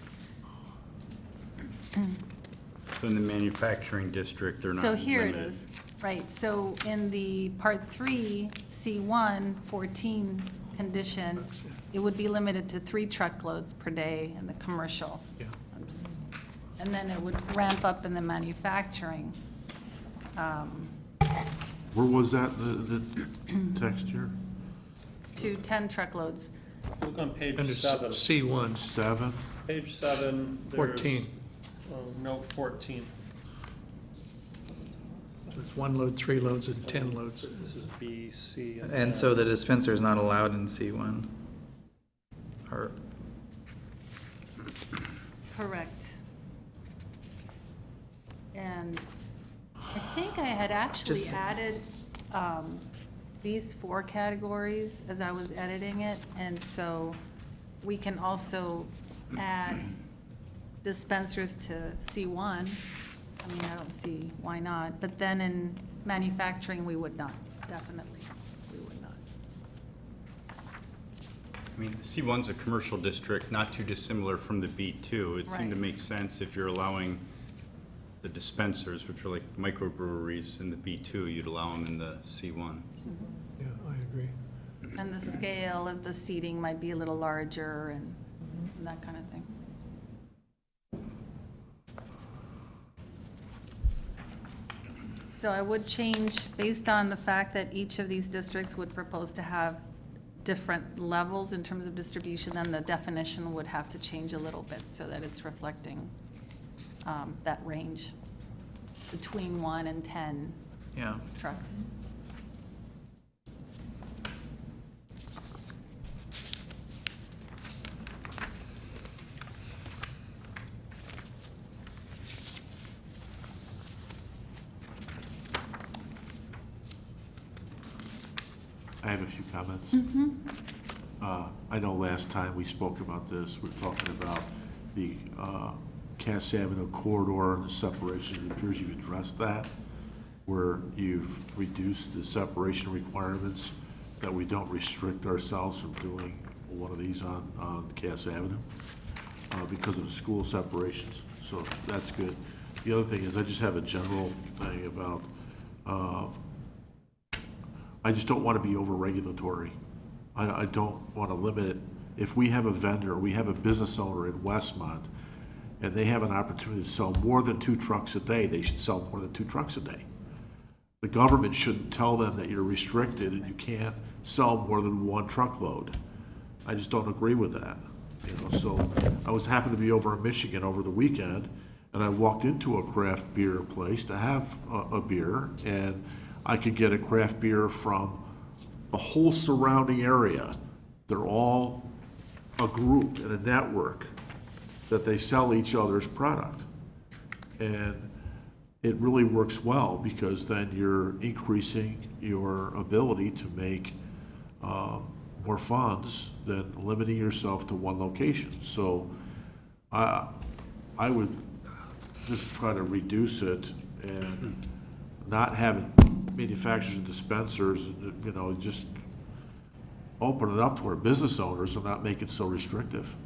So in the manufacturing district, they're not So limited? here it is, right, so in the Part 3, C1, 14 condition, it would be limited to 3 truckloads per day in the commercial. Yeah. And then it would ramp up in the manufacturing. Where was that, the text here? To 10 truckloads. Look on page Under 7. C1, 7? Page 7. there's- 14. No, 14. So it's 1 load, 3 loads, and 10 loads. This is B, C. And so the dispenser is not allowed in C1? Or, Correct. And I think I had actually Just- added these 4 categories as I was editing it, and so we can also add dispensers to C1. I mean, I don't see why not, but then in manufacturing, we would not, definitely, we would not. I mean, C1's a commercial district, not too dissimilar from the B2. It seemed to Right. make sense if you're allowing the dispensers, which are like microbreweries in the B2, you'd allow them in the C1. Yeah, I agree. And the scale of the seating might be a little larger and that kind of thing. So I would change, based on the fact that each of these districts would propose to have different levels in terms of distribution, then the definition would have to change a little bit so that it's reflecting that range between 1 and 10 yeah. trucks. I have a few comments. I know last time we spoke about this, we were talking about the Cass Avenue corridor and the separation. It appears you've addressed that, where you've reduced the separation requirements, that we don't restrict ourselves from doing one of these on Cass Avenue because of the school separations. So that's good. The other thing is, I just have a general thing about, I just don't want to be over-regulatory. I don't want to limit it. If we have a vendor, we have a business owner in Westmont, and they have an opportunity to sell more than 2 trucks a day, they should sell more than 2 trucks a day. The government shouldn't tell them that you're restricted and you can't sell more than 1 truckload. I just don't agree with that. So I happened to be over in Michigan over the weekend, and I walked into a craft beer place to have a beer, and I could get a craft beer from the whole surrounding area. They're all a group and a network that they sell each other's product. And it really works well, because then you're increasing your ability to make more funds than limiting yourself to one location. So I would just try to reduce it and not have it manufacturers and dispensers, just open it up to our business owners and not make it so restrictive.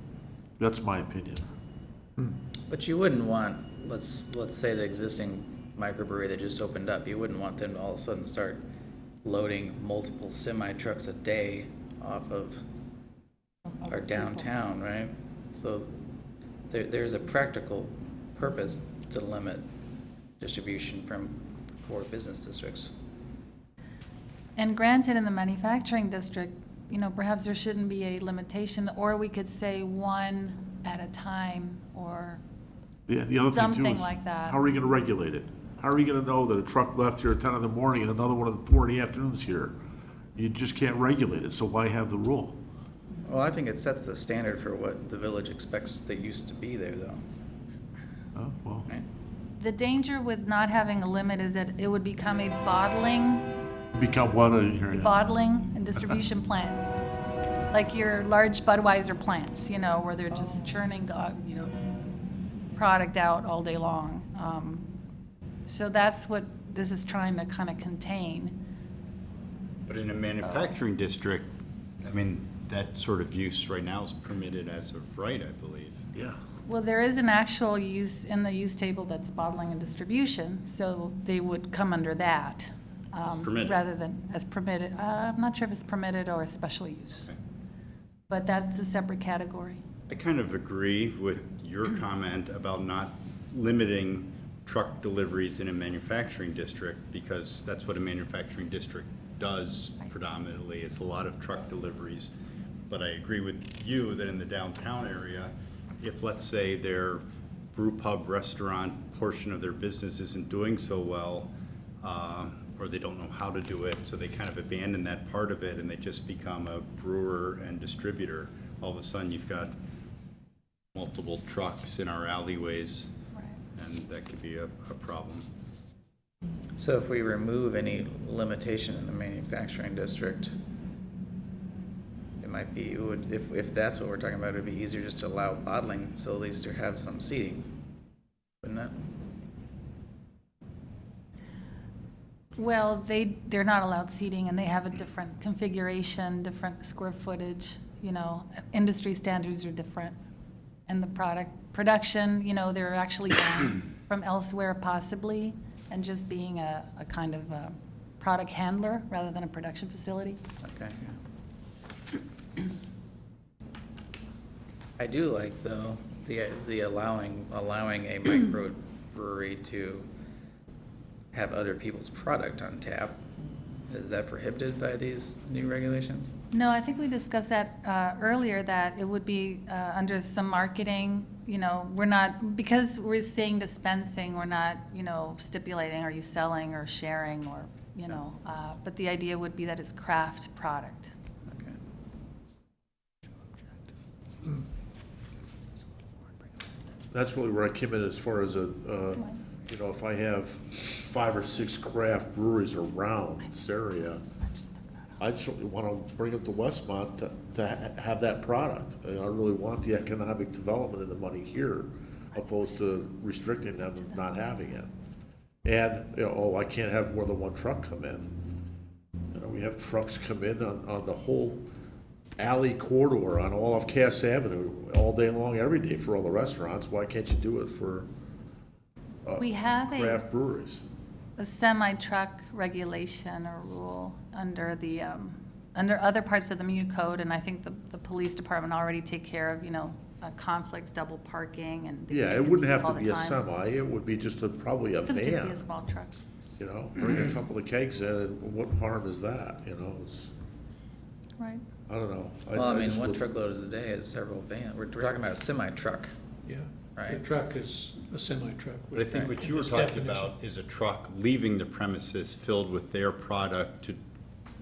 That's my opinion. But you wouldn't want, let's say the existing microbrewery that just opened up, you wouldn't want them to all of a sudden start loading multiple semi-trucks a day off of our downtown, right? So there's a practical purpose to limit distribution from core business districts. And granted, in the manufacturing district, perhaps there shouldn't be a limitation, or we could say 1 at a time, or The other thing too something is, like that. how are you gonna regulate it? How are you gonna know that a truck left here at 10 in the morning and another one at 4 in the afternoon's here? You just can't regulate it, so why have the rule? Well, I think it sets the standard for what the village expects that used to be there, though. Oh, well, Right? The danger with not having a limit is that it would become a bottling become what in here? bottling and distribution plant. Like your large Budweiser plants, where they're just churning, product out all day long. So that's what this is trying to kind of contain. But in a manufacturing district, that sort of use right now is permitted as of right, I believe. Yeah. Well, there is an actual use in the use table that's bottling and distribution, so they would come under that. Permitted. Rather than as permitted. I'm not sure if it's permitted or a special use. Okay. But that's a separate category. I kind of agree with your comment about not limiting truck deliveries in a manufacturing district, because that's what a manufacturing district does predominantly. It's a lot of truck deliveries. But I agree with you that in the downtown area, if, let's say, their brew pub restaurant portion of their business isn't doing so well, or they don't know how to do it, so they kind of abandon that part of it and they just become a brewer and distributor, all of a sudden you've got multiple trucks in our alleyways, and that could be a problem. So if we remove any limitation in the manufacturing district, it might be, if that's what we're talking about, it'd be easier just to allow bottling facilities to have some seating, wouldn't it? Well, they're not allowed seating, and they have a different configuration, different square footage, industry standards are different. And the production, they're actually from elsewhere possibly, and just being a kind of a product handler rather than a production facility. Okay. I do like, though, the allowing a microbrewery to have other people's product on tap. Is that prohibited by these new regulations? No, I think we discussed that earlier, that it would be under some marketing, we're not, because we're saying dispensing, we're not, stipulating, are you selling or sharing or, but the idea would be that it's craft product. Okay. That's really where I came in as far as if I have 5 or 6 craft breweries around this area, I'd certainly want to bring them to Westmont to have that product. I really want the economic development and the money here, opposed to restricting them of not having it. And, I can't have more than one truck come in. We have trucks come in on the whole alley corridor on all of Cass Avenue all day long, every day for all the restaurants. Why can't you do it for We have craft breweries? a semi-truck regulation or rule under the, under other parts of the MU code, and I think the police department already take care of, conflicts, double parking, and. they Yeah, take it the wouldn't have people to all be the a time. semi, it would be just probably a It would just be a van, small truck. bring a couple of kegs in, and what harm is that, it's, Right. I don't know. Well, I mean, just one would- truckload a day is several vans. We're talking about a semi-truck. Yeah. Right. A truck is a semi-truck. But I think what you were Its talking definition. about is a truck leaving the premises filled with their product to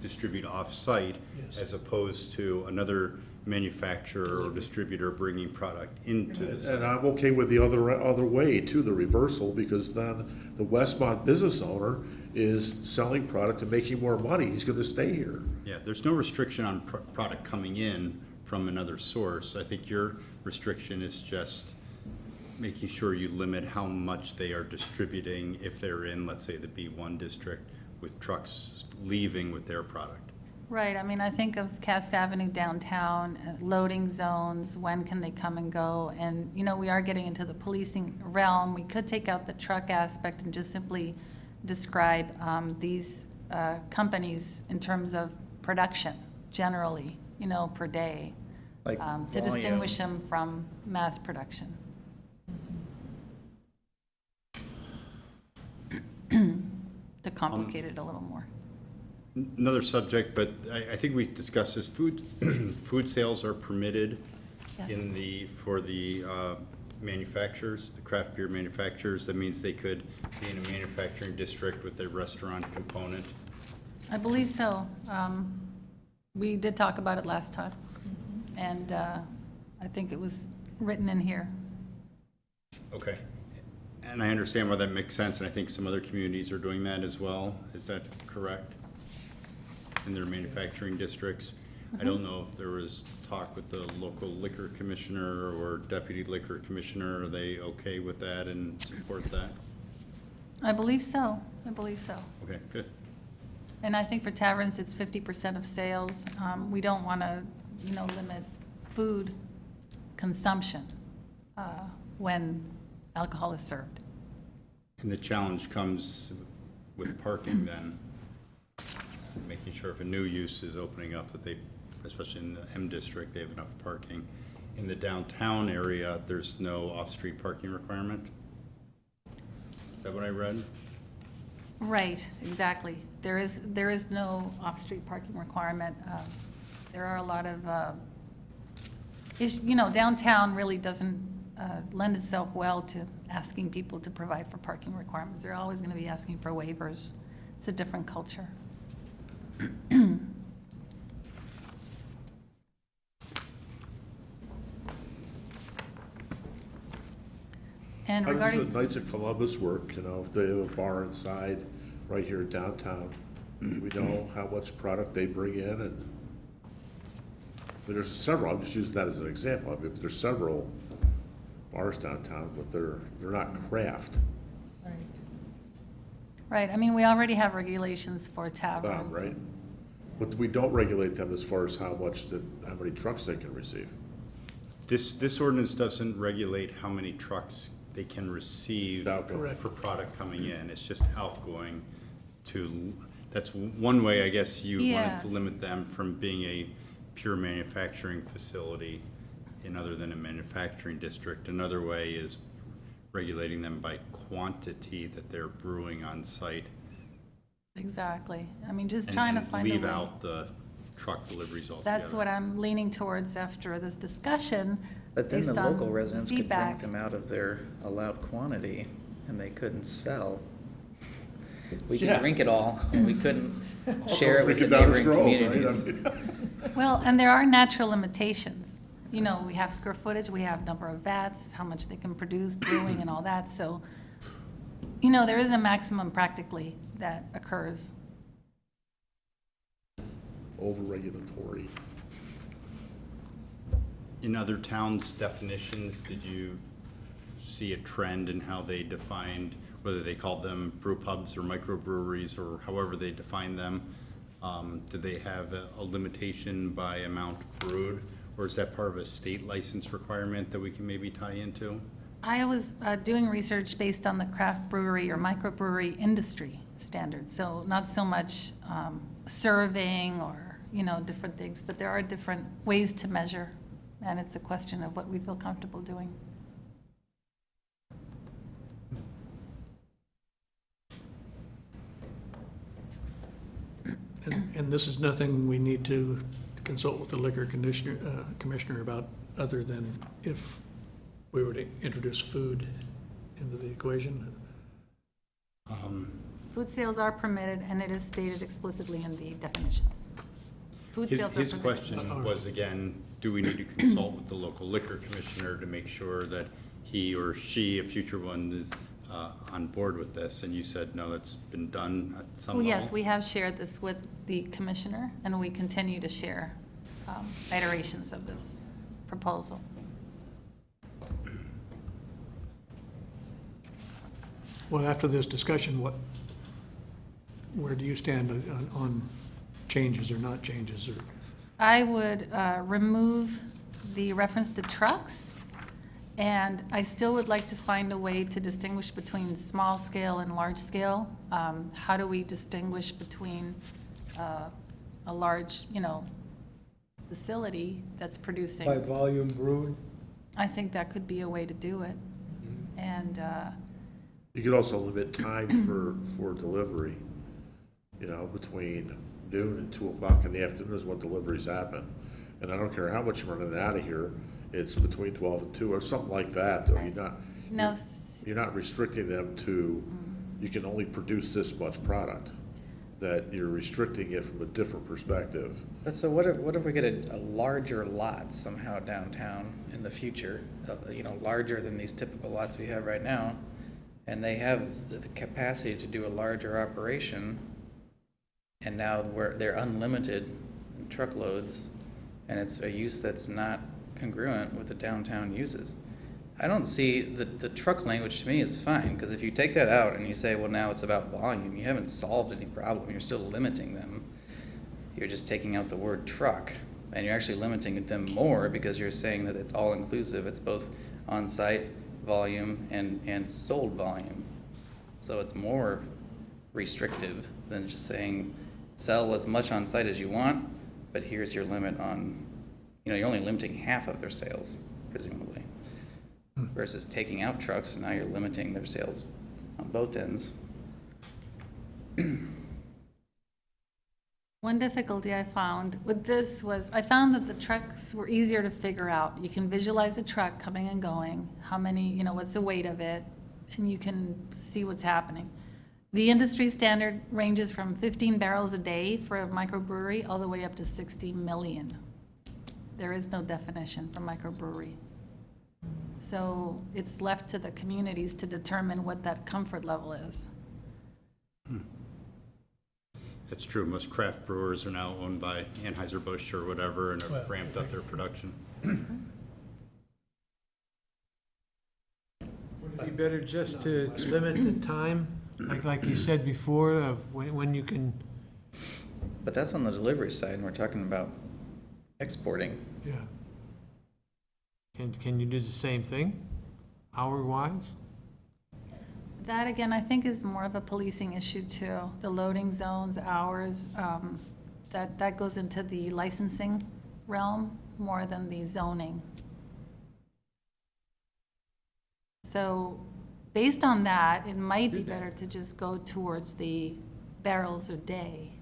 distribute off-site, Yes. as opposed to another manufacturer or distributor bringing product into the And site. I'm okay with the other way too, the reversal, because then the Westmont business owner is selling product and making more money, he's gonna stay here. Yeah, there's no restriction on product coming in from another source. I think your restriction is just making sure you limit how much they are distributing if they're in, let's say, the B1 district, with trucks leaving with their product. Right, I mean, I think of Cass Avenue downtown, loading zones, when can they come and go? And, we are getting into the policing realm. We could take out the truck aspect and just simply describe these companies in terms of production, generally, per day, Like to volume. distinguish them from mass production. To complicate it a little more. Another subject, but I think we discussed this, food, food sales are permitted in Yes. for the manufacturers, the craft beer manufacturers. That means they could be in a manufacturing district with a restaurant component. I believe so. We did talk about it last time, and I think it was written in here. Okay. And I understand why that makes sense, and I think some other communities are doing that as well. Is that correct? In their manufacturing districts? I don't know if there was talk with the local liquor commissioner or deputy liquor commissioner. Are they okay with that and support that? I believe so. I believe so. Okay, good. And I think for taverns, it's 50% of sales. We don't want to, limit food consumption when alcohol is served. And the challenge comes with parking then, making sure if a new use is opening up that they, especially in the M district, they have enough parking. In the downtown area, there's no off-street parking requirement? Is that what I read? Right, exactly. There is no off-street parking requirement. There are a lot of, downtown really doesn't lend itself well to asking people to provide for parking requirements. They're always going to be asking for waivers. It's a different culture. And How does regarding. the Knights of Columbus work, if they have a bar inside right here downtown? Do we know how much product they bring in and? There's several, I'm just using that as an example, there's several bars downtown, but they're not craft. Right. Right, I mean, we already have regulations for taverns. Right? But we don't regulate them as far as how many trucks they can receive. This ordinance doesn't regulate how many trucks they can receive Outgoing. for product coming in. It's just outgoing to, that's one way, I guess, you wanted to Yes. limit them from being a pure manufacturing facility in other than a manufacturing district. Another way is regulating them by quantity that they're brewing on site. Exactly. I mean, just and- trying to and find a way. leave out the truck deliveries altogether. That's what I'm leaning towards after this discussion, But then based the on local residents could drink feedback. them out of their allowed quantity, and they couldn't sell. We could Yeah. drink it all, and we couldn't share it with Drink the down his neighboring Grove, right? communities. Well, and there are natural limitations. We have square footage, we have number of vats, how much they can produce, brewing and all that. So, there is a maximum practically that occurs. over-regulatory. In other towns' definitions, did you see a trend in how they defined, whether they called them brew pubs or microbreweries or however they defined them? Did they have a limitation by amount brewed, or is that part of a state license requirement that we can maybe tie into? I was doing research based on the craft brewery or microbrewery industry standards, so not so much serving or, different things, but there are different ways to measure, and it's a question of what we feel comfortable doing. And this is nothing we need to consult with the liquor commissioner about, other than if we were to introduce food into the equation. Food sales are permitted, and it is stated explicitly in the definitions. Food sales are His permitted. question was, again, do we need to consult with the local liquor commissioner to make sure that he or she, a future one, is on board with this? And you said, no, that's been done at some Well, level? yes, we have shared this with the commissioner, and we continue to share iterations of this proposal. Well, after this discussion, where do you stand on changes or not changes? Or I would remove the reference to trucks, and I still would like to find a way to distinguish between small scale and large scale. How do we distinguish between a large, facility that's producing? By volume brewed? I think that could be a way to do it. And You could also limit time for delivery, between noon and 2 o'clock in the afternoon is when deliveries happen. And I don't care how much you're running out of here, it's between 12 and 2 or something like that. Or you're not restricting them to, you can only produce this much product. That you're restricting it from a different perspective. But so what if we get a larger lot somehow downtown in the future, larger than these typical lots we have right now, and they have the capacity to do a larger operation, and now they're unlimited in truckloads, and it's a use that's not congruent with the downtown uses. I don't see, the truck language to me is fine, because if you take that out and you say, well, now it's about volume, you haven't solved any problem, you're still limiting them. You're just taking out the word truck, and you're actually limiting them more because you're saying that it's all inclusive, it's both on-site volume and sold volume. So it's more restrictive than just saying, sell as much on-site as you want, but here's your limit on, you're only limiting half of their sales, presumably. Versus taking out trucks, and now you're limiting their sales on both ends. one difficulty I found with this was, I found that the trucks were easier to figure out. You can visualize a truck coming and going, how many, what's the weight of it, and you can see what's happening. The industry standard ranges from 15 barrels a day for a microbrewery all the way up to 60 million. There is no definition for microbrewery. So it's left to the communities to determine what that comfort level is. That's true. Most craft brewers are now owned by Anheuser-Busch or whatever, and have ramped up their production. Would it be better just to limit the time, like you said before, of when you can? But that's on the delivery side, and we're talking about exporting. Yeah. Can you do the same thing, hour-wise? That, again, I think is more of a policing issue too. The loading zones, hours, that goes into the licensing realm more than the zoning. So based on that, it might be better to just go towards the barrels a day.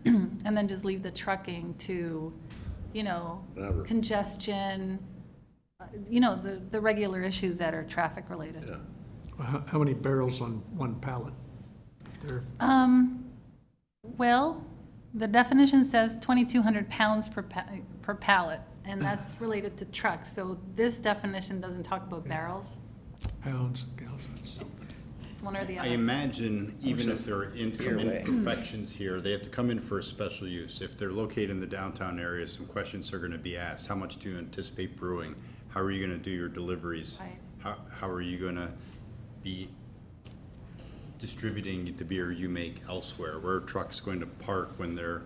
And then just leave the trucking to, Whatever. congestion, the regular issues that are traffic related. Yeah. How many barrels on one pallet? There, Well, the definition says 2,200 pounds per pallet, and that's related to trucks. So this definition doesn't talk about barrels. pounds, gallons. one or the I other. imagine even if there are some your way. imperfections here, they have to come in for a special use. If they're located in the downtown area, some questions are gonna be asked. How much do you anticipate brewing? How are you gonna do your deliveries? Right. How are you gonna be distributing the beer you make elsewhere? Where are trucks going to park when they're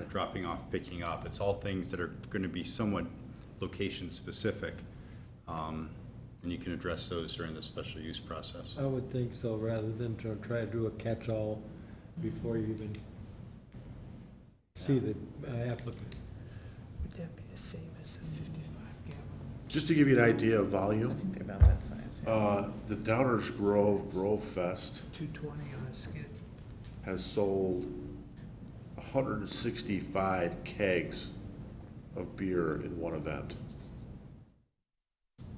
dropping off, picking up? It's all things that are gonna be somewhat location-specific. And you can address those during the special use process. I would think so, rather than to try to do a catch-all before you even see the applicant. Would that be the same as a 55 gallon? Just to give you an idea of volume, I think they're about that size. Yeah. the Downers Grove Fest 220 on a skid. has sold 165 kegs of beer in one event,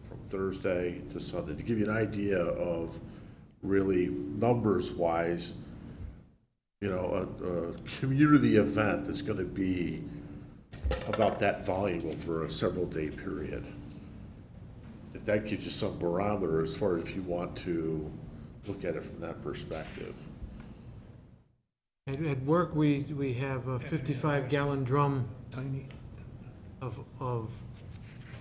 from Thursday to Sunday, to give you an idea of really numbers-wise, you know, a community event that's gonna be about that volume over a several-day period. If that gives you some barometer as far as if you want to look at it from that perspective. At work, we have a 55-gallon drum of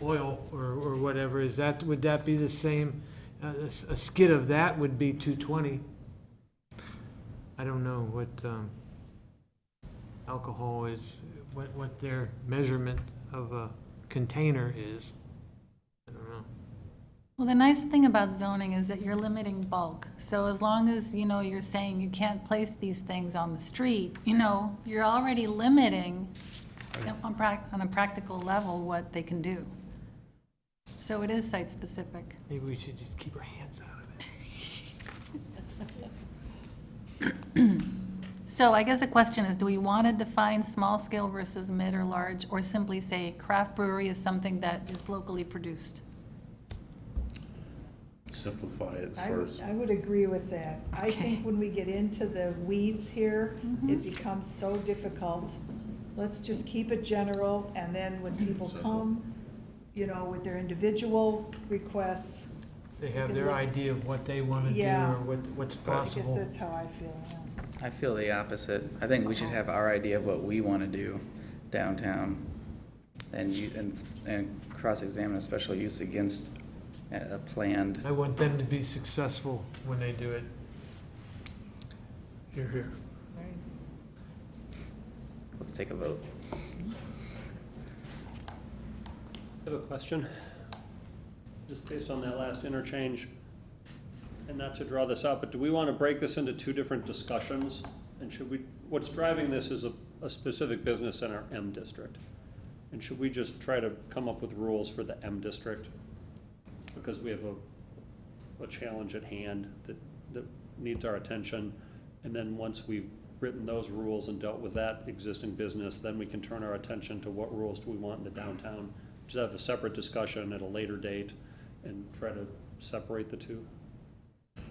oil or whatever. Would that be the same? A skid of that would be 220. I don't know what alcohol is, what their measurement of a container is. I don't know. Well, the nice thing about zoning is that you're limiting bulk. So as long as, you know, you're saying you can't place these things on the street, you know, you're already limiting on a practical level what they can do. So it is site-specific. Maybe we should just keep our hands out of it. So I guess the question is, do we want to define small scale versus mid or large, or simply say craft brewery is something that is locally produced? Simplify it as far as. I would agree with that. I Okay. think when we get into the weeds here, it becomes so difficult. Let's just keep it general, and then when people come, you know, with their individual requests, They have their idea of what they want to do Yeah. or what's I guess possible. that's how I feel. Yeah. I feel the opposite. I think we should have our idea of what we want to do downtown, and cross-examine a special use against a planned. I want them to be successful when they do it. Here, here. Right. Let's take a vote. I have a question, just based on that last interchange, and not to draw this out, but do we want to break this into two different discussions? And should we, what's driving this is a specific business in our M district. And should we just try to come up with rules for the M district? Because we have a challenge at hand that needs our attention. And then once we've written those rules and dealt with that existing business, then we can turn our attention to what rules do we want in the downtown. Just have a separate discussion at a later date and try to separate the two.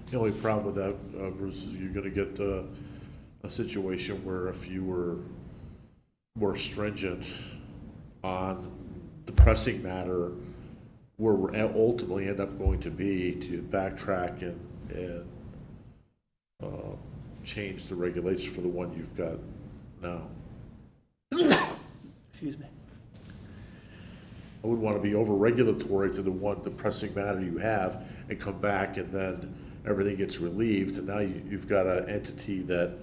The only problem with that, Bruce, is you're gonna get a situation where if you were more stringent on the pressing matter, where we're ultimately end up going to be to backtrack and change the regulations for the one you've got now. Excuse me. I wouldn't want to be over-regulatory to the pressing matter you have and come back and then everything gets relieved, and now you've got an entity that,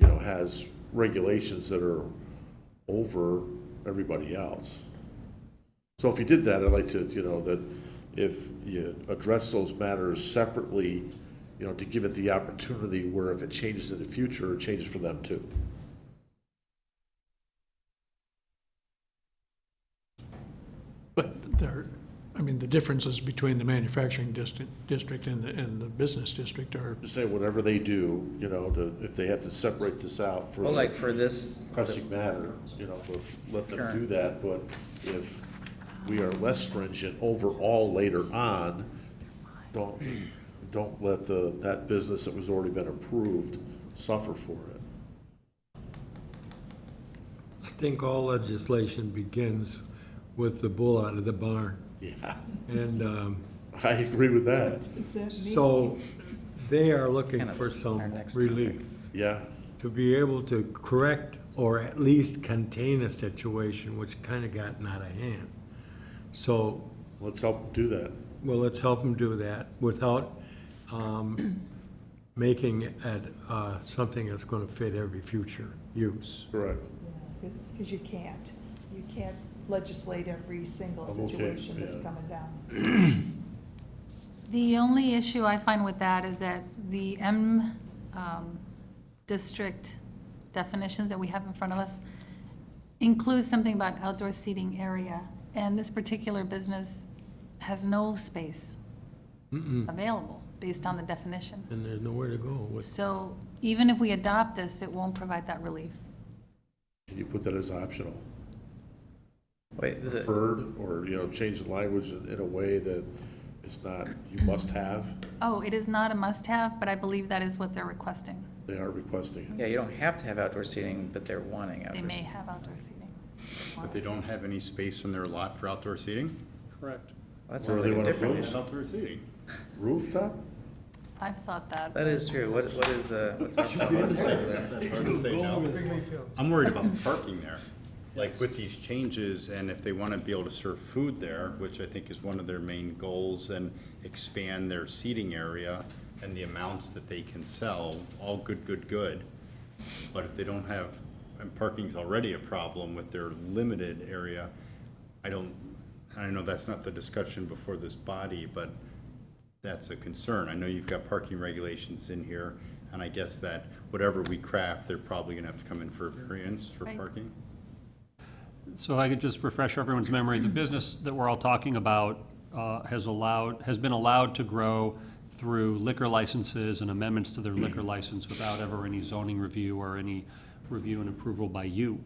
you know, has regulations that are over everybody else. So if you did that, I'd like to, you know, that if you address those matters separately, you know, to give it the opportunity where if it changes in the future, it changes for them too. But there, I mean, the differences between the manufacturing district and the business district are, Just say whatever they do, you know, if they have to separate this out for. Well, like for this, Pressing matter, you know, but let them Sure. do that, but if we are less stringent overall later on, don't let that business that was already been approved suffer for it. I think all legislation begins with the bull out of the barn. Yeah, And I agree with that. Is that me? so they are looking Kind of for this- our some next relief. Yeah, To be able to correct or at least contain a situation which kind of gotten out of hand. So, let's help do that. well, let's help them do that without making it something that's going to fit every future use. Correct. Because you can't. You can't legislate every single I'm okay, situation that's yeah. coming down. The only issue I find with that is that the M district definitions that we have in front of us includes something about outdoor seating area, and this particular business has no space available based on the definition. And there's nowhere to go with. So even if we adopt this, it won't provide that relief. Can you put that as optional? Wait, Preferred, or, change the language in a way that it's not, you must have, Oh, it is not a must-have, but I believe that is what they're requesting. they are requesting it. yeah, you don't have to have outdoor seating, but they're wanting outdoor They may seating. have outdoor seating. But they don't have any space on their lot for outdoor seating? Correct. Well, that Or sounds they like a wanna different build issue. Outdoor seating. Rooftop? I've thought that. That is true. What's our thoughts over there? Hard to say no. I'm worried about the parking there. Like with these changes, and if they want to be able to serve food there, which I think is one of their main goals, and expand their seating area and the amounts that they can sell, all good, good, good. But if they don't have, and parking's already a problem with their limited area, I know that's not the discussion before this body, but that's a concern. I know you've got parking regulations in here, and I guess that whatever we craft, they're probably gonna have to come in for a variance for Right. parking. So I could just refresh everyone's memory, the business that we're all talking about has been allowed to grow through liquor licenses and amendments to their liquor license without ever any zoning review or any review and approval by you.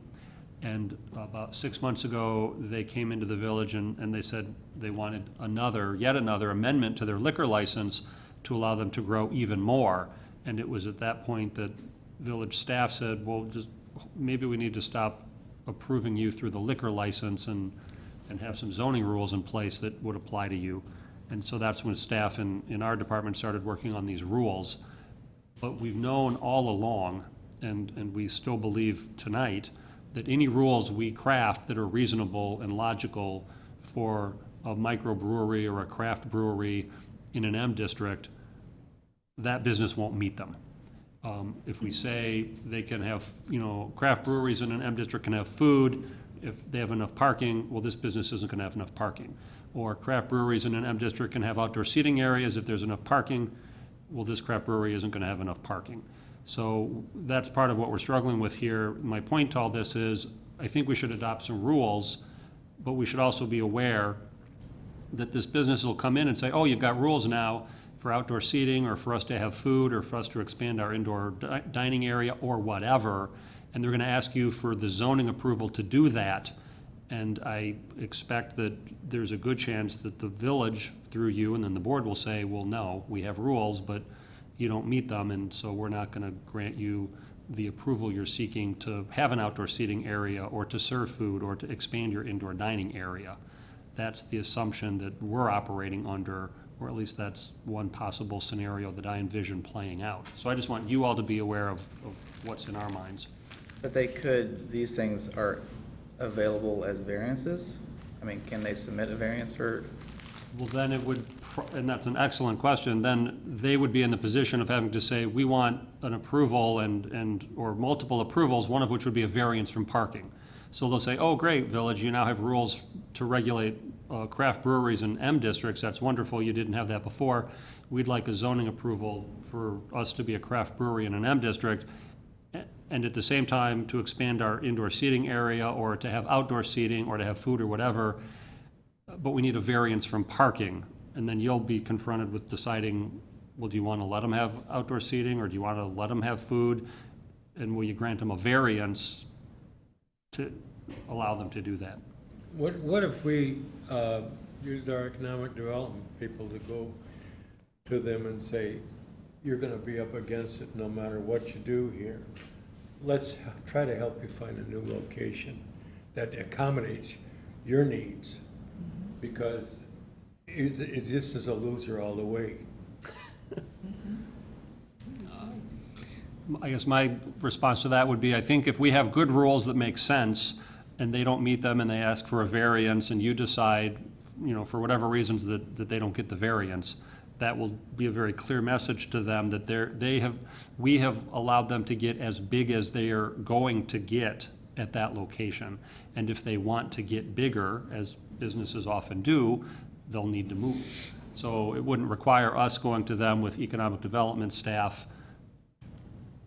And about 6 months ago, they came into the village and they said they wanted yet another amendment to their liquor license to allow them to grow even more. And it was at that point that village staff said, well, just, maybe we need to stop approving you through the liquor license and have some zoning rules in place that would apply to you. And so that's when staff in our department started working on these rules. But we've known all along, and we still believe tonight, that any rules we craft that are reasonable and logical for a microbrewery or a craft brewery in an M district, that business won't meet them. If we say they can have, craft breweries in an M district can have food, if they have enough parking, well, this business isn't gonna have enough parking. Or craft breweries in an M district can have outdoor seating areas if there's enough parking, well, this craft brewery isn't gonna have enough parking. So that's part of what we're struggling with here. My point to all this is, I think we should adopt some rules, but we should also be aware that this business will come in and say, oh, you've got rules now for outdoor seating, or for us to have food, or for us to expand our indoor dining area, or whatever, and they're gonna ask you for the zoning approval to do that. And I expect that there's a good chance that the village, through you, and then the board will say, well, no, we have rules, but you don't meet them, and so we're not gonna grant you the approval you're seeking to have an outdoor seating area, or to serve food, or to expand your indoor dining area. That's the assumption that we're operating under, or at least that's one possible scenario that I envision playing out. So I just want you all to be aware of what's in our minds. But these things are available as variances? I mean, can they submit a variance for, Well, then it would, and that's an excellent question, then they would be in the position of having to say, we want an approval or multiple approvals, one of which would be a variance from parking. So they'll say, oh, great, village, you now have rules to regulate craft breweries in M districts, that's wonderful, you didn't have that before. We'd like a zoning approval for us to be a craft brewery in an M district, and at the same time, to expand our indoor seating area, or to have outdoor seating, or to have food or whatever, but we need a variance from parking. And then you'll be confronted with deciding, well, do you want to let them have outdoor seating, or do you want to let them have food? And will you grant them a variance to allow them to do that? What if we used our economic development people to go to them and say, you're gonna be up against it no matter what you do here. Let's try to help you find a new location that accommodates your needs, because it just is a loser all the way. I guess my response to that would be, I think if we have good rules that make sense, and they don't meet them, and they ask for a variance, and you decide, for whatever reasons that they don't get the variance, that will be a very clear message to them that we have allowed them to get as big as they are going to get at that location. And if they want to get bigger, as businesses often do, they'll need to move. So it wouldn't require us going to them with economic development staff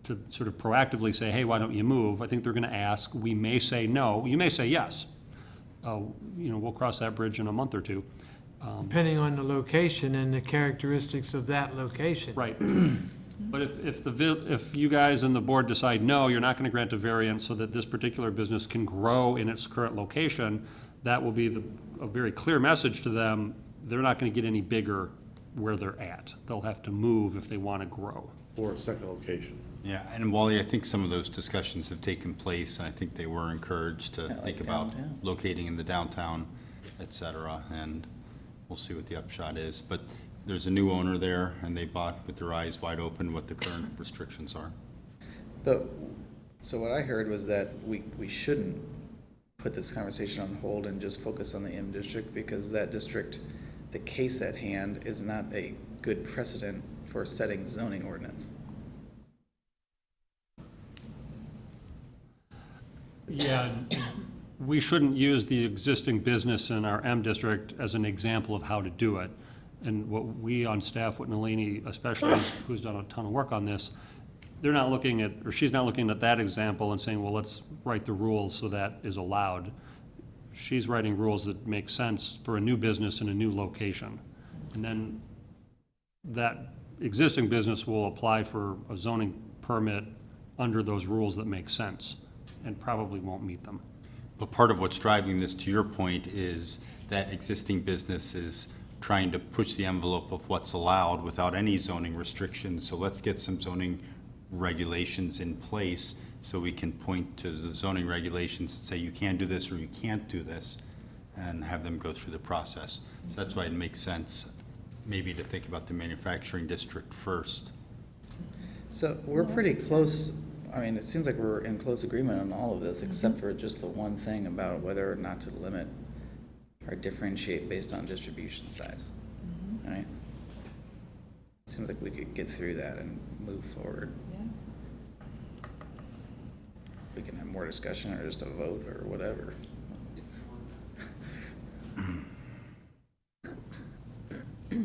to sort of proactively say, hey, why don't you move? I think they're going to ask. We may say no. You may say yes. We'll cross that bridge in a month or two. Depending on the location and the characteristics of that location. Right. But if you guys and the board decide, no, you're not going to grant a variance so that this particular business can grow in its current location, that will be a very clear message to them. They're not going to get any bigger where they're at. They'll have to move if they want to grow. Or a second location. Yeah, and Wally, I think some of those discussions have taken place, and I think they were encouraged to think about downtown. locating in the downtown, et cetera, and we'll see what the upshot is. But there's a new owner there, and they bought with their eyes wide open what the current restrictions are. So what I heard was that we shouldn't put this conversation on hold and just focus on the M district, because that district, the case at hand, is not a good precedent for setting zoning ordinance. Yeah, we shouldn't use the existing business in our M district as an example of how to do it. And what we on staff, with Nalini especially, who's done a ton of work on this, they're not looking at, or she's not looking at that example and saying, well, let's write the rules so that is allowed. She's writing rules that make sense for a new business in a new location. And then that existing business will apply for a zoning permit under those rules that make sense, and probably won't meet them. But part of what's driving this, to your point, is that existing business is trying to push the envelope of what's allowed without any zoning restrictions. So let's get some zoning regulations in place so we can point to the zoning regulations and say you can do this or you can't do this, and have them go through the process. So that's why it makes sense maybe to think about the manufacturing district first. So we're pretty close. I mean, it seems like we're in close agreement on all of this, except for just the one thing about whether or not to limit or differentiate based on distribution size. All right? Seems like we could get through that and move forward. Yeah. We can have more discussion or just a vote or whatever. The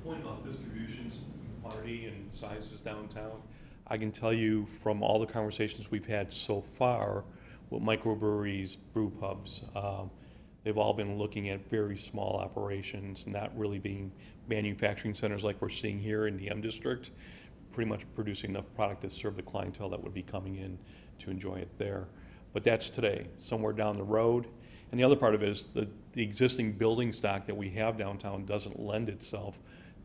point about distributions, quantity and sizes downtown, I can tell you from all the conversations we've had so far with microbreweries, brew pubs, they've all been looking at very small operations, not really being manufacturing centers like we're seeing here in the M District, pretty much producing enough product to serve the clientele that would be coming in to enjoy it there. But that's today, somewhere down the road. And the other part of it is the existing building stock that we have downtown doesn't lend itself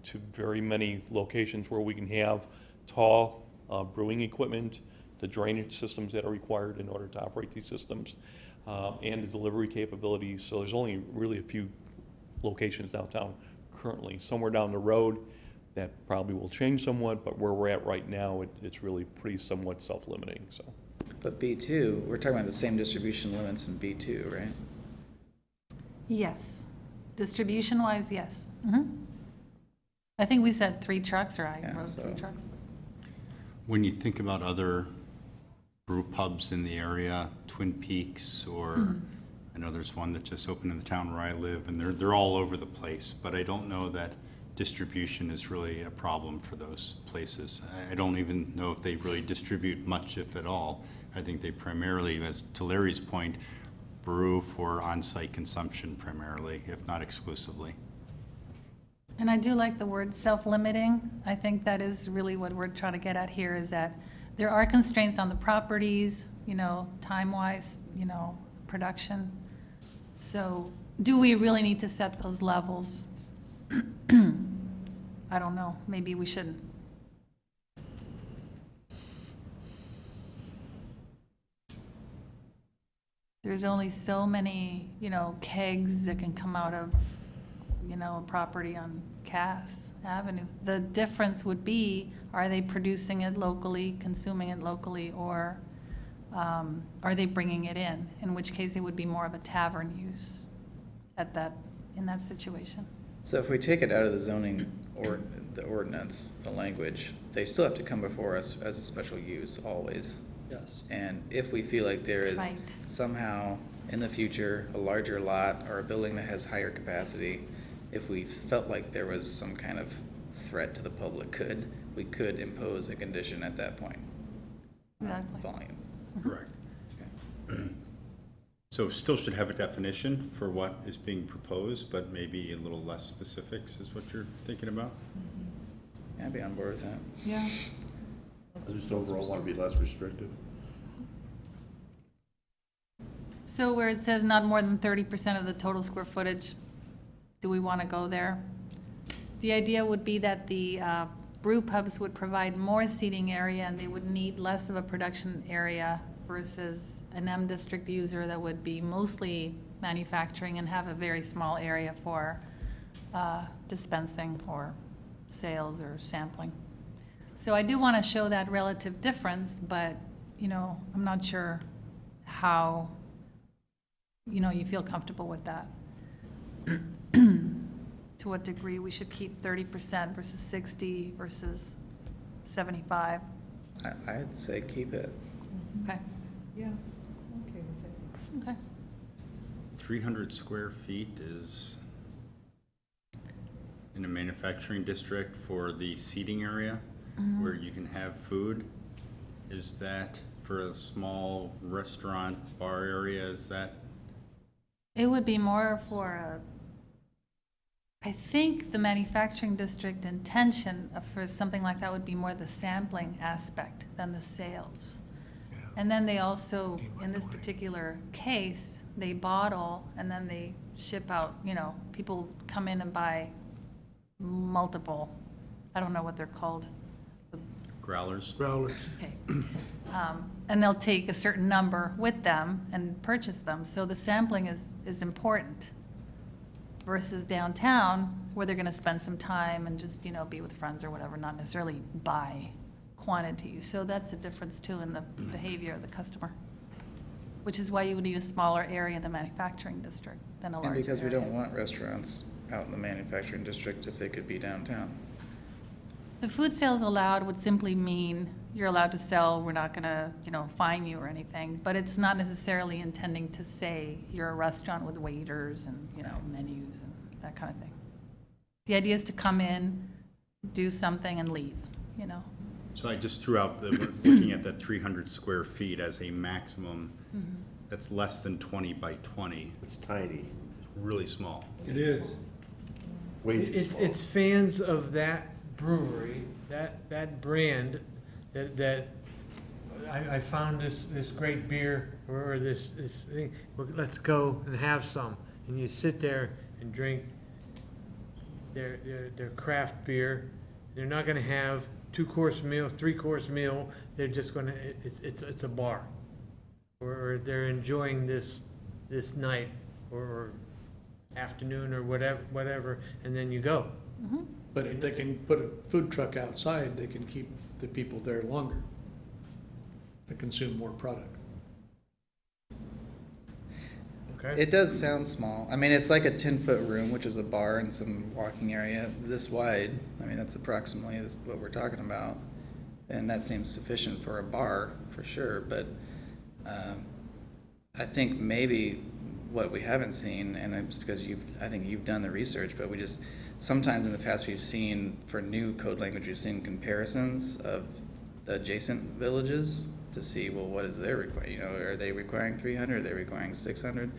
to very many locations where we can have tall brewing equipment, the drainage systems that are required in order to operate these systems, and the delivery capabilities. So there's only really a few locations downtown currently. Somewhere down the road, that probably will change somewhat, but where we're at right now, it's really pretty somewhat self-limiting, so. But B2, we're talking about the same distribution limits in B2, right? Yes. Distribution-wise, yes. I think we said 3 trucks, or I Yeah, wrote so- 3 trucks. When you think about other brew pubs in the area, Twin Peaks, or I know there's one that just opened in the town where I live, and they're all over the place, but I don't know that distribution is really a problem for those places. I don't even know if they really distribute much, if at all. I think they primarily, as to Larry's point, brew for on-site consumption primarily, if not exclusively. And I do like the word self-limiting. I think that is really what we're trying to get at here, is that there are constraints on the properties, time-wise, production. So do we really need to set those levels? I don't know. Maybe we shouldn't. There's only so many, kegs that can come out of, you know, a property on Cass Avenue. The difference would be, are they producing it locally, consuming it locally, or are they bringing it in which case it would be more of a tavern use at that, in that situation. So if we take it out of the zoning or the ordinance, the language, they still have to come before us as a special use always. Yes. And if we feel like there is Right. somehow in the future a larger lot or a building that has higher capacity, if we felt like there was some kind of threat to the public good, we could impose a condition at that point. Exactly. Volume. Correct. So still should have a definition for what is being proposed, but maybe a little less specifics is what you're thinking about? Yeah, I'd be on board with that. Yeah. I just overall want to be less restrictive. So where it says not more than 30% of the total square footage, do we want to go there? The idea would be that the brew pubs would provide more seating area and they would need less of a production area versus an M district user that would be mostly manufacturing and have a very small area for dispensing or sales or sampling. So I do want to show that relative difference, but, you know, I'm not sure how, you know, you feel comfortable with that. To what degree we should keep 30% versus 60 versus 75. I'd say keep it. Okay, Yeah, okay with it. okay. 300 square feet is in a manufacturing district for the seating area where you can have food. Is that for a small restaurant, bar area, is that? It would be more for I think the manufacturing district intention for something like that would be more the sampling aspect than the sales. And then they also, in this particular case, they bottle and then they ship out, you know, people come in and buy multiple, I don't know what they're called. Growlers? Growlers. Okay. And they'll take a certain number with them and purchase them. So the sampling is important versus downtown where they're going to spend some time and just, you know, be with friends or whatever, not necessarily buy quantities. So that's a difference too in the behavior of the customer, which is why you would need a smaller area in the manufacturing district than a larger And area. because we don't want restaurants out in the manufacturing district if they could be downtown. The food sales allowed would simply mean you're allowed to sell, we're not gonna, you know, fine you or anything, but it's not necessarily intending to say you're a restaurant with waiters and, you know, menus and that kind of thing. The idea is to come in, do something and leave, you know? So I just threw out looking at that 300 square feet as a maximum, that's less than 20 by 20. It's tiny. It's really small. It is. Way too small. It's fans of that brewery, that brand, that I found this great beer or this thing, well, let's go and have some. And you sit there and drink their craft beer. They're not gonna have 2-course meal, 3-course meal, they're just gonna, it's a bar. Or they're enjoying this night or afternoon or whatever, and then you go. But if they can put a food truck outside, they can keep the people there longer to consume more product. Okay? It does sound small. I mean, it's like a 10-foot room, which is a bar and some walking area this wide. I mean, that's approximately what we're talking about. And that seems sufficient for a bar, for sure. But I think maybe what we haven't seen, and it's because I think you've done the research, but sometimes in the past we've seen, for new code language, we've seen comparisons of the adjacent villages to see, well, what is their requirement? You know, are they requiring 300? Are they requiring 600?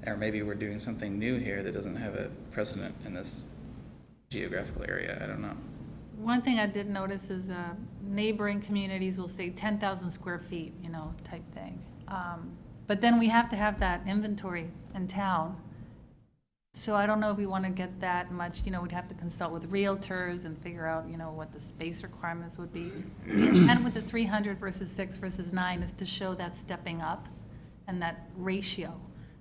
Or maybe we're doing something new here that doesn't have a precedent in this geographical area. I don't know. One thing I did notice is neighboring communities will say 10,000 square feet, you know, type thing. But then we have to have that inventory in town. So I don't know if we want to get that much, you know, we'd have to consult with realtors and figure out, you know, what the space requirements would be. The intent with the 300 versus 6 versus 9 is to show that stepping up and that ratio.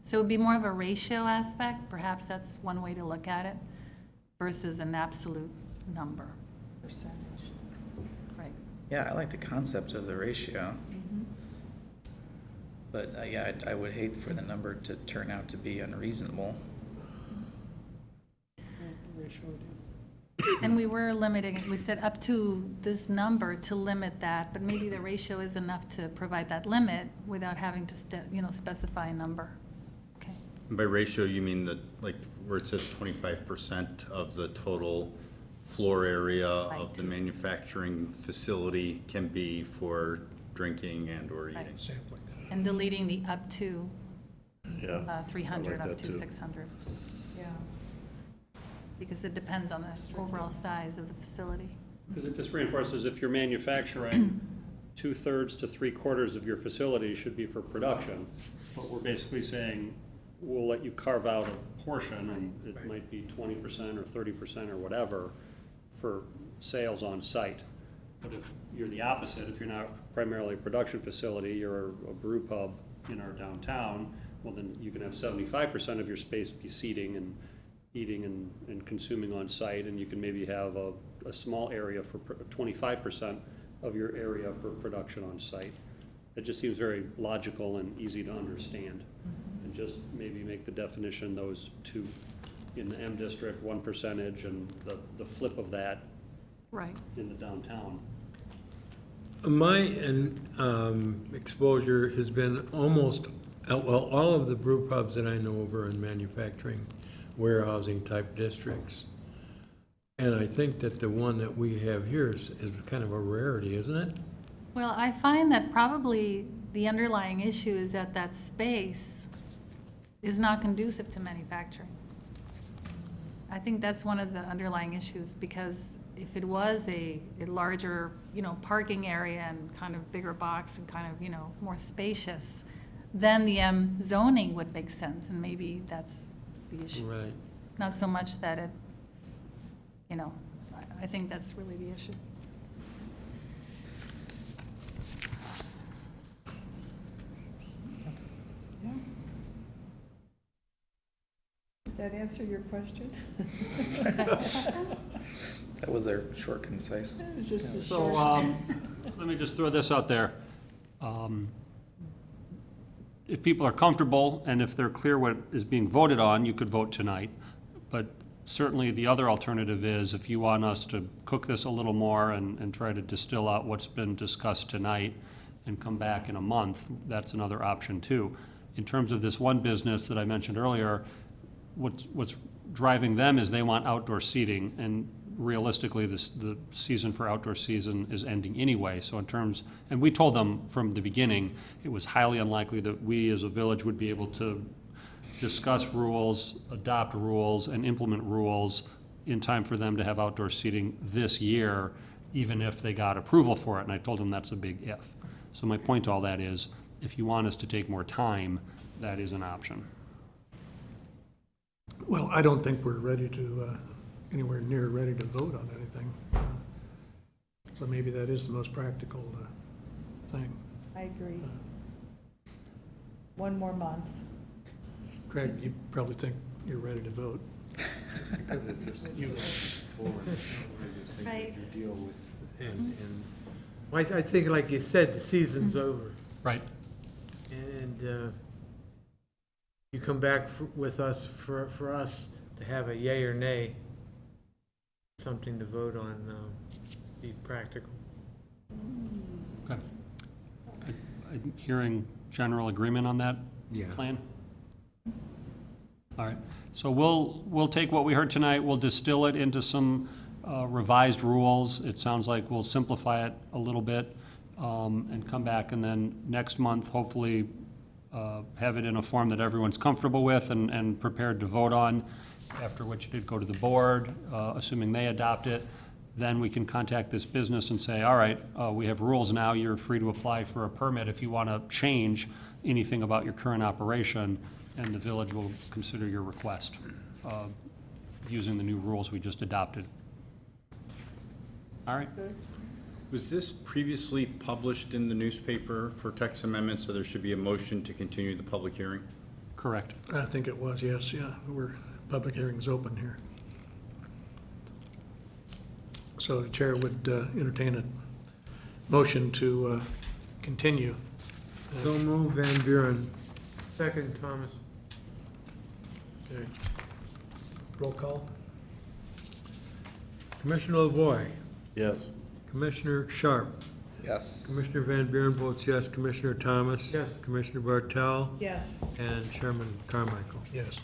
So it would be more of a ratio aspect, perhaps that's one way to look at it, versus an absolute number. Percentage. Right. Yeah, I like the concept of the ratio. But yeah, I would hate for the number to turn out to be unreasonable. And we were limiting, it. We said up to this number to limit that, but maybe the ratio is enough to provide that limit without having to, specify a number. Okay. And by ratio, you mean the, like, where it says 25% of the total floor area of the manufacturing facility can be for drinking and or eating? Right. And deleting the up to Yeah. 300, I like up that to too. 600, Yeah. because it depends on the overall size of the facility. Because it just reinforces if you're manufacturing, 2/3 to 3/4 of your facility should be for production. But we're basically saying, we'll let you carve out a portion, and it might be 20% or 30% or whatever for sales on site. But if you're the opposite, if you're not primarily a production facility, you're a brew pub in our downtown, well, then you can have 75% of your space be seating and eating and consuming on site, and you can maybe have a small area for 25% of your area for production on site. It just seems very logical and easy to understand. And just maybe make the definition those two in the M district, 1%, and the flip of that Right. in the downtown. My exposure has been almost, well, all of the brew pubs that I know of are in manufacturing, warehousing type districts. And I think that the one that we have here is kind of a rarity, isn't it? Well, I find that probably the underlying issue is that that space is not conducive to manufacturing. I think that's one of the underlying issues, because if it was a larger, parking area and kind of bigger box and kind of, more spacious, then the M zoning would make sense, and maybe that's the issue. Right. Not so much that it, I think that's really the issue. Yeah. Does that answer your question? That was our short, concise. It was just a So, short. let me just throw this out there. If people are comfortable and if they're clear what is being voted on, you could vote tonight. But certainly the other alternative is if you want us to cook this a little more and try to distill out what's been discussed tonight and come back in a month, that's another option too. In terms of this one business that I mentioned earlier, what's driving them is they want outdoor seating, and realistically, the season for outdoor season is ending anyway. So in terms, and we told them from the beginning, it was highly unlikely that we as a village would be able to discuss rules, adopt rules, and implement rules in time for them to have outdoor seating this year, even if they got approval for it. And I told them that's a big if. So my point to all that is, if you want us to take more time, that is an option. Well, I don't think we're ready to, anywhere near ready to vote on anything. So maybe that is the most practical thing. I agree. One more month. Craig, you probably think you're ready to vote. Because it's just forward. Right. To deal with, well, I think, like you said, the season's over. Right. And you come back with us, for us to have a yay or nay, something to vote on, be practical. Okay. I'm hearing general agreement on that Yeah. plan? All right. So we'll take what we heard tonight, we'll distill it into some revised rules. It sounds like we'll simplify it a little bit and come back, and then next month, hopefully, have it in a form that everyone's comfortable with and prepared to vote on, after which it would go to the board, assuming they adopt it. Then we can contact this business and say, all right, we have rules now, you're free to apply for a permit if you want to change anything about your current operation, and the village will consider your request using the new rules we just adopted. All right? Was this previously published in the newspaper for text amendments, so there should be a motion to continue the public hearing? Correct. I think it was, yes, yeah. Public hearing's open here. So the chair would entertain a motion to continue. So move, Van Buren. Second, Thomas. Okay. Roll call? Commissioner LaVoy, Yes. Commissioner Sharp, Yes. Commissioner Van Buren votes yes, Commissioner Thomas. Yes. Commissioner Bartel, Yes. and Chairman Carmichael. Yes.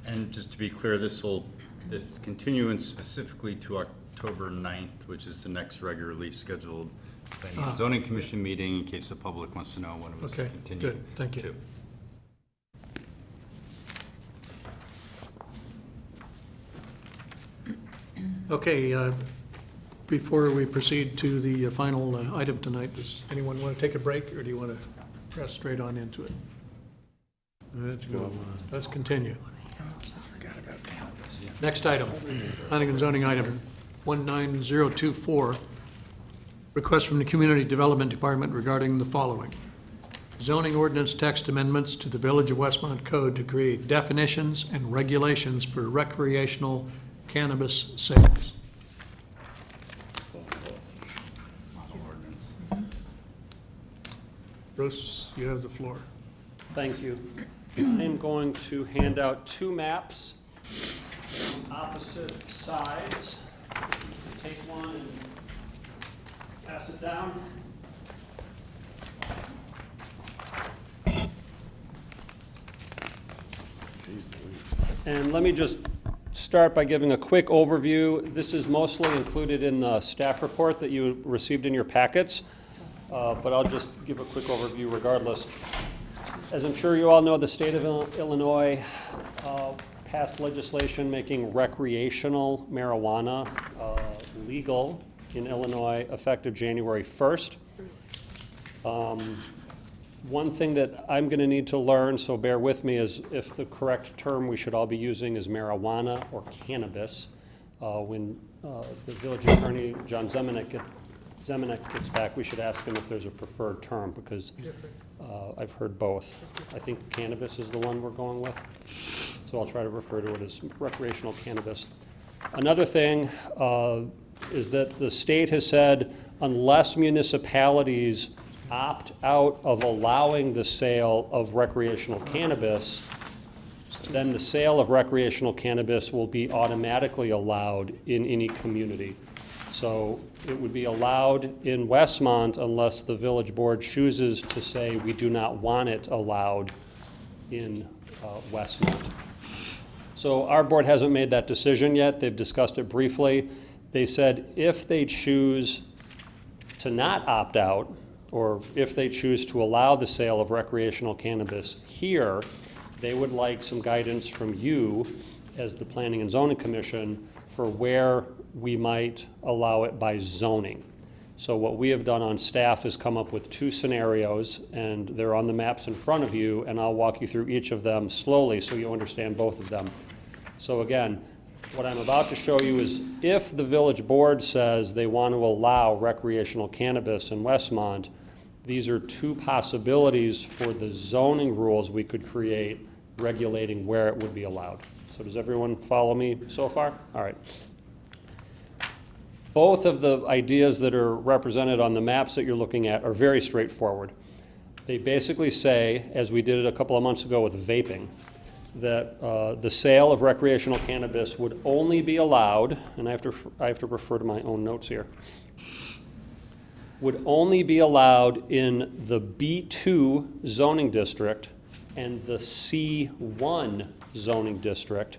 And just to be clear, this continuance specifically to October 9th, which is the next regularly scheduled Planning and Zoning Commission meeting, in case the public wants to know when it was Okay, continued. good, thank you. to. Okay, before we proceed to the final item tonight, does anyone want to take a break, or do you want to press straight on into it? Let's go. Let's continue. Next item, planning and zoning item 19024, request from the Community Development Department regarding the following. Zoning ordinance text amendments to the Village of Westmont Code to create definitions and regulations for recreational cannabis sales. Bruce, you have the floor. Thank you. I am going to hand out two maps on opposite sides. Take one and pass it down. And let me just start by giving a quick overview. This is mostly included in the staff report that you received in your packets, but I'll just give a quick overview regardless. As I'm sure you all know, the state of Illinois passed legislation making recreational marijuana legal in Illinois effective January 1st. One thing that I'm going to need to learn, so bear with me, is if the correct term we should all be using is marijuana or cannabis. When the village attorney, John Zemanek gets back, we should ask him if there's a preferred term, because I've heard both. I think cannabis is the one we're going with, so I'll try to refer to it as recreational cannabis. Another thing is that the state has said unless municipalities opt out of allowing the sale of recreational cannabis, then the sale of recreational cannabis will be automatically allowed in any community. So it would be allowed in Westmont unless the village board chooses to say we do not want it allowed in Westmont. So our board hasn't made that decision yet. They've discussed it briefly. They said if they choose to not opt out, or if they choose to allow the sale of recreational cannabis here, they would like some guidance from you as the Planning and Zoning Commission for where we might allow it by zoning. So what we have done on staff is come up with two scenarios, and they're on the maps in front of you, and I'll walk you through each of them slowly so you understand both of them. So again, what I'm about to show you is if the village board says they want to allow recreational cannabis in Westmont, these are two possibilities for the zoning rules we could create regulating where it would be allowed. So does everyone follow me so far? All right. Both of the ideas that are represented on the maps that you're looking at are very straightforward. They basically say, as we did it a couple of months ago with vaping, that the sale of recreational cannabis would only be allowed, and I have to refer to my own notes here, would only be allowed in the B2 zoning district and the C1 zoning district,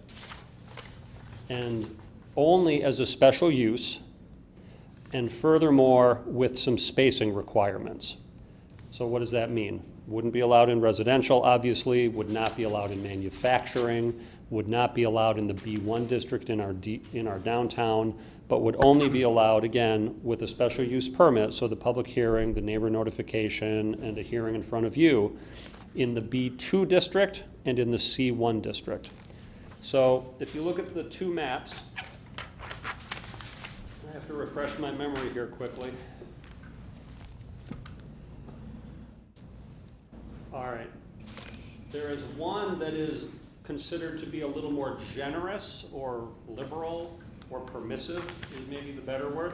and only as a special use, and furthermore with some spacing requirements. So what does that mean? Wouldn't be allowed in residential, obviously, would not be allowed in manufacturing, would not be allowed in the B1 district in our downtown, but would only be allowed, again, with a special use permit, so the public hearing, the neighbor notification, and a hearing in front of you, in the B2 district and in the C1 district. So if you look at the two maps, I have to refresh my memory here quickly. All right. There is one that is considered to be a little more generous or liberal or permissive is maybe the better word.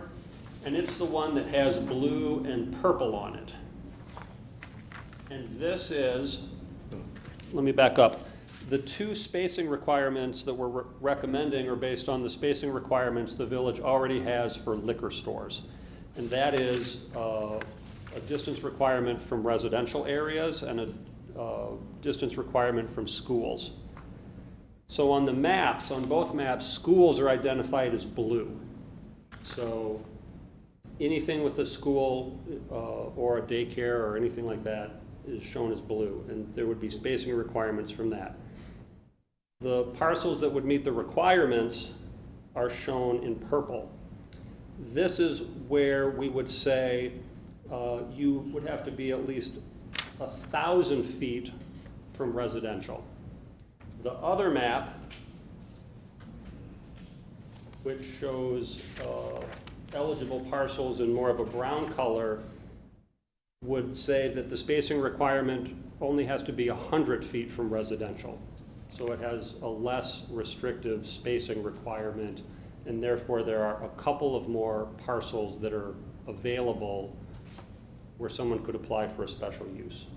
And it's the one that has blue and purple on it. And this is, let me back up. The two spacing requirements that we're recommending are based on the spacing requirements the village already has for liquor stores. And that is a distance requirement from residential areas and a distance requirement from schools. So on the maps, on both maps, schools are identified as blue. So anything with a school or a daycare or anything like that is shown as blue, and there would be spacing requirements from that. The parcels that would meet the requirements are shown in purple. This is where we would say you would have to be at least 1,000 feet from residential. The other map, which shows eligible parcels in more of a brown color, would say that the spacing requirement only has to be 100 feet from residential. So it has a less restrictive spacing requirement, and therefore there are a couple of more parcels that are available where someone could apply for a special use.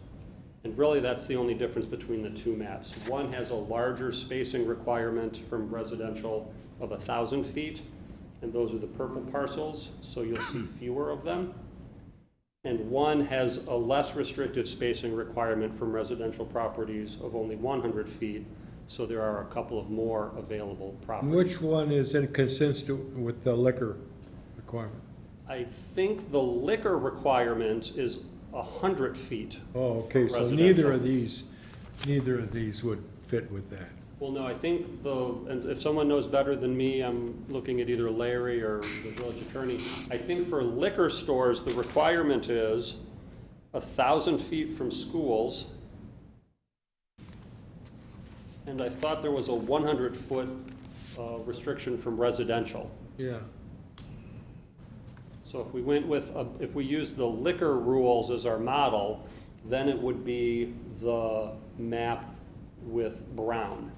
And really that's the only difference between the two maps. One has a larger spacing requirement from residential of 1,000 feet, and those are the purple parcels, so you'll see fewer of them. And one has a less restrictive spacing requirement from residential properties of only 100 feet, so there are a couple of more available properties. Which one is inconsistent with the liquor requirement? I think the liquor requirement is 100 feet. Oh, okay, so neither of these would fit with that. Well, no, I think and if someone knows better than me, I'm looking at either Larry or the village attorney. I think for liquor stores, the requirement is 1,000 feet from schools. And I thought there was a 100-foot restriction from residential. Yeah. So if we went with, if we used the liquor rules as our model, then it would be the map with brown,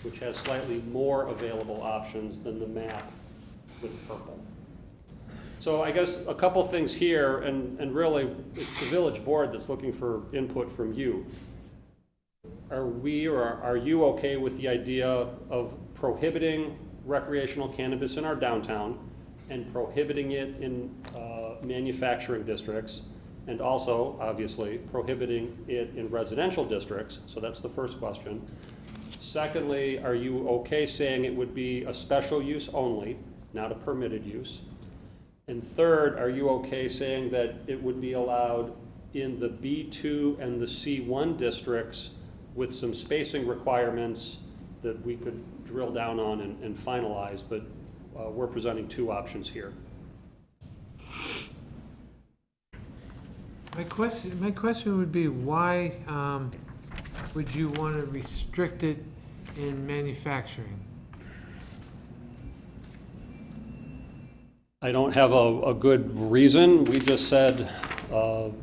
which has slightly more available options than the map with purple. So I guess a couple things here, and really it's the village board that's looking for input from you. Are you okay with the idea of prohibiting recreational cannabis in our downtown and prohibiting it in manufacturing districts, and also, obviously, prohibiting it in residential districts? So that's the first question. Secondly, are you okay saying it would be a special use only, not a permitted use? And third, are you okay saying that it would be allowed in the B2 and the C1 districts with some spacing requirements that we could drill down on and finalize, but we're presenting two options here. My question would be, why would you want to restrict it in manufacturing? I don't have a good reason. We just said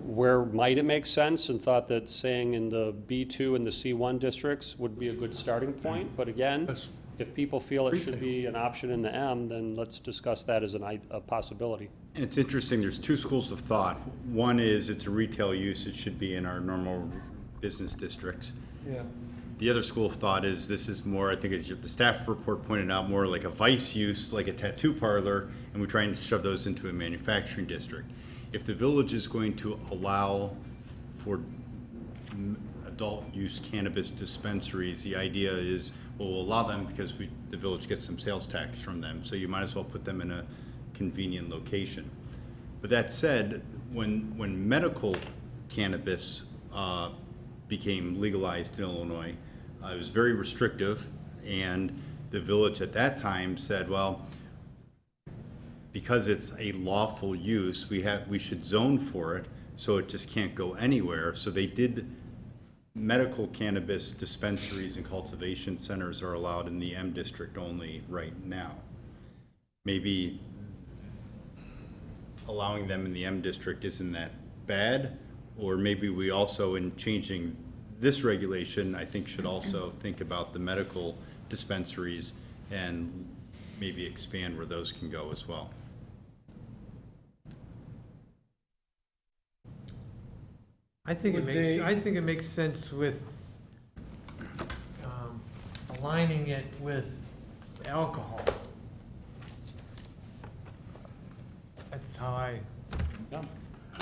where might it make sense, and thought that saying in the B2 and the C1 districts would be a good starting point. But again, if people feel it should be an option in the M, then let's discuss that as a possibility. And it's interesting, there's two schools of thought. One is it's a retail use, it should be in our normal business districts. Yeah. The other school of thought is this is more, I think as the staff report pointed out, more like a vice use, like a tattoo parlor, and we're trying to shove those into a manufacturing district. If the village is going to allow for adult use cannabis dispensaries, the idea is we'll allow them because the village gets some sales tax from them, so you might as well put them in a convenient location. But that said, when medical cannabis became legalized in Illinois, it was very restrictive, and the village at that time said, well, because it's a lawful use, we should zone for it, so it just can't go anywhere. So they did. Medical cannabis dispensaries and cultivation centers are allowed in the M district only right now. Maybe allowing them in the M district isn't that bad, or maybe we also, in changing this regulation, I think, should also think about the medical dispensaries and maybe expand where those can go as well. I think Would they- I think it makes sense with aligning it with alcohol. That's how I,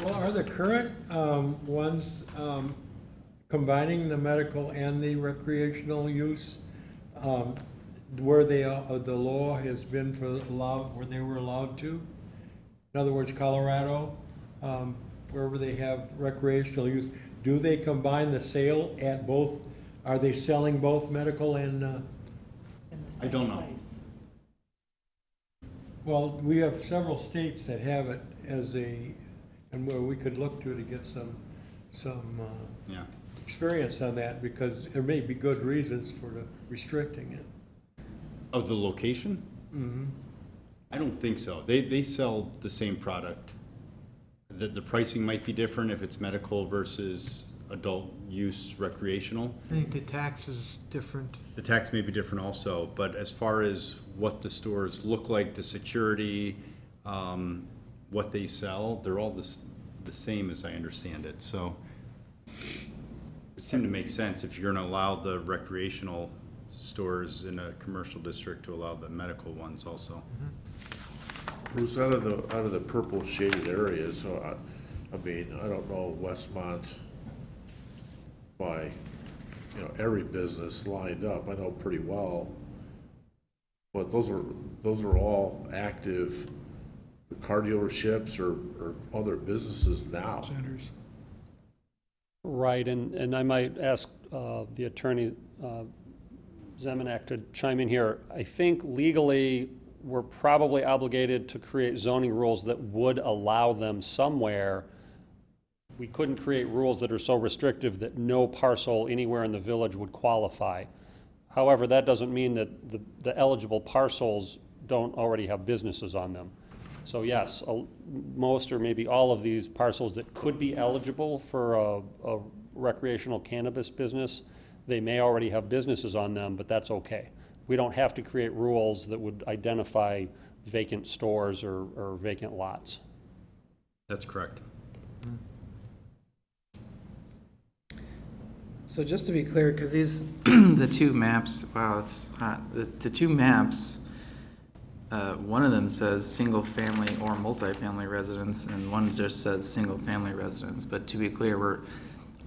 Well, are the current ones combining the medical and the recreational use, where they, the law has been for allowed, where they were allowed to? In other words, Colorado, wherever they have recreational use, do they combine the sale at both? Are they selling both medical and, In the I same don't know. place. well, we have several states that have it as a, and where we could look to get some Yeah. experience on that, because there may be good reasons for the restricting it. Oh, the location? Mm-hmm. I don't think so. They sell the same product. The pricing might be different if it's medical versus adult use recreational. I think the tax is different. The tax may be different also, but as far as what the stores look like, the security, what they sell, they're all the same as I understand it. So it seemed to make sense if you're gonna allow the recreational stores in a commercial district to allow the medical ones also. Bruce, out of the purple shaded areas, so I mean, I don't know Westmont by, every business lined up, I know pretty well. But those are all active car dealerships or other businesses now. Centers. Right, and I might ask the attorney, Zemanek, to chime in here. I think legally, we're probably obligated to create zoning rules that would allow them somewhere. We couldn't create rules that are so restrictive that no parcel anywhere in the village would qualify. However, that doesn't mean that the eligible parcels don't already have businesses on them. So yes, most or maybe all of these parcels that could be eligible for a recreational cannabis business, they may already have businesses on them, but that's okay. We don't have to create rules that would identify vacant stores or vacant lots. That's correct. So just to be clear, because these, the two maps, wow, it's hot. The two maps, one of them says single-family or multifamily residence, and one just says single-family residence. But to be clear,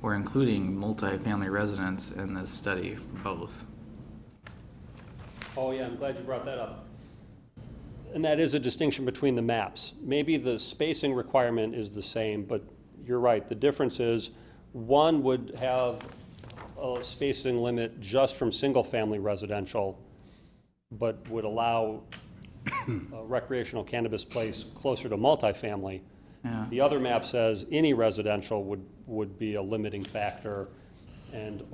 we're including multifamily residence in this study, both. Oh yeah, I'm glad you brought that up. And that is a distinction between the maps. Maybe the spacing requirement is the same, but you're right. The difference is one would have a spacing limit just from single-family residential, but would allow a recreational cannabis place closer to multifamily. Yeah. The other map says any residential would be a limiting factor, and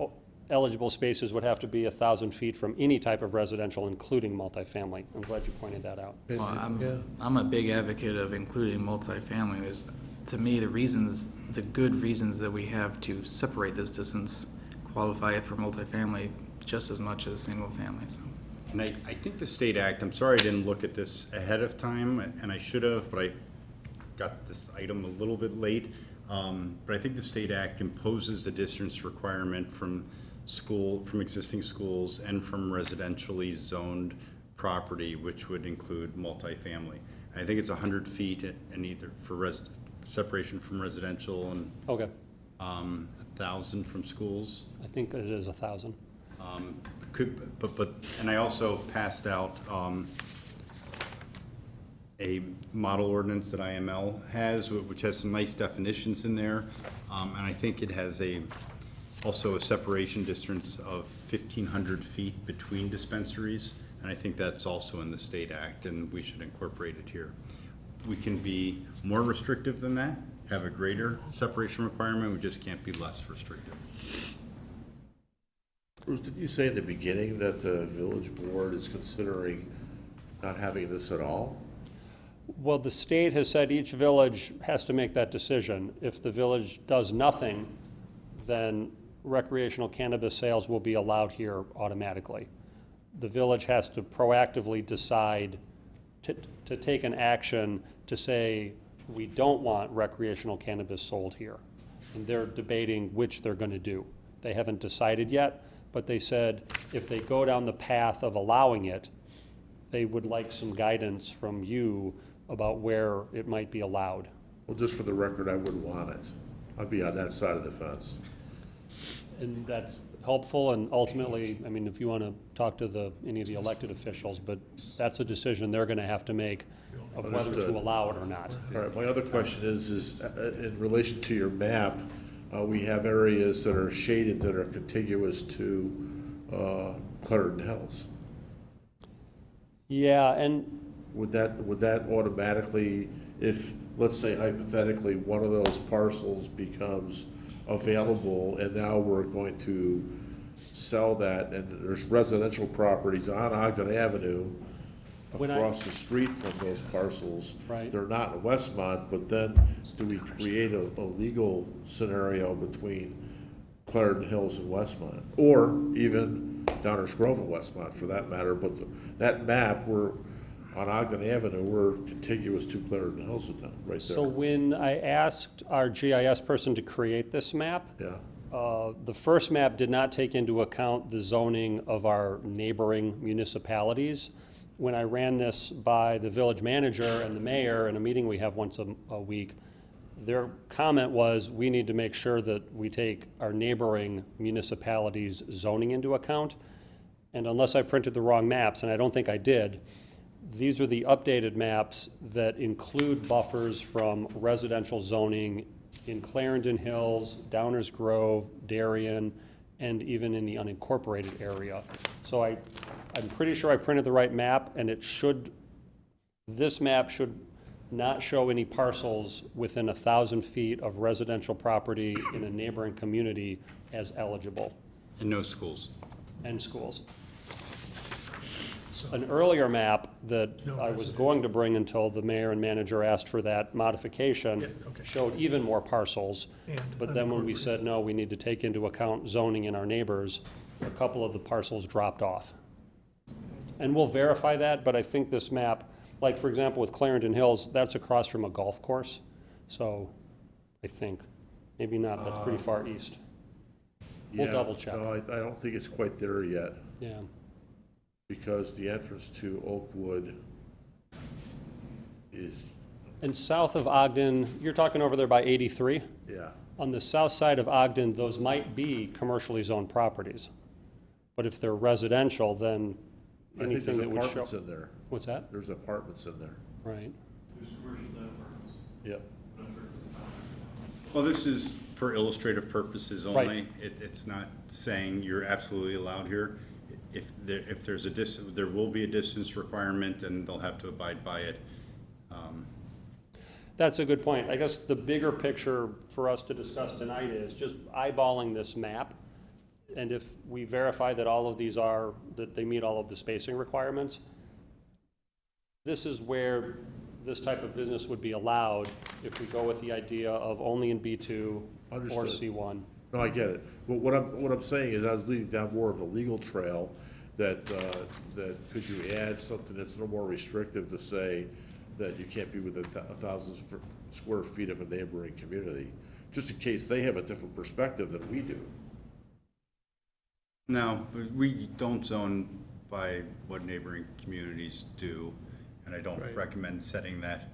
eligible spaces would have to be 1,000 feet from any type of residential, including multifamily. I'm glad you pointed that out. Well, I'm a big advocate of including multifamily. There's, to me, the good reasons that we have to separate this distance qualify it for multifamily just as much as single family. So. And I think the state act, I'm sorry I didn't look at this ahead of time, and I should have, but I got this item a little bit late. But I think the state act imposes a distance requirement from existing schools and from residentially zoned property, which would include multifamily. I think it's 100 feet and either for separation from residential and Okay, 1,000 from schools. I think it is 1,000. And I also passed out a model ordinance that IML has, which has some nice definitions in there. And I think it has also a separation distance of 1,500 feet between dispensaries. And I think that's also in the state act, and we should incorporate it here. We can be more restrictive than that, have a greater separation requirement, we just can't be less restrictive. Bruce, did you say in the beginning that the village board is considering not having this at all? Well, the state has said each village has to make that decision. If the village does nothing, then recreational cannabis sales will be allowed here automatically. The village has to proactively decide to take an action to say, we don't want recreational cannabis sold here. And they're debating which they're going to do. They haven't decided yet, but they said if they go down the path of allowing it, they would like some guidance from you about where it might be allowed. Well, just for the record, I wouldn't want it. I'd be on that side of the fence. And that's helpful, and ultimately, I mean, if you want to talk to any of the elected officials, but that's a decision they're going to have to make of whether to Understood. allow it or not. All right, my other question is in relation to your map, we have areas that are shaded that are contiguous to Clarendon Hills. Yeah, and Would that automatically, if, let's say hypothetically, one of those parcels becomes available and now we're going to sell that, and there's residential properties on Ogden Avenue across the street from those parcels. Right. They're not in Westmont, but then do we create a legal scenario between Clarendon Hills and Westmont? Or even Downers Grove and Westmont for that matter, but that map, we're on Ogden Avenue, we're contiguous to Clarendon Hills with them, right there. so when I asked our GIS person to create this map, Yeah, the first map did not take into account the zoning of our neighboring municipalities. When I ran this by the village manager and the mayor in a meeting we have once a week, their comment was, we need to make sure that we take our neighboring municipalities' zoning into account. And unless I printed the wrong maps, and I don't think I did, these are the updated maps that include buffers from residential zoning in Clarendon Hills, Downers Grove, Darien, and even in the unincorporated area. So I'm pretty sure I printed the right map, and this map should not show any parcels within 1,000 feet of residential property in a neighboring community as eligible, And no schools. and schools. An earlier map that I was going to bring until the mayor and manager asked for that modification showed even more parcels. But then when we said, no, we need to take into account zoning in our neighbors, a couple of the parcels dropped off. And we'll verify that, but I think this map, like for example with Clarendon Hills, that's across from a golf course. So I think, maybe not, that's pretty far east. We'll Yeah, double check. No, I don't think it's quite there yet, Yeah. because the entrance to Oakwood is, And south of Ogden, you're talking over there by 83? yeah. On the south side of Ogden, those might be commercially zoned properties. But if they're residential, then I think anything there's that would show. apartments in there. What's that? There's apartments in there. Right. Yep. Well, this is for illustrative purposes Right. only. It's not saying you're absolutely allowed here. If there's a distance, there will be a distance requirement and they'll have to abide by it. That's a good point. I guess the bigger picture for us to discuss tonight is just eyeballing this map. And if we verify that all of these that they meet all of the spacing requirements, this is where this type of business would be allowed if we go with the idea of only in B2 or Understood. C1. No, I get it. But what I'm saying is I was leading down more of a legal trail that could you add something that's no more restrictive to say that you can't be within 1,000 square feet of a neighboring community, just in case they have a different perspective than we do. No, we don't zone by what neighboring communities do, and I don't recommend setting that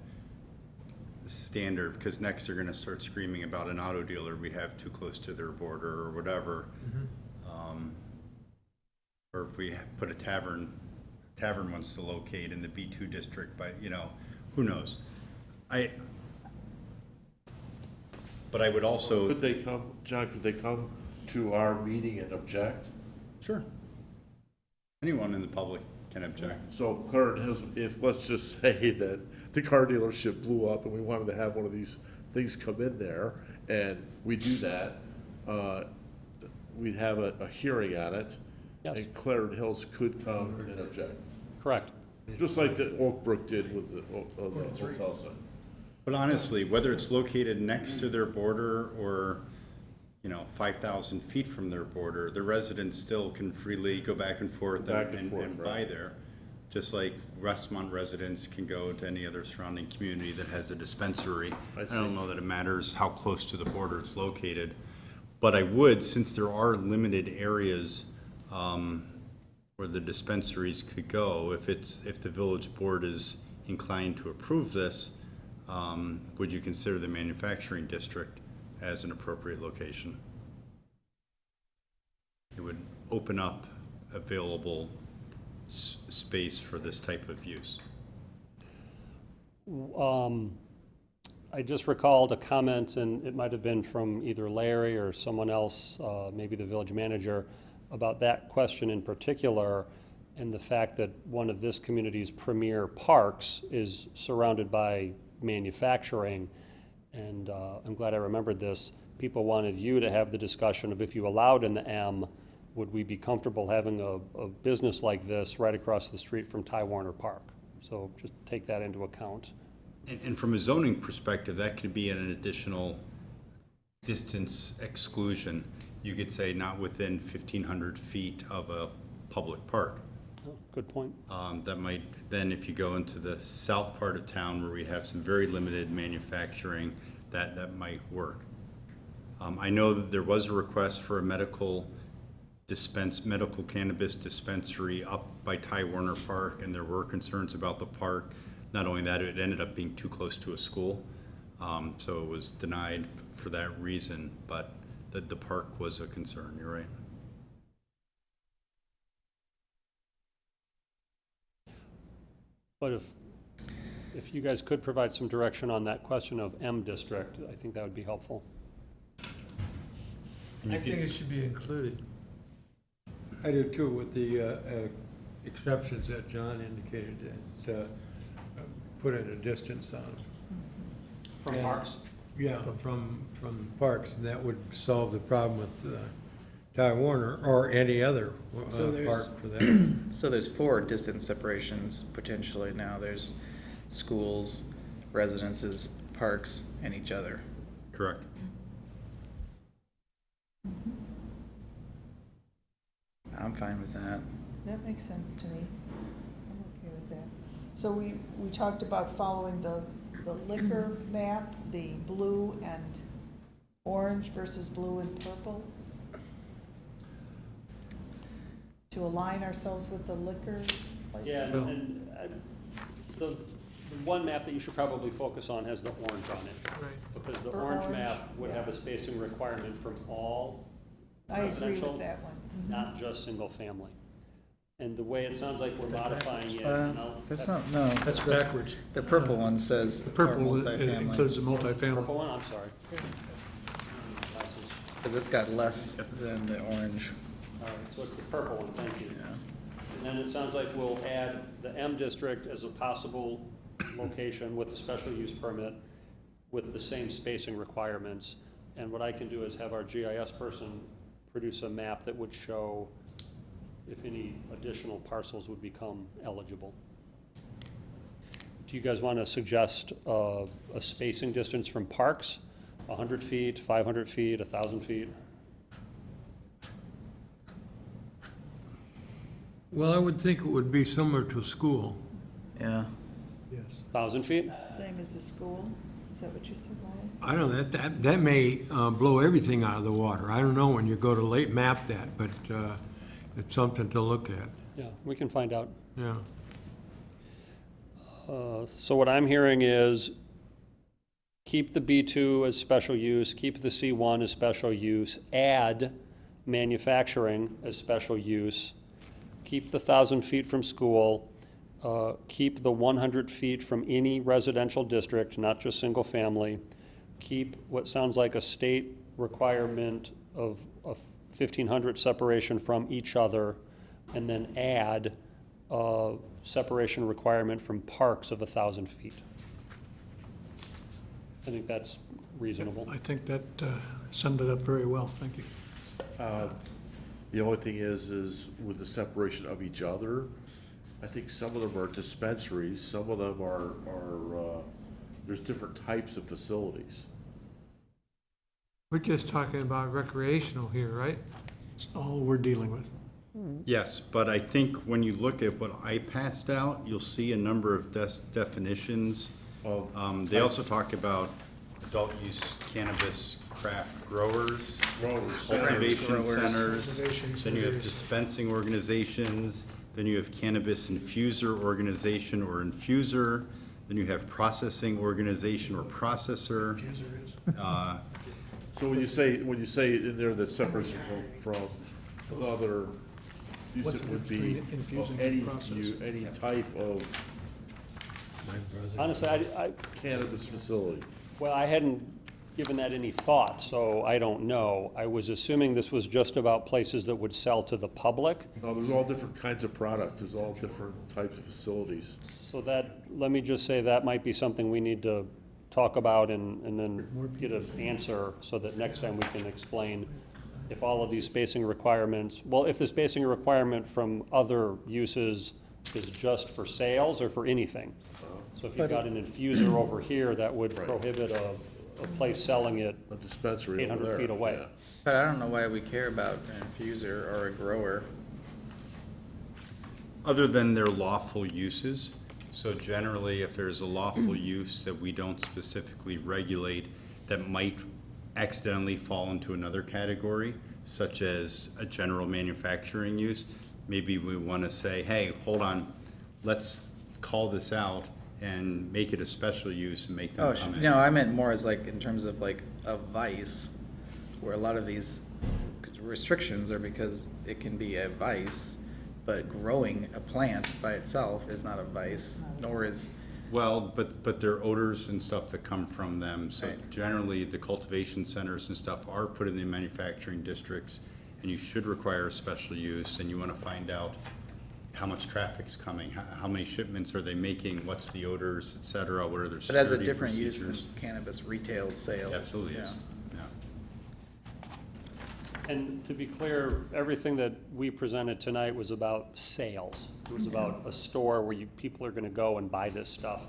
standard, because next they're gonna start screaming about an auto dealer we have too close to their border or whatever. Or if we put a tavern wants to locate in the B2 district by, who knows? But I would also. Could they come, John, could they come to our meeting and object? Sure. Anyone in the public can object. So Clarendon Hills, if, let's just say that the car dealership blew up and we wanted to have one of these things come in there, and we do that, we'd have a hearing on it. Yes. And Clarendon Hills could come and object, Correct. just like the Oak Brook did with the hotel site. But honestly, whether it's located next to their border or 5,000 feet from their border, the residents still can freely go back and forth and buy there. Just like Westmont residents can go to any other surrounding community that has a dispensary. I don't know that it matters how close to the border it's located. But I would, since there are limited areas where the dispensaries could go, if the village board is inclined to approve this, would you consider the manufacturing district as an appropriate location? It would open up available space for this type of use. I just recalled a comment, and it might have been from either Larry or someone else, maybe the village manager, about that question in particular, and the fact that one of this community's premier parks is surrounded by manufacturing. And I'm glad I remembered this. People wanted you to have the discussion of, if you allowed in the M, would we be comfortable having a business like this right across the street from Ty Warner Park? So just take that into account. And from a zoning perspective, that could be an additional distance exclusion. You could say not within 1,500 feet of a public park. Oh, good point. That might, then if you go into the south part of town where we have some very limited manufacturing, that might work. I know that there was a request for a medical cannabis dispensary up by Ty Warner Park, and there were concerns about the park. Not only that, it ended up being too close to a school, so it was denied for that reason, but the park was a concern, you're right. But if you guys could provide some direction on that question of M district, I think that would be helpful. I think it should be included. I do too, with the exceptions that John indicated, that put in a distance on it. From parks? Yeah, from parks, and that would solve the problem with Ty Warner or any other park for that. So there's 4 distance separations potentially now. There's schools, residences, parks, and each other. Correct. I'm fine with that. That makes sense to me. I'm okay with that. So we talked about following the liquor map, the blue and orange versus blue and purple, to align ourselves with the liquor places. Yeah, and the one map that you should probably focus on has the orange on it. Right. Because the For orange orange, map would yeah. have a spacing requirement from all I agree residential, with that one. not just single family. And the way it sounds like we're modifying it, and I'll That's have- not, no. That's backwards. The purple one says The purple it multifamily. includes the multifamily. Purple one, I'm sorry. Because it's got less than the orange. All right, so it's the purple one, thank you. Yeah. And then it sounds like we'll add the M district as a possible location with a special use permit with the same spacing requirements. And what I can do is have our GIS person produce a map that would show if any additional parcels would become eligible. Do you guys want to suggest a spacing distance from parks? 100 feet, 500 feet, 1,000 feet? Well, I would think it would be similar to a school. Yeah. Yes. 1,000 feet? Same as the school? Is that what you said, Ryan? I don't know, that may blow everything out of the water. I don't know when you go to late map that, but it's something to look at, Yeah, we can find out. yeah. So what I'm hearing is keep the B2 as special use, keep the C1 as special use, add manufacturing as special use, keep the 1,000 feet from school, keep the 100 feet from any residential district, not just single family, keep what sounds like a state requirement of 1,500 separation from each other, and then add separation requirement from parks of 1,000 feet. I think that's reasonable. I think that summed it up very well, thank you. The only thing is with the separation of each other, I think some of them are dispensaries, some of them are there's different types of facilities. We're just talking about recreational here, right? It's all we're dealing with. Yes, but I think when you look at what I passed out, you'll see a number of definitions. They also talk about adult use cannabis craft growers, cultivation centers, then you have dispensing organizations, then you have cannabis infuser organization or infuser, then you have processing organization or processor. So when you say in there that separates it from other use, What's it the would be difference between infusing and processing? any type of Honestly, I, cannabis facility. well, I hadn't given that any thought, so I don't know. I was assuming this was just about places that would sell to the public. No, there's all different kinds of product, there's all different types of facilities. So that, let me just say, that might be something we need to talk about and then get an answer so that next time we can explain if all of these spacing requirements, well, if the spacing requirement from other uses is just for sales or for anything. So if you've got an infuser over here, that would prohibit a place selling it A dispensary over 800 there. feet away. Yeah. But I don't know why we care about an infuser or a grower. Other than their lawful uses. So generally, if there's a lawful use that we don't specifically regulate, that might accidentally fall into another category, such as a general manufacturing use, maybe we want to say, hey, hold on, let's call this out and make it a special use and make them Oh, come in. no, I meant more as like in terms of like a vice, where a lot of these restrictions are because it can be a vice, but growing a plant by itself is not a vice, nor is, Well, but there are odors and stuff that come from them, so Right. generally, the cultivation centers and stuff are put in the manufacturing districts, and you should require a special use, and you wanna find out how much traffic's coming, how many shipments are they making, what's the odors, et cetera, what are their but has a security different use than procedures. cannabis retail sales. Absolutely Yeah. is, yeah. And to be clear, everything that we presented tonight was about sales. It was about a store where people are gonna go and buy this stuff.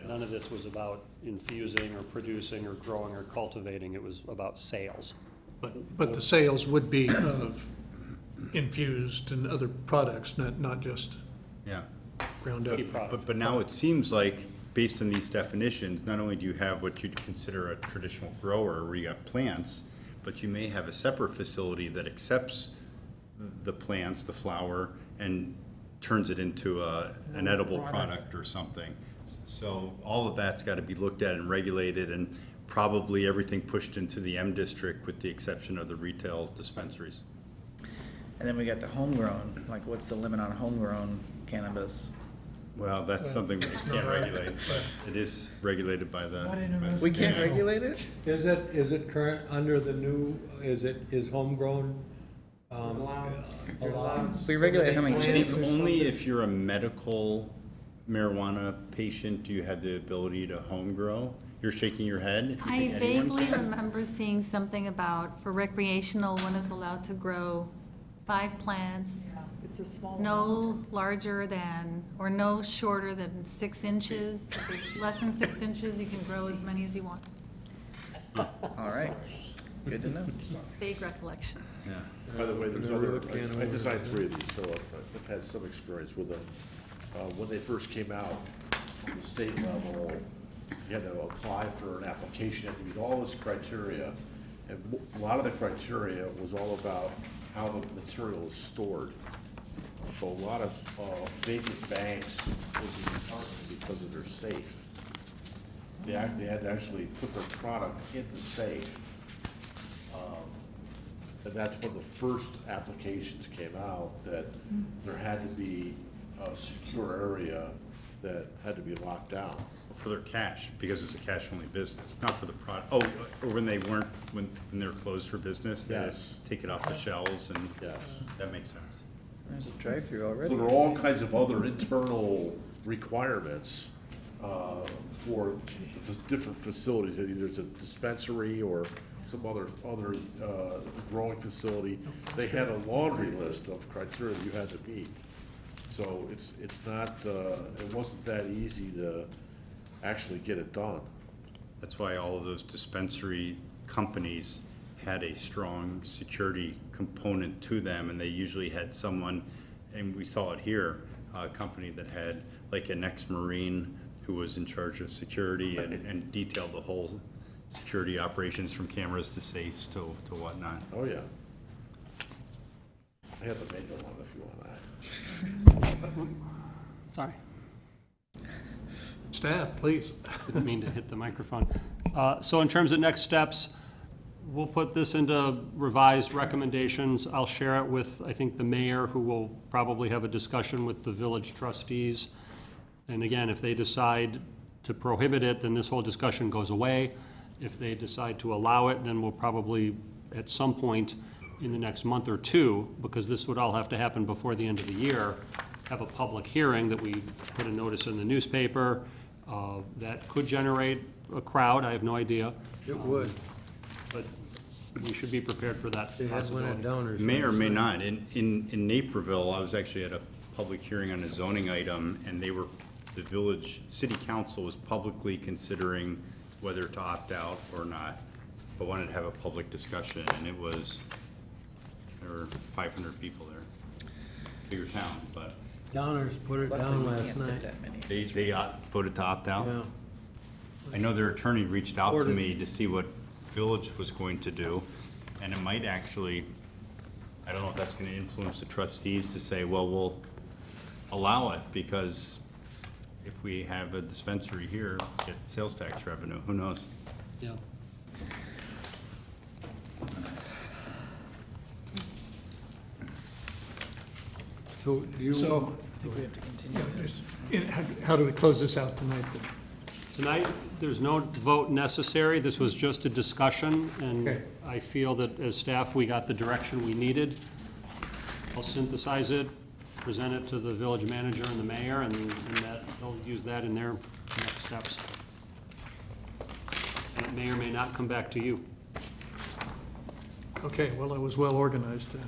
None of this was about infusing or producing or growing or cultivating. It was about sales. But the sales would be of infused and other products, not just Yeah. ground up. Key product. But now it seems like, based on these definitions, not only do you have what you'd consider a traditional grower where you got plants, but you may have a separate facility that accepts the plants, the flower, and turns it into an edible product or something. So all of that's got to be looked at and regulated, and probably everything pushed into the M district with the exception of the retail dispensaries. And then we got the homegrown, like what's the limit on homegrown cannabis? Well, that's something that we can't regulate, but it is regulated by the. We can't regulate it? Is it current, under the new, is homegrown, allowed? We regulate how many I think chips. only if you're a medical marijuana patient do you have the ability to home grow. You're shaking your head. You I think anyone vaguely can? remember seeing something about, for recreational, one is allowed to grow 5 plants, It's a small. no larger than, or no shorter than 6 inches. If it's less than 6 inches, you can grow as many as you want. All right, good to know. Vague recollection. Yeah. By the way, there's other, I designed 3 of these, so I've had some experience with them. When they first came out, on the state level, you had to apply for an application, you had to meet all this criteria. And a lot of the criteria was all about how the material is stored. So a lot of vacant banks would be targeted because of their safe. They had to actually put their product in the safe. And that's when the first applications came out, that there had to be a secure area that had to be locked down. For their cash, because it's a cash-only business, not for the product. Oh, or when they weren't, when they're closed for business, they Yes. take it off the shelves, and Yes. that makes sense. There's a drive-through So already. there are all kinds of other internal requirements for different facilities. Either it's a dispensary or some other growing facility. They had a laundry list of criteria you had to meet. So it's not, it wasn't that easy to actually get it done. That's why all of those dispensary companies had a strong security component to them, and they usually had someone, and we saw it here, a company that had like an ex-Marine who was in charge of security and detailed the whole security operations from cameras to safes to whatnot. Oh, yeah. I have the manual one if you want that. Sorry, Staff, please. didn't mean to hit the microphone. So in terms of next steps, we'll put this into revised recommendations. I'll share it with, I think, the mayor, who will probably have a discussion with the village trustees. And again, if they decide to prohibit it, then this whole discussion goes away. If they decide to allow it, then we'll probably, at some point in the next month or two, because this would all have to happen before the end of the year, have a public hearing that we put a notice in the newspaper. That could generate a crowd, I have no idea. It would. But we should be prepared for that They had one at possibility. Downers. May or may not. In Naperville, I was actually at a public hearing on a zoning item, and the village, city council was publicly considering whether to opt out or not, but wanted to have a public discussion, and there were 500 people there. Bigger town, but Downers put it down last night. they voted to opt out. Yeah. I know their attorney reached out to me to see what village was going to do, and it might actually, I don't know if that's gonna influence the trustees to say, well, we'll allow it, because if we have a dispensary here, get sales tax revenue, who knows? Yeah. So do you? So, I think we have to continue this. how do we close this out tonight? Tonight, there's no vote necessary. This was just a discussion, and Okay. I feel that as staff, we got the direction we needed. I'll synthesize it, present it to the village manager and the mayor, and that, they'll use that in their next steps. And it may or may not come back to you. Okay, well, it was well organized and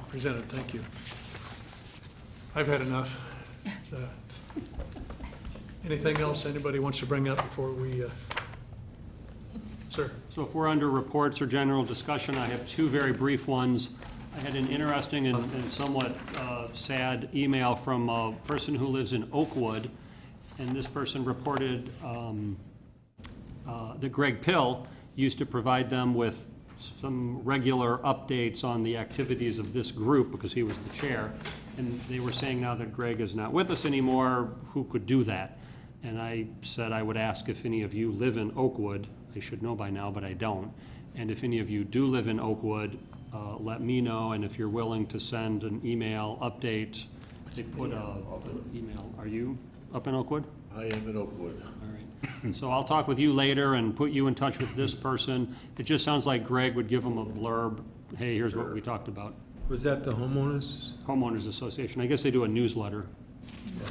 presented, thank you. I've had enough. So, anything else anybody wants to bring up before we, sir? So if we're under reports or general discussion, I have two very brief ones. I had an interesting and somewhat sad email from a person who lives in Oakwood, and this person reported that Greg Pill used to provide them with some regular updates on the activities of this group because he was the chair. And they were saying now that Greg is not with us anymore, who could do that? And I said I would ask if any of you live in Oakwood. I should know by now, but I don't. And if any of you do live in Oakwood, let me know, and if you're willing to send an email update, they put an email. Are you up in Oakwood? I am in Oakwood. All right. So I'll talk with you later and put you in touch with this person. It just sounds like Greg would give them a blurb. Hey, here's what we talked about. Was that the homeowners? Homeowners Association. I guess they do a newsletter.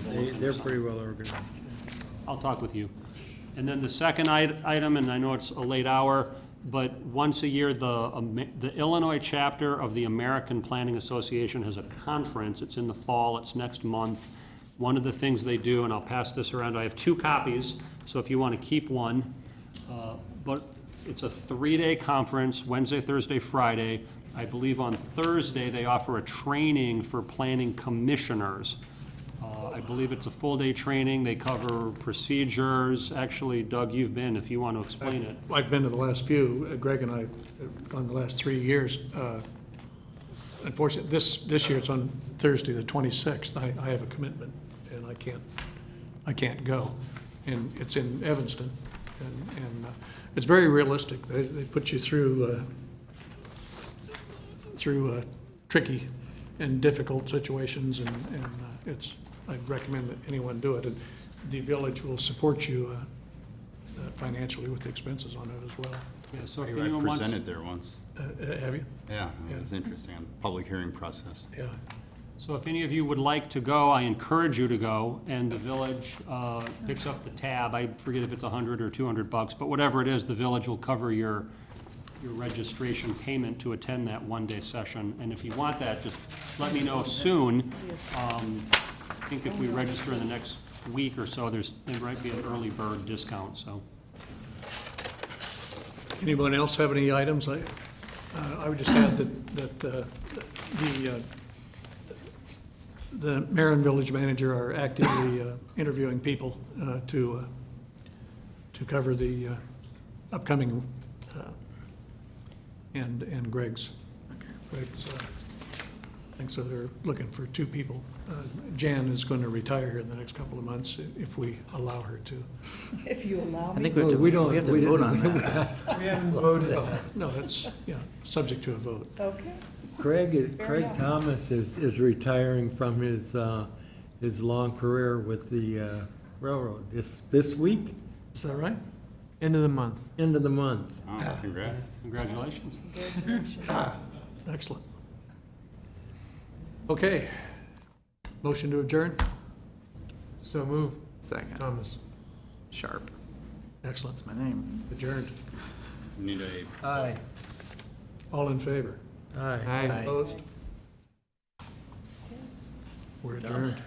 They're pretty well organized. I'll talk with you. And then the second item, and I know it's a late hour, but once a year, the Illinois chapter of the American Planning Association has a conference. It's in the fall. It's next month. One of the things they do, and I'll pass this around, I have 2 copies, so if you want to keep one. But it's a 3-day conference, Wednesday, Thursday, Friday. I believe on Thursday, they offer a training for planning commissioners. I believe it's a full-day training. They cover procedures. Actually, Doug, you've been, if you want to explain it. I've been to the last few, Greg and I, on the last 3 years. Unfortunately, this year it's on Thursday, the 26th. I have a commitment, and I can't go. And it's in Evanston, and it's very realistic. They put you through tricky and difficult situations, and I'd recommend that anyone do it. And the village will support you financially with the expenses on it as well. Yeah, so if I anyone wants, presented there once. Have you? Yeah, it was interesting, on public hearing process. Yeah. so if any of you would like to go, I encourage you to go, and the village picks up the tab. I forget if it's $100 or $200, but whatever it is, the village will cover your registration payment to attend that one-day session. And if you want that, just let me know soon. I think if we register in the next week or so, there might be an early bird discount, so. Anyone else have any items? I would just add that the mayor and village manager are actively interviewing people to cover the upcoming, and Greg's. I think so they're looking for 2 people. Jan is going to retire here in the next couple of months if we allow her to. If you allow I me. think we have to, We don't- we have to we vote didn't- on that. We haven't voted. No, that's, yeah, subject to a vote. Okay. Craig Fair enough. Thomas is retiring from his long career with the railroad this week, Is that right? End of the month. end of the month. Oh, congrats. Congratulations. Excellent. Okay. Motion to adjourn? So move, Second. Thomas. Sharp. Excellent. That's my name. Adjourned. Need a Aye. All in favor? Aye. Aye. Opposed? We're adjourned.